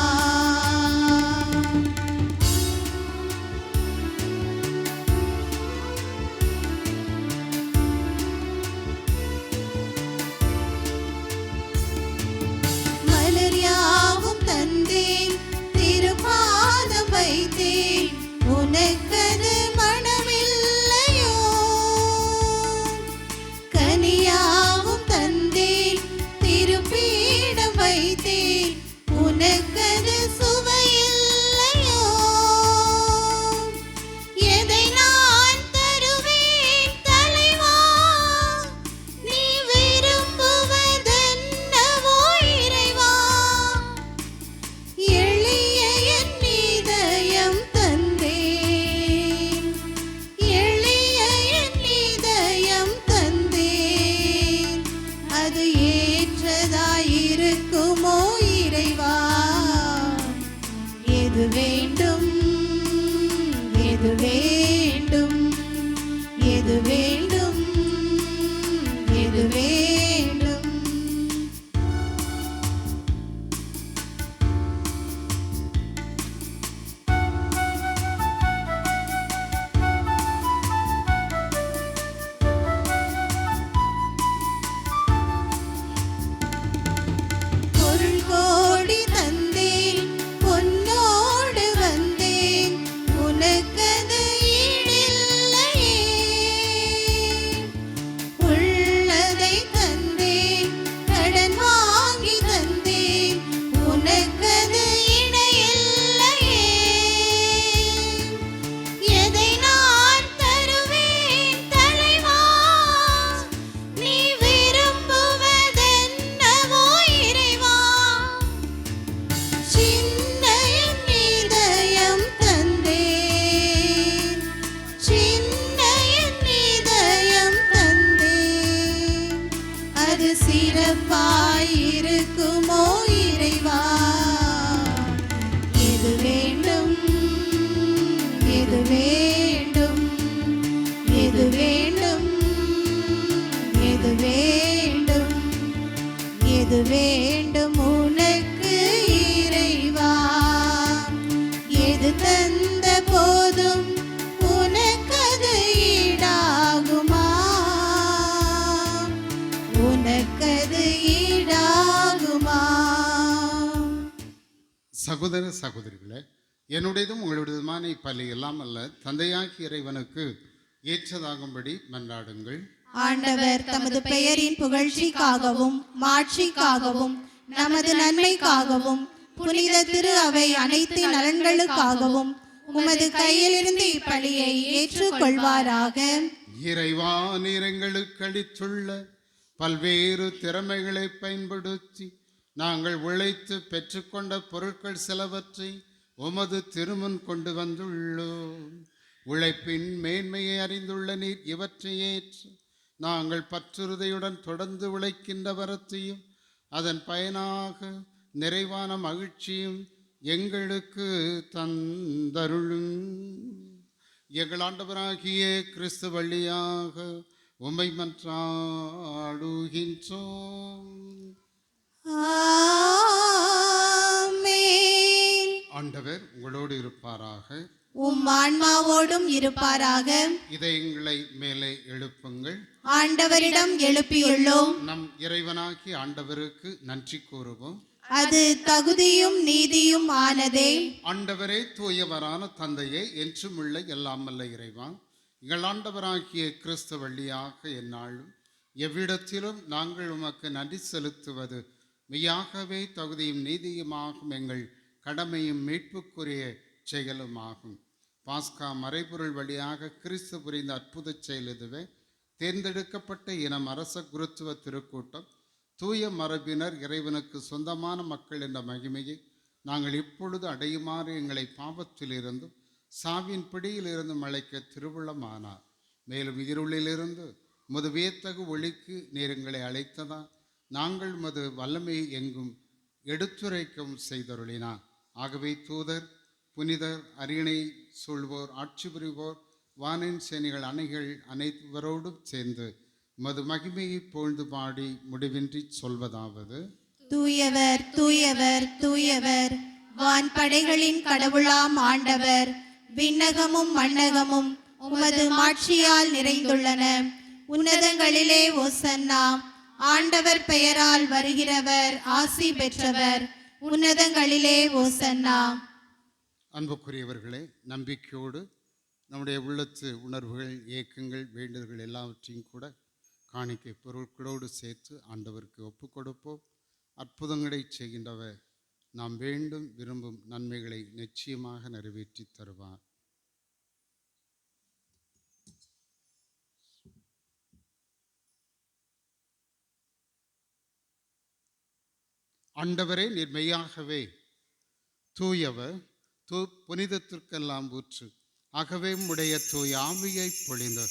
சகோதர சகோதரிகளே, என்னுடையதும் உங்களுடையதுமான இப்பலி எல்லாம் அல்ல தந்தையாகிய இறைவனுக்கு ஏற்றதாகும்படி மன்றாடுங்கள். ஆண்டவர் தமது பெயரின் புகழ்ச்சிக்காகவும் மாட்சிக்காகவும் நமது நன்மைக்காகவும் புனித திரு அவை அனைத்து நலன்களுக்காகவும் உமது கையிலிருந்து இப்பலியை ஏற்றுக்கொள்வாராக. இறைவா, நீர் எங்களுக்கு அளித்துள்ள பல்வேறு திறமைகளை பயன்படுத்தி நாங்கள் உழைத்து பெற்றுக்கொண்ட பொருட்கள் சிலவற்றை உமது திருமுன் கொண்டு வந்துள்ளோம். உழைப்பின் மேன்மையை அறிந்துள்ள நீர் இவற்றை ஏற்று நாங்கள் பற்றுறுதியுடன் தொடர்ந்து உழைக்கின்ற வரத்தையும் அதன் பயனாக நிறைவான மகிழ்ச்சியும் எங்களுக்கு தந்தருளும். எங்கள் ஆண்டவராகிய கிறிஸ்து வழியாக உம்மை மன்றாடுகின்றோம். ஆமென். ஆண்டவர் உங்களோடு இருப்பாராக. உம் ஆன்மாவோடும் இருப்பாராக. இதயங்களை மேலே எழுப்புங்கள். ஆண்டவரிடம் எழுப்பியுள்ளோம். நம் இறைவனாகிய ஆண்டவருக்கு நன்றி கூறுவோம். அது தகுதியும் நீதியும் ஆனதே. ஆண்டவரே, தூயவரான தந்தையே, என்றும் உள்ள எல்லாம் வல்ல இறைவா, எங்கள் ஆண்டவராகிய கிறிஸ்து வழியாக எந்நாளும் எவ்விடத்திலும் நாங்கள் உமக்கு நன்றி செலுத்துவது மெய்யாகவே தகுதியும் நீதியுமாகும் எங்கள் கடமையும் மீட்புக்குரிய செயலுமாகும். பாஸ்கா மறைபொருள் வழியாக கிறிஸ்து புரிந்த அற்புத செயல் இதுவே. தேர்ந்தெடுக்கப்பட்ட இனம் அரச குருத்துவ திருக்கூட்டம் தூய மரபினர் இறைவனுக்கு சொந்தமான மக்கள் என்ற மகிமையை நாங்கள் இப்பொழுது அடையுமாறு எங்களை பாவத்திலிருந்தும் சாவின் பிடியிலிருந்தும் அழைக்க திருவுளமானார். மேலும் இருளிலிருந்து மது வியத்தகு ஒளிக்கு நீர் எங்களை அழைத்ததா நாங்கள் மது வல்லமையை எங்கும் எடுத்துரைக்கவும் செய்தருளினார். ஆகவே தூதர், புனிதர், அரியணை சூழ்வோர், ஆட்சி புரிவோர், வானின் சேனைகள் அணைகள் அனைவரோடும் சேர்ந்து மது மகிமையை போழ்ந்து பாடி முடிவின்றி சொல்வதாவது: தூயவர் தூயவர் தூயவர், வான்படைகளின் கடவுளாம் ஆண்டவர். விண்ணகமும் மண்ணகமும் உமது மாட்சியால் நிறைந்துள்ளன. உன்னதங்களிலே ஓசன்னா. ஆண்டவர் பெயரால் வருகிறவர் ஆசி பெற்றவர். உன்னதங்களிலே ஓசன்னா. அன்புக்குரியவர்களே, நம்பிக்கையோடு நம்முடைய உள்ளத்து உணர்வுகள், ஏக்கங்கள், வேண்டுதல்கள் எல்லாவற்றையும் கூட காணிக்கை பொருட்களோடு சேர்த்து ஆண்டவருக்கு ஒப்பு கொடுப்போம். அற்புதங்களை செய்கின்றவர் நாம் வேண்டும் விரும்பும் நன்மைகளை நிச்சயமாக நிறைவேற்றி தருவார். ஆண்டவரே, நீர் மெய்யாகவே தூயவர், புனிதத்திற்கெல்லாம் ஊற்று. ஆகவே உம்முடைய தூய ஆவியை பொழிந்து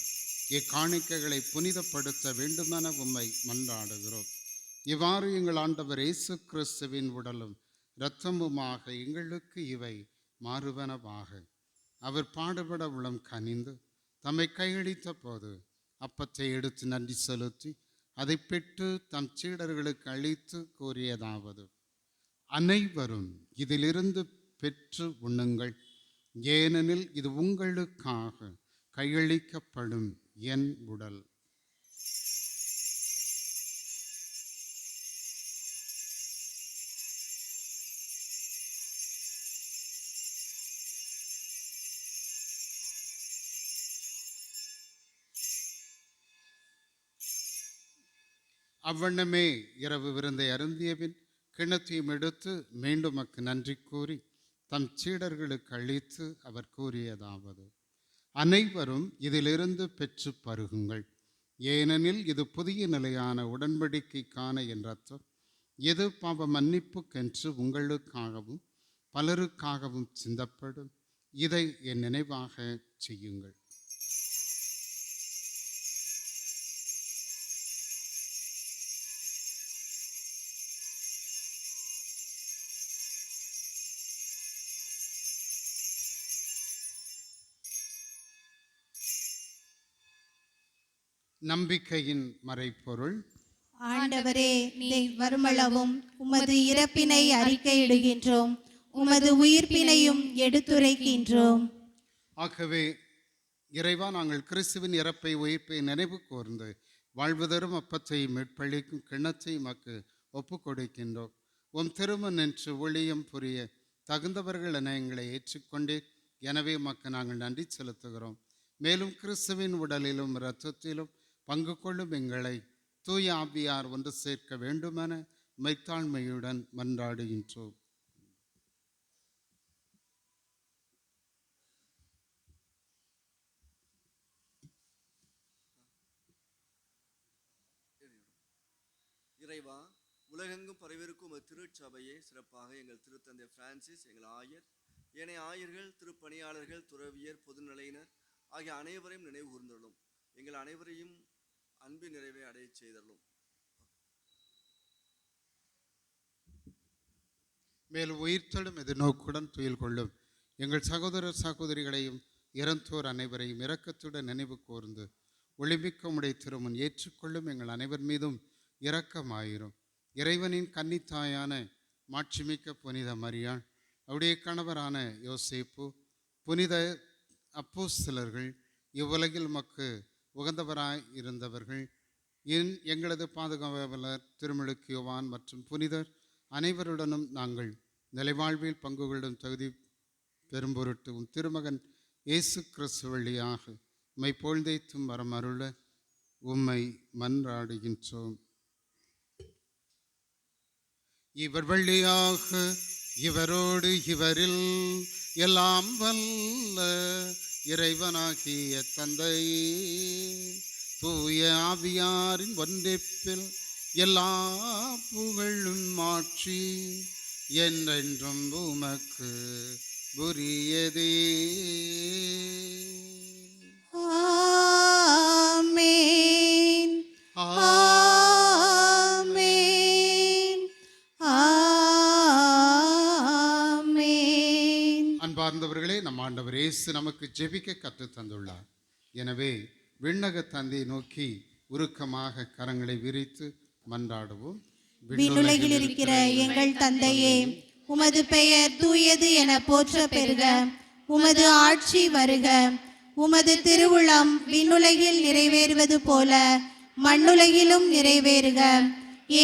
இக்காணிக்கைகளை புனிதப்படுத்த வேண்டுமென உம்மை மன்றாடுகிறோம். இவ்வாறு எங்கள் ஆண்டவர் இயேசு கிறிஸ்துவின் உடலும் இரத்தமுமாக எங்களுக்கு இவை மாறுவனவாக. அவர் பாடுபட உளம் கனிந்து தம்மை கையளித்த போது அப்பத்தை எடுத்து நன்றி செலுத்தி அதை பெற்று தம் சீடர்களுக்கு அளித்து கூறியதாவது: அனைவரும் இதிலிருந்து பெற்று உண்ணுங்கள், ஏனெனில் இது உங்களுக்காக கையளிக்கப்படும் என் உடல். அவ்வண்ணமே இரவு விருந்தை அருந்தியபின் கிண்ணத்தையும் எடுத்து மீண்டும் மக்கு நன்றி கூறி தம் சீடர்களுக்கு அளித்து அவர் கூறியதாவது: அனைவரும் இதிலிருந்து பெற்று பருகுங்கள், ஏனெனில் இது புதிய நிலையான உடன்படிக்கைக்கான என் ரத்தம். இது பாவ மன்னிப்புக்கென்று உங்களுக்காகவும் பலருக்காகவும் சிந்தப்படும். இதை என் நினைவாக செய்யுங்கள். நம்பிக்கையின் மறைப்பொருள்: ஆண்டவரே, நீர் வருமளவும் உமது இறப்பினை அறிக்கையிடுகின்றோம், உமது உயிர்ப்பினையும் எடுத்துரைக்கின்றோம். ஆகவே இறைவா, நாங்கள் கிறிஸ்துவின் இறப்பை உயிர்ப்பை நினைவு கூர்ந்து வாழ்வு தரும் அப்பத்தை மீட்பளிக்கும் கிண்ணத்தை மக்கு ஒப்பு கொடுக்கின்றோம். உம் திருமண் நின்று ஒளியம் புரிய தகுந்தவர்கள் என எங்களை ஏற்றுக்கொண்டீர். எனவே உமக்கு நாங்கள் நன்றி செலுத்துகிறோம். மேலும் கிறிஸ்துவின் உடலிலும் இரத்தத்திலும் பங்கு கொள்ளும் எங்களை தூய ஆவியார் ஒன்று சேர்க்க வேண்டுமென மெய்த்தாழ்மையுடன் மன்றாடுகின்றோம். இறைவா, உலகெங்கும் பரவிருக்கும் திருச்சபையே, சிறப்பாக எங்கள் திருத்தந்தை பிரான்சிஸ், எங்கள் ஆயர், ஏனைய ஆயர்கள், திருப்பணியாளர்கள், துறவியர், பொதுநிலையினர் ஆகிய அனைவரையும் நினைவு கூர்ந்தருளும். எங்கள் அனைவரையும் அன்பின் நிறைவை அடைய செய்தருளும். மேலும் உயிர்த்தெழும் எதிர்நோக்குடன் துயில் கொள்ளும் எங்கள் சகோதர சகோதரிகளையும் இறந்தோர் அனைவரையும் இரக்கத்துடன் நினைவு கூர்ந்து ஒளிமிக்க உடைய திருமுன் ஏற்றுக்கொள்ளும் எங்கள் அனைவர் மீதும் இரக்கமாயிரும். இறைவனின் கன்னித்தாயான மாட்சிமிக்க புனித மரியாள், அவருடைய கணவரான யோசேப்பு, புனித அப்போஸ்தலர்கள், இவ்வுலகில் மக்கு உகந்தவராய் இருந்தவர்கள், எங்களது பாதுகாவலர் திருமுழுக்கு யோவான் மற்றும் புனிதர் அனைவருடனும் நாங்கள் நிலைவாழ்வில் பங்கு கொள்ளும் தகுதி பெரும்பொருட்டு திருமகன் இயேசு கிறிஸ்து வழியாக உம்மை பொழுதைத்தும் வரமருள உம்மை மன்றாடுகின்றோம். இவர் வழியாக இவரோடு இவரில் எல்லாம் வல்ல இறைவனாகிய தந்தையே, தூய ஆவியாரின் ஒன்றிப்பில் எல்லா புகழும் மாட்சி என்றென்றும் உமக்கு உரியதே. ஆமென். ஆமென். ஆமென். அன்பார்ந்தவர்களே, நம் ஆண்டவர் இயேசு நமக்கு ஜெபிக்க கற்றுத் தந்துள்ளார். எனவே விண்ணக தந்தையை நோக்கி உருக்கமாக கரங்களை விரித்து மன்றாடுவோம். விண்ணுலகில் இருக்கிற எங்கள் தந்தையே, உமது பெயர் தூயது என போற்ற பெறுக. உமது ஆட்சி வருக. உமது திருவுளம் விண்ணுலகில் நிறைவேறுவது போல மண்ணுலகிலும் நிறைவேறுக.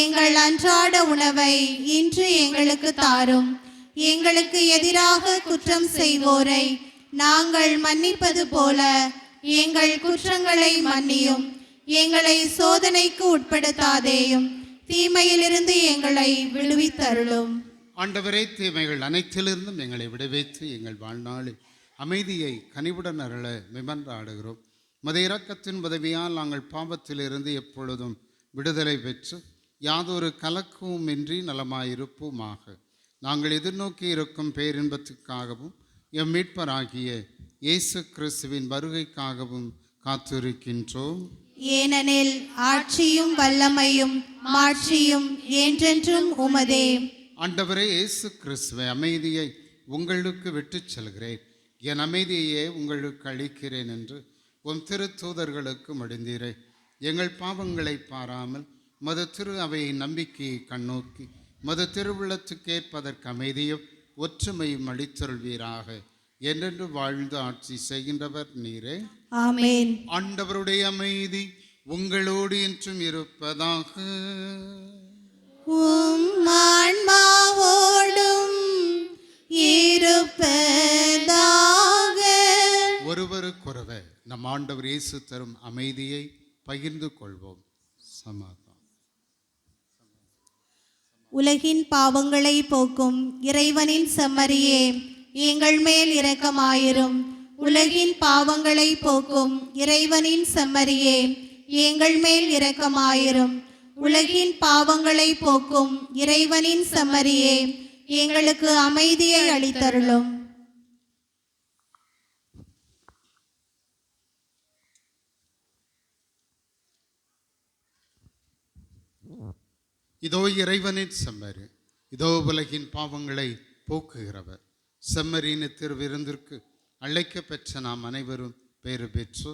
எங்கள் அன்றாட உணவை இன்று எங்களுக்கு தாரும். எங்களுக்கு எதிராக குற்றம் செய்வோரை நாங்கள் மன்னிப்பது போல எங்கள் குற்றங்களை மன்னியும். எங்களை சோதனைக்கு உட்படுத்தாதேயும், தீமையிலிருந்து எங்களை விடுவித்தருளும். ஆண்டவரே, தீமைகள் அனைத்திலிருந்தும் எங்களை விடுவித்து எங்கள் வாழ்நாளில் அமைதியை கனிவுடன் அருள மிமன்றாடுகிறோம். மத இரக்கத்தின் உதவியால் நாங்கள் பாவத்திலிருந்து எப்பொழுதும் விடுதலை பெற்று யாதொரு கலக்கமும் இன்றி நலமாயிருப்போமாக. நாங்கள் எதிர்நோக்கி இருக்கும் பேரின்பத்துக்காகவும் எம் மீட்பராகிய இயேசு கிறிஸ்துவின் வருகைக்காகவும் காத்திருக்கின்றோம். ஏனெனில் ஆட்சியும் வல்லமையும் மாட்சியும் என்றென்றும் உமதே. ஆண்டவரே இயேசு கிறிஸ்துவை, அமைதியை உங்களுக்கு விட்டுச் செல்கிறேன், என் அமைதியை உங்களுக்கு அளிக்கிறேன் என்று உம் திருத்தூதர்களுக்கு மொழிந்தீரே. எங்கள் பாவங்களை பாராமல் மது திரு அவையின் நம்பிக்கையை கண்ணோக்கி மது திருவுள்ளத்துக்கேற்பதற்கு அமைதியும் ஒற்றுமையும் அளித்தருள்வீராக. என்றென்று வாழ்ந்து ஆட்சி செய்கின்றவர் நீரே. ஆமென். ஆண்டவருடைய அமைதி உங்களோடு என்றும் இருப்பதாக. உம் ஆன்மாவோடும் இருப்பதாக. ஒருவருக்கொருவர் நம் ஆண்டவர் இயேசு தரும் அமைதியை பகிர்ந்து கொள்வோம். சமாதானம். உலகின் பாவங்களை போக்கும் இறைவனின் செம்மறியே, எங்கள் மேல் இரக்கமாயிரும். உலகின் பாவங்களை போக்கும் இறைவனின் செம்மறியே, எங்கள் மேல் இரக்கமாயிரும். உலகின் பாவங்களை போக்கும் இறைவனின் செம்மறியே, எங்களுக்கு அமைதியை அளித்தருளும். இதோ இறைவனின் செம்மறி, இதோ உலகின் பாவங்களை போக்குகிறவர். செம்மறியின் திருவிருந்திற்கு அழைக்க பெற்ற நாம் அனைவரும் பேறு பெற்று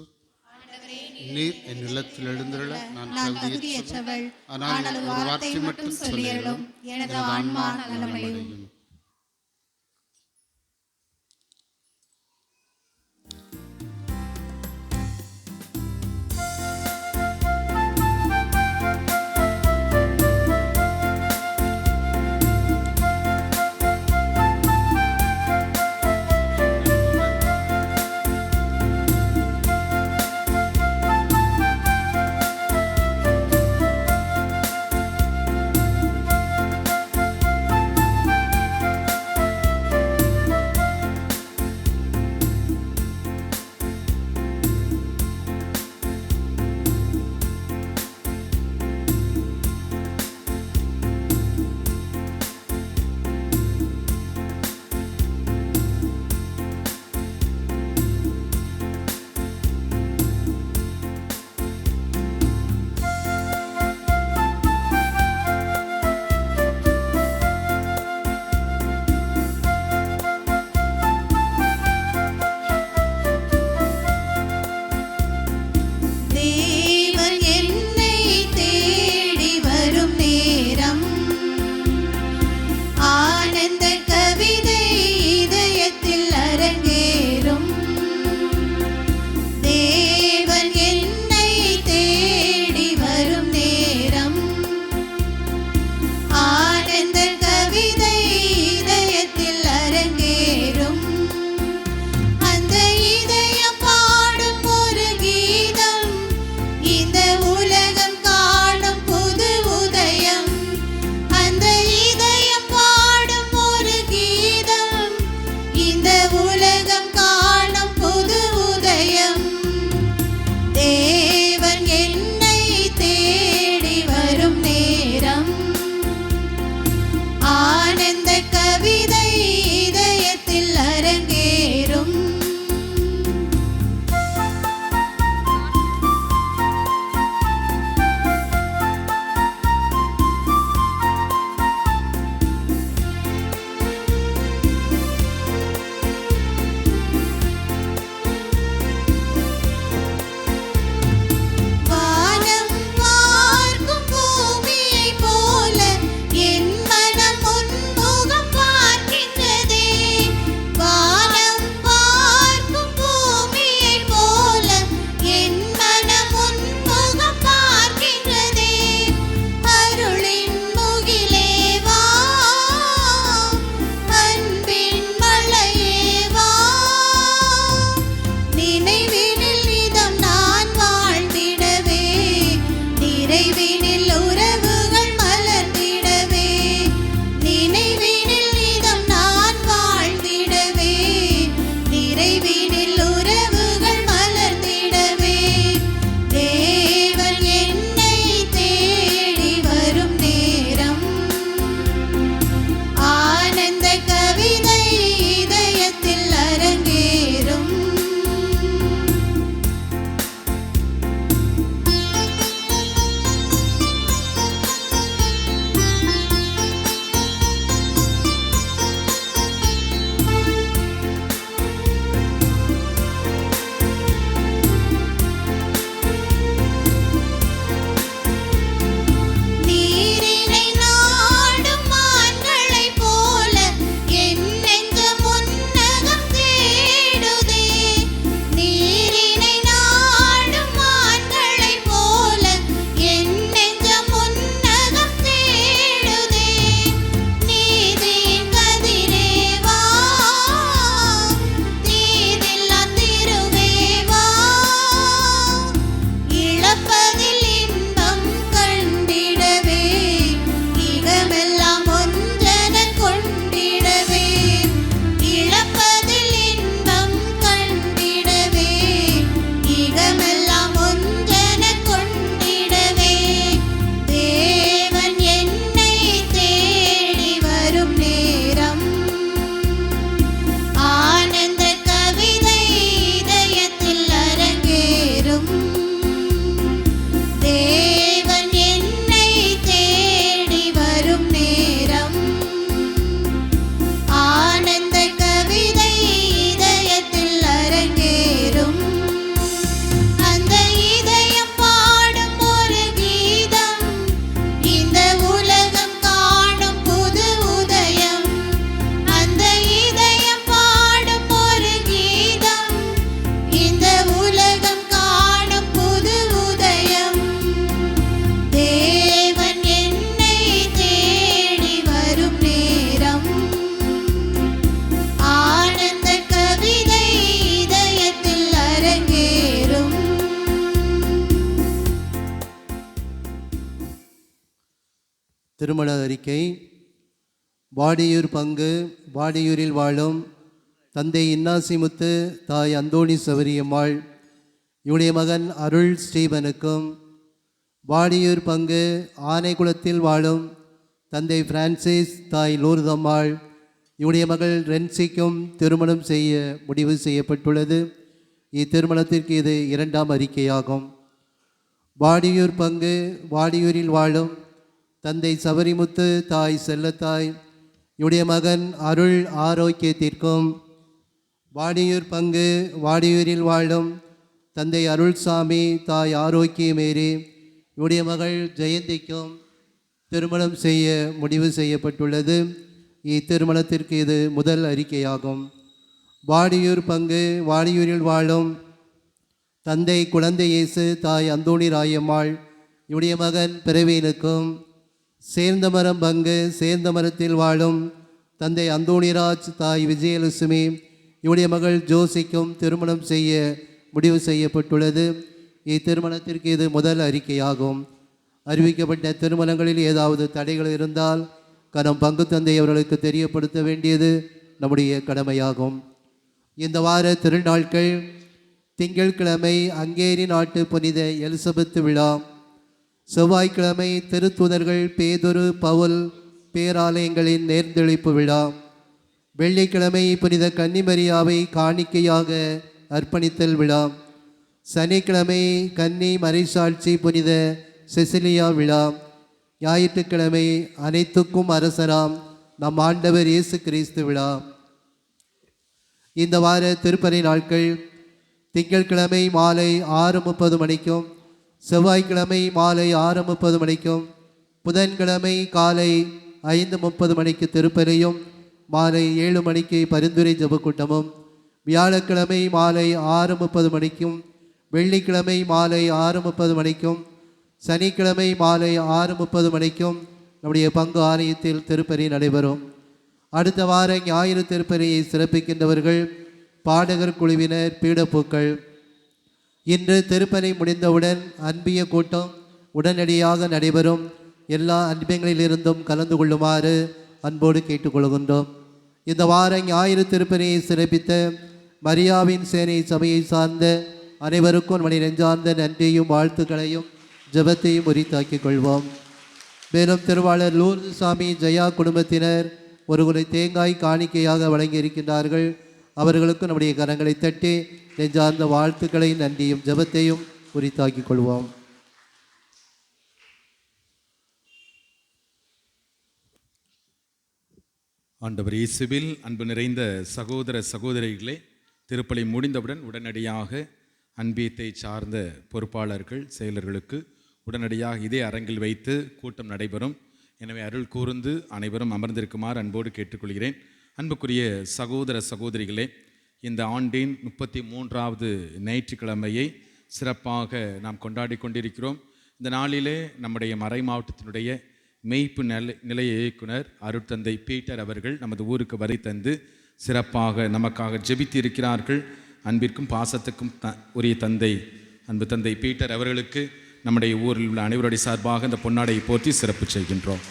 நீர் என் நிலத்தில் எழுந்துள்ள நான் தகுதியற்றவள், ஆனால் ஒரு வார்த்தை மட்டும் சொல்லியருளும், எனது ஆன்மா நலமடையும். திருமண அறிக்கை. வாடியூர் பங்கு. வாடியூரில் வாழும் தந்தை இன்னாசிமுத்து, தாய் அந்தோணி சவரியம்மாள், இவருடைய மகன் அருள் ஸ்டீபனுக்கும். வாடியூர் பங்கு. ஆனைக்குளத்தில் வாழும் தந்தை பிரான்சிஸ், தாய் லூர்தம்மாள், இவருடைய மகள் ரென்சிக்கும் திருமணம் செய்ய முடிவு செய்யப்பட்டுள்ளது. இத்திருமணத்திற்கு இது 2ஆம் அறிக்கையாகும். வாடியூர் பங்கு. வாடியூரில் வாழும் தந்தை சபரிமுத்து, தாய் செல்லத்தாய், இவருடைய மகன் அருள் ஆரோக்கியத்திற்கும். வாடியூர் பங்கு. வாடியூரில் வாழும் தந்தை அருள்சாமி, தாய் ஆரோக்கியமேரி, இவருடைய மகள் ஜெயந்திக்கும் திருமணம் செய்ய முடிவு செய்யப்பட்டுள்ளது. இத்திருமணத்திற்கு இது முதல் அறிக்கையாகும். வாடியூர் பங்கு. வாடியூரில் வாழும் தந்தை குழந்தை இயேசு, தாய் அந்தோணி ராயம்மாள், இவருடைய மகன் பிரவீனுக்கும். சேர்ந்தமரம் பங்கு. சேர்ந்தமரத்தில் வாழும் தந்தை அந்தோணிராஜ், தாய் விஜயலட்சுமி, இவருடைய மகள் ஜோசிக்கும் திருமணம் செய்ய முடிவு செய்யப்பட்டுள்ளது. இத்திருமணத்திற்கு இது முதல் அறிக்கையாகும். அறிவிக்கப்பட்ட திருமணங்களில் ஏதாவது தடைகள் இருந்தால் கனம் பங்கு தந்தை அவர்களுக்கு தெரியப்படுத்த வேண்டியது நம்முடைய கடமையாகும். இந்த வார திருநாட்கள்: திங்கட்கிழமை அங்கேரி நாட்டு புனித எலிசபெத் விழா. செவ்வாய்க்கிழமை திருத்துதர்கள் பேதுரு, பவுல் பேராலயங்களின் நேர்ந்தெளிப்பு விழா. வெள்ளிக்கிழமை புனித கன்னிமரியாவை காணிக்கையாக அர்ப்பணித்தல் விழா. சனிக்கிழமை கன்னி மறைசாட்சி புனித செசிலியா விழா. ஞாயிற்றுக்கிழமை அனைத்துக்கும் அரசராம் நம் ஆண்டவர் இயேசு கிறிஸ்து விழா. இந்த வார திருப்பலி நாட்கள்: திங்கட்கிழமை மாலை 6:30 மணிக்கும், செவ்வாய்க்கிழமை மாலை 6:30 மணிக்கும், புதன்கிழமை காலை 5:30 மணிக்கு திருப்பலியும் மாலை 7 மணிக்கு பரிந்துரை ஜெபக்கூட்டமும், வியாழக்கிழமை மாலை 6:30 மணிக்கும், வெள்ளிக்கிழமை மாலை 6:30 மணிக்கும், சனிக்கிழமை மாலை 6:30 மணிக்கும் நம்முடைய பங்கு ஆலயத்தில் திருப்பலி நடைபெறும். அடுத்த வார ஞாயிறு திருப்பலியை சிறப்பிக்கின்றவர்கள் பாடகர் குழுவினர், பீடப்பூக்கள். இன்று திருப்பலி முடிந்தவுடன் அன்பிய கூட்டம் உடனடியாக நடைபெறும். எல்லா அன்பியங்களிலிருந்தும் கலந்து கொள்ளுமாறு அன்போடு கேட்டுக்கொள்கின்றோம். இந்த வார ஞாயிறு திருப்பலியை சிறப்பித்த மரியாவின் சேனை சபையை சார்ந்த அனைவருக்கும் மணி நெஞ்சார்ந்த நன்றியும் வாழ்த்துக்களையும் ஜெபத்தையும் உரித்தாக்கிக் கொள்வோம். மேலும் திருவாளர் லூர்து சாமி ஜெயா குடும்பத்தினர் ஒரு குலை தேங்காய் காணிக்கையாக வழங்கியிருக்கின்றார்கள். அவர்களுக்கு நம்முடைய கரங்களை தட்டி நெஞ்சார்ந்த வாழ்த்துக்களை நன்றியும் ஜெபத்தையும் உரித்தாக்கிக் கொள்வோம். ஆண்டவர் இயேசுவில் அன்பு நிறைந்த சகோதர சகோதரிகளே, திருப்பலி முடிந்தவுடன் உடனடியாக அன்பியத்தை சார்ந்த பொறுப்பாளர்கள், செயலர்களுக்கு உடனடியாக இதே அரங்கில் வைத்து கூட்டம் நடைபெறும். எனவே அருள் கூர்ந்து அனைவரும் அமர்ந்திருக்குமாறு அன்போடு கேட்டுக்கொள்கிறேன். அன்புக்குரிய சகோதர சகோதரிகளே, இந்த ஆண்டின் 33வது ஞாயிற்றுக்கிழமையை சிறப்பாக நாம் கொண்டாடி கொண்டிருக்கிறோம். இந்த நாளிலே நம்முடைய மறை மாவட்டத்தினுடைய மெய்ப்பு நிலைய இயக்குனர் அருட்தந்தை பீட்டர் அவர்கள் நமது ஊருக்கு வரை தந்து சிறப்பாக நமக்காக ஜெபித்து இருக்கிறார்கள். அன்பிற்கும் பாசத்துக்கும் உரிய தந்தை, அன்பு தந்தை பீட்டர் அவர்களுக்கு நம்முடைய ஊரில் உள்ள அனைவருடைய சார்பாக இந்த பொன்னாடையை போற்றி சிறப்பு செய்கின்றோம்.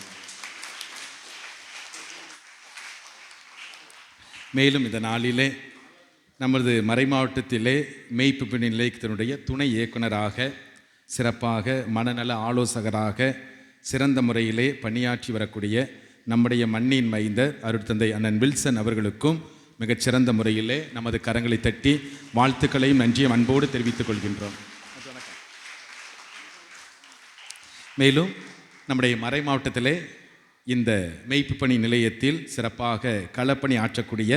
மேலும் இந்த நாளிலே நமது மறை மாவட்டத்திலே மெய்ப்பு பணி நிலையத்தினுடைய துணை இயக்குனராக, சிறப்பாக மனநல ஆலோசகராக சிறந்த முறையிலே பணியாற்றி வரக்கூடிய நம்முடைய மண்ணின் மைந்தர் அருட்தந்தை அண்ணன் வில்சன் அவர்களுக்கும் மிகச்சிறந்த முறையிலே நமது கரங்களை தட்டி வாழ்த்துக்களையும் நன்றியும் அன்போடு தெரிவித்துக் கொள்கின்றோம். மேலும் நம்முடைய மறை மாவட்டத்திலே இந்த மெய்ப்பு பணி நிலையத்தில் சிறப்பாக களப்பணி ஆற்றக்கூடிய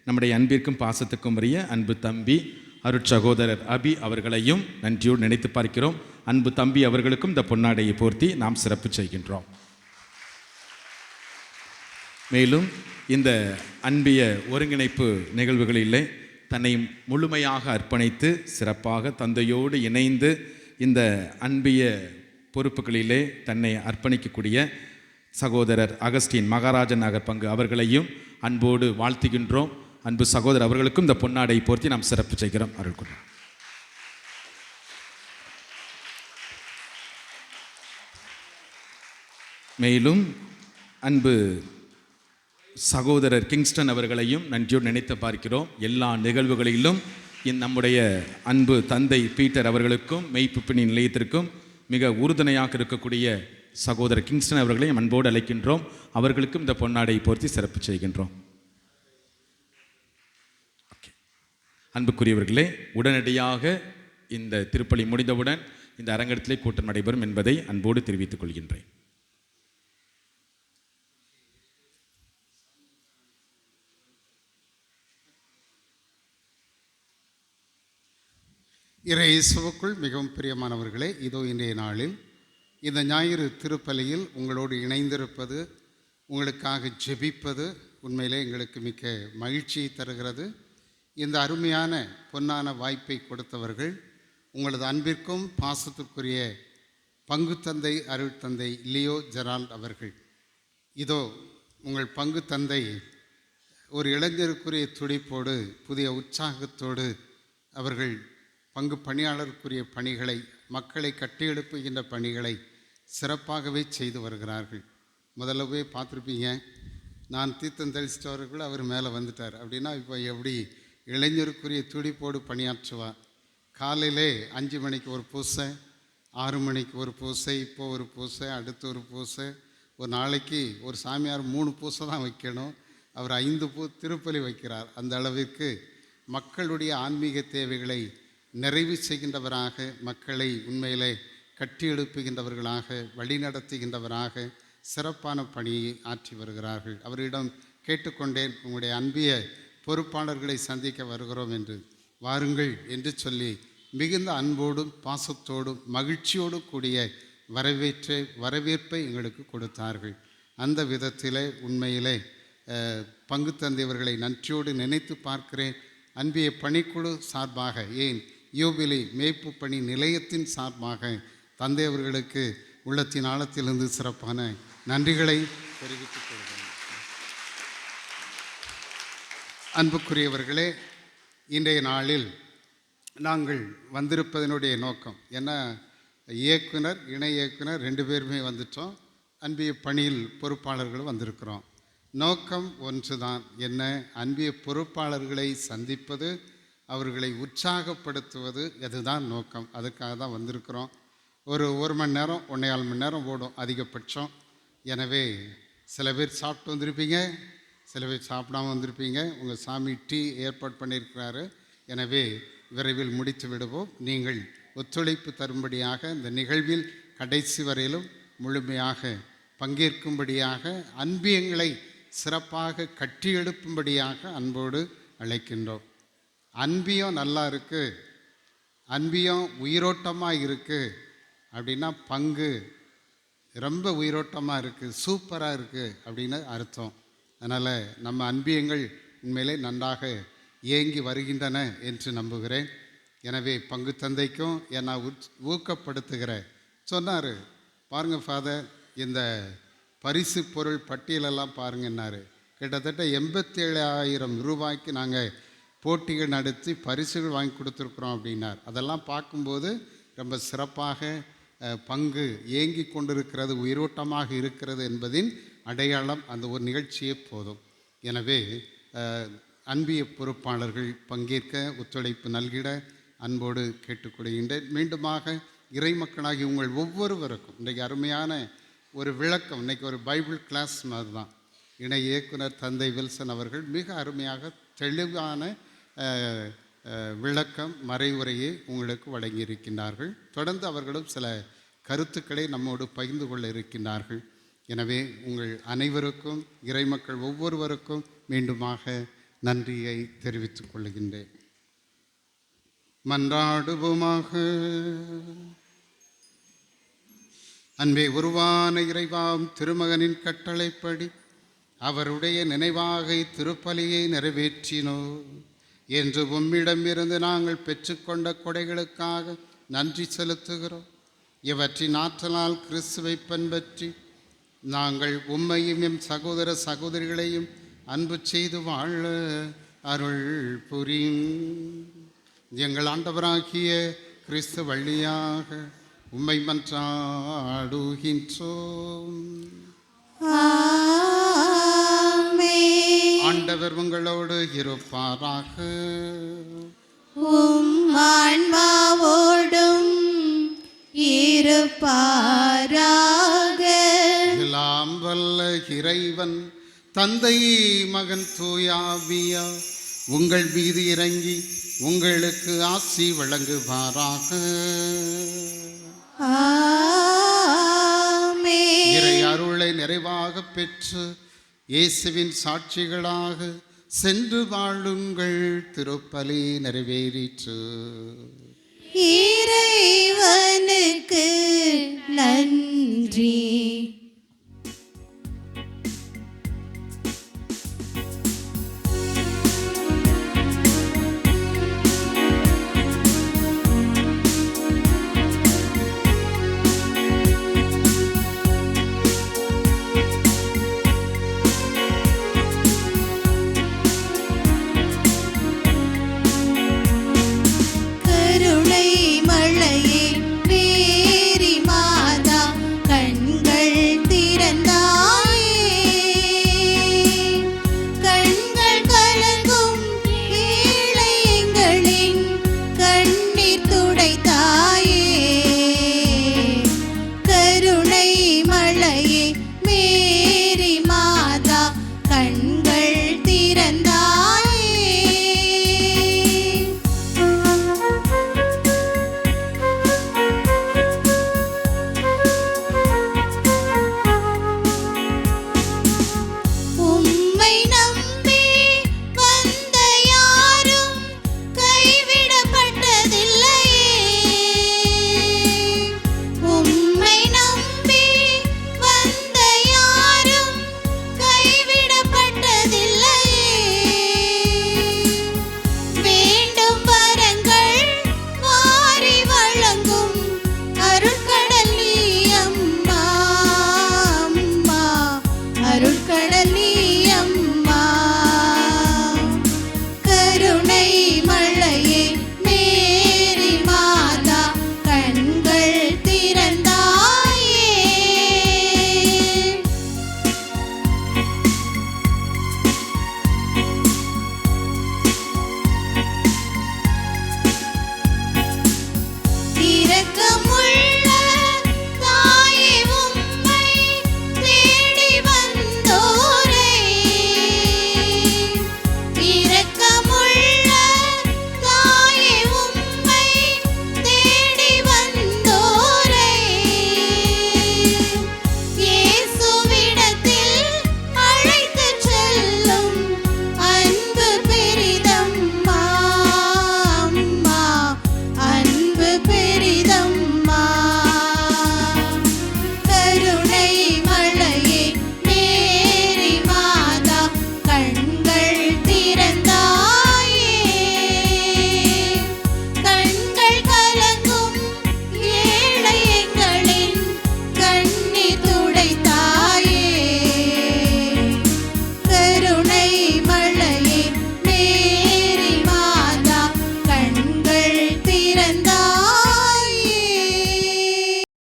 நம்முடைய அன்பிற்கும் பாசத்துக்கும் உரிய அன்பு தம்பி அருட்சகோதரர் அபி அவர்களையும் நன்றியோடு நினைத்து பார்க்கிறோம். அன்பு தம்பி அவர்களுக்கும் இந்த பொன்னாடையை போர்த்தி நாம் சிறப்பு செய்கின்றோம். மேலும் இந்த அன்பிய ஒருங்கிணைப்பு நிகழ்வுகளிலே தன்னை முழுமையாக அர்ப்பணித்து சிறப்பாக தந்தையோடு இணைந்து இந்த அன்பிய பொறுப்புகளிலே தன்னை அர்ப்பணிக்கக்கூடிய சகோதரர் அகஸ்டின் மகாராஜன் நகர் பங்கு அவர்களையும் அன்போடு வாழ்த்துகின்றோம். அன்பு சகோதரர் அவர்களுக்கும் இந்த பொன்னாடை போர்த்தி நாம் சிறப்பு செய்கிறோம். அருள்குமார். மேலும் அன்பு சகோதரர் கிங்ஸ்டன் அவர்களையும் நன்றியோடு நினைத்து பார்க்கிறோம். எல்லா நிகழ்வுகளிலும் நம்முடைய அன்பு தந்தை பீட்டர் அவர்களுக்கும் மெய்ப்பு பணி நிலையத்திற்கும் மிக உறுதுணையாக இருக்கக்கூடிய சகோதரர் கிங்ஸ்டன் அவர்களையும் அன்போடு அழைக்கின்றோம். அவர்களுக்கும் இந்த பொன்னாடை போர்த்தி சிறப்பு செய்கின்றோம். அன்புக்குரியவர்களே, உடனடியாக இந்த திருப்பலி முடிந்தவுடன் இந்த அரங்கத்திலே கூட்டம் நடைபெறும் என்பதை அன்போடு தெரிவித்துக் கொள்கின்றேன். இயேசுவுக்குள் மிகவும் பிரியமானவர்களே, இதோ இன்றைய நாளில் இந்த ஞாயிறு திருப்பலியில் உங்களோடு இணைந்திருப்பது, உங்களுக்காக ஜெபிப்பது உண்மையிலே எங்களுக்கு மிக்க மகிழ்ச்சியை தருகிறது. இந்த அருமையான பொன்னான வாய்ப்பை கொடுத்தவர்கள் உங்களது அன்பிற்கும் பாசத்திற்குரிய பங்கு தந்தை அருள் தந்தை லியோ ஜெரால்ட் அவர்கள். இதோ உங்கள் பங்கு தந்தை ஒரு இளைஞருக்குரிய துடிப்போடு புதிய உற்சாகத்தோடு அவர்கள் பங்கு பணியாளருக்குரிய பணிகளை, மக்களை கட்டியெழுப்புகின்ற பணிகளை சிறப்பாகவே செய்து வருகிறார்கள். முதல்ல போய் பார்த்துருப்பீங்க, நான் தீர்த்தம் தெளிச்சிட்டவர்கள் அவர் மேலே வந்துட்டார் அப்படின்னா இப்போ எப்படி இளைஞருக்குரிய துடிப்போடு பணியாற்றுவார். காலையிலே 5 மணிக்கு ஒரு பூசை, 6 மணிக்கு ஒரு பூசை, இப்போ ஒரு பூசை, அடுத்து ஒரு பூசை. ஒரு நாளைக்கு ஒரு சாமியார் 3 பூசை தான் வைக்கணும், அவர் 5 திருப்பலி வைக்கிறார். அந்த அளவிற்கு மக்களுடைய ஆன்மீக தேவைகளை நிறைவு செய்கின்றவராக, மக்களை உண்மையிலே கட்டி எழுப்புகின்றவர்களாக, வழிநடத்துகின்றவராக சிறப்பான பணியை ஆற்றி வருகிறார்கள். அவரிடம் கேட்டுக்கொண்டேன், உங்களுடைய அன்பிய பொறுப்பாளர்களை சந்திக்க வருகிறோம் என்று. வாருங்கள் என்று சொல்லி மிகுந்த அன்போடும் பாசத்தோடும் மகிழ்ச்சியோடு கூடிய வரவேற்பை எங்களுக்கு கொடுத்தார்கள். அந்த விதத்திலே உண்மையிலே பங்கு தந்தையவர்களை நன்றியோடு நினைத்து பார்க்கிறேன். அன்பிய பணிக்குழு சார்பாக, ஏன் யோபிலி மேய்ப்பு பணி நிலையத்தின் சார்பாக தந்தை அவர்களுக்கு உள்ளத்தின் ஆழத்திலிருந்து சிறப்பான நன்றிகளை தெரிவித்துக் கொள்கிறேன். அன்புக்குரியவர்களே, இன்றைய நாளில் நாங்கள் வந்திருப்பதனுடைய நோக்கம் என்ன, இயக்குனர் இணை இயக்குனர் 2 பேருமே வந்துட்டோம், அன்பிய பணியில் பொறுப்பாளர்களும் வந்திருக்கிறோம். நோக்கம் ஒன்றுதான், என்ன, அன்பிய பொறுப்பாளர்களை சந்திப்பது, அவர்களை உற்சாகப்படுத்துவது, அதுதான் நோக்கம். அதுக்காக தான் வந்திருக்கிறோம். ஒரு மணி நேரம் 1.25 மணி நேரம் ஓடும் அதிகபட்சம். எனவே சில பேர் சாப்பிட்டு வந்திருப்பீங்க, சில பேர் சாப்பிடாமல் வந்திருப்பீங்க. உங்கள் சாமி டீ ஏற்பாடு பண்ணியிருக்கிறாரு. எனவே விரைவில் முடித்து விடுவோம். நீங்கள் ஒத்துழைப்பு தரும்படியாக இந்த நிகழ்வில் கடைசி வரையிலும் முழுமையாக பங்கேற்கும்படியாக, அன்பியங்களை சிறப்பாக கட்டியெழுப்பும்படியாக அன்போடு அழைக்கின்றோம். அன்பியம் நல்லா இருக்குது, அன்பியம் உயிரோட்டமாக இருக்குது அப்படின்னா பங்கு ரொம்ப உயிரோட்டமாக இருக்குது, சூப்பராக இருக்குது அப்படின்னு அர்த்தம். அதனால் நம்ம அன்பியங்கள் உண்மையிலே நன்றாக இயங்கி வருகின்றன என்று நம்புகிறேன். எனவே பங்கு தந்தைக்கும் என்னை ஊக்கப்படுத்துகிறேன். சொன்னார், பாருங்கள் ஃபாதர், இந்த பரிசு பொருள் பட்டியலெல்லாம் பாருங்கன்னாரு. கிட்டத்தட்ட 87,000 ரூபாய்க்கு நாங்கள் போட்டிகள் நடத்தி பரிசுகள் வாங்கி கொடுத்துருக்குறோம் அப்படின்னார். அதெல்லாம் பார்க்கும்போது ரொம்ப சிறப்பாக பங்கு இயங்கி கொண்டிருக்கிறது, உயிரோட்டமாக இருக்கிறது என்பதின் அடையாளம் அந்த ஒரு நிகழ்ச்சியே போதும். எனவே அன்பிய பொறுப்பாளர்கள் பங்கேற்க ஒத்துழைப்பு நல்கிட அன்போடு கேட்டுக்கொள்கின்றேன். மீண்டுமாக இறை மக்களாகி உங்கள் ஒவ்வொருவருக்கும் இன்றைக்கு அருமையான ஒரு விளக்கம், இன்றைக்கி ஒரு பைபிள் கிளாஸ் மாதிரி தான். இணை இயக்குனர் தந்தை வில்சன் அவர்கள் மிக அருமையாக தெளிவான விளக்கம், மறைவுரையை உங்களுக்கு வழங்கியிருக்கின்றார்கள். தொடர்ந்து அவர்களும் சில கருத்துக்களை நம்மோடு பகிர்ந்து கொள்ள இருக்கின்றார்கள். எனவே உங்கள் அனைவருக்கும், இறைமக்கள் ஒவ்வொருவருக்கும் மீண்டுமாக நன்றியை தெரிவித்துக் கொள்கின்றேன். மன்றாடுவோமாக. அன்பே உருவான இறைவாம் திருமகனின் கட்டளைப்படி அவருடைய நினைவாக திருப்பலியை நிறைவேற்றினோ என்று உம்மிடமிருந்து நாங்கள் பெற்றுக்கொண்ட கொடைகளுக்காக நன்றி செலுத்துகிறோம். இவற்றின் ஆற்றலால் கிறிஸ்துவை பின்பற்றி நாங்கள் உம்மையும் எம் சகோதர சகோதரிகளையும் அன்பு செய்து வாழ அருள் புரியும். எங்கள் ஆண்டவராகிய கிறிஸ்து வழியாக உம்மை மன்றாடுகின்றோம். ஆமென். ஆண்டவர் உங்களோடு இருப்பாராக. உம் ஆன்மாவோடும் இருப்பாராக. எல்லாம் வல்ல இறைவன் தந்தை மகன் தூயாவியா உங்கள் மீது இறங்கி உங்களுக்கு ஆசி வழங்குவாராக. ஆமென். இறை அருளை நிறைவாக பெற்று இயேசுவின் சாட்சிகளாக சென்று வாழுங்கள். திருப்பலி நிறைவேறிற்று. இறைவனுக்கு நன்றி.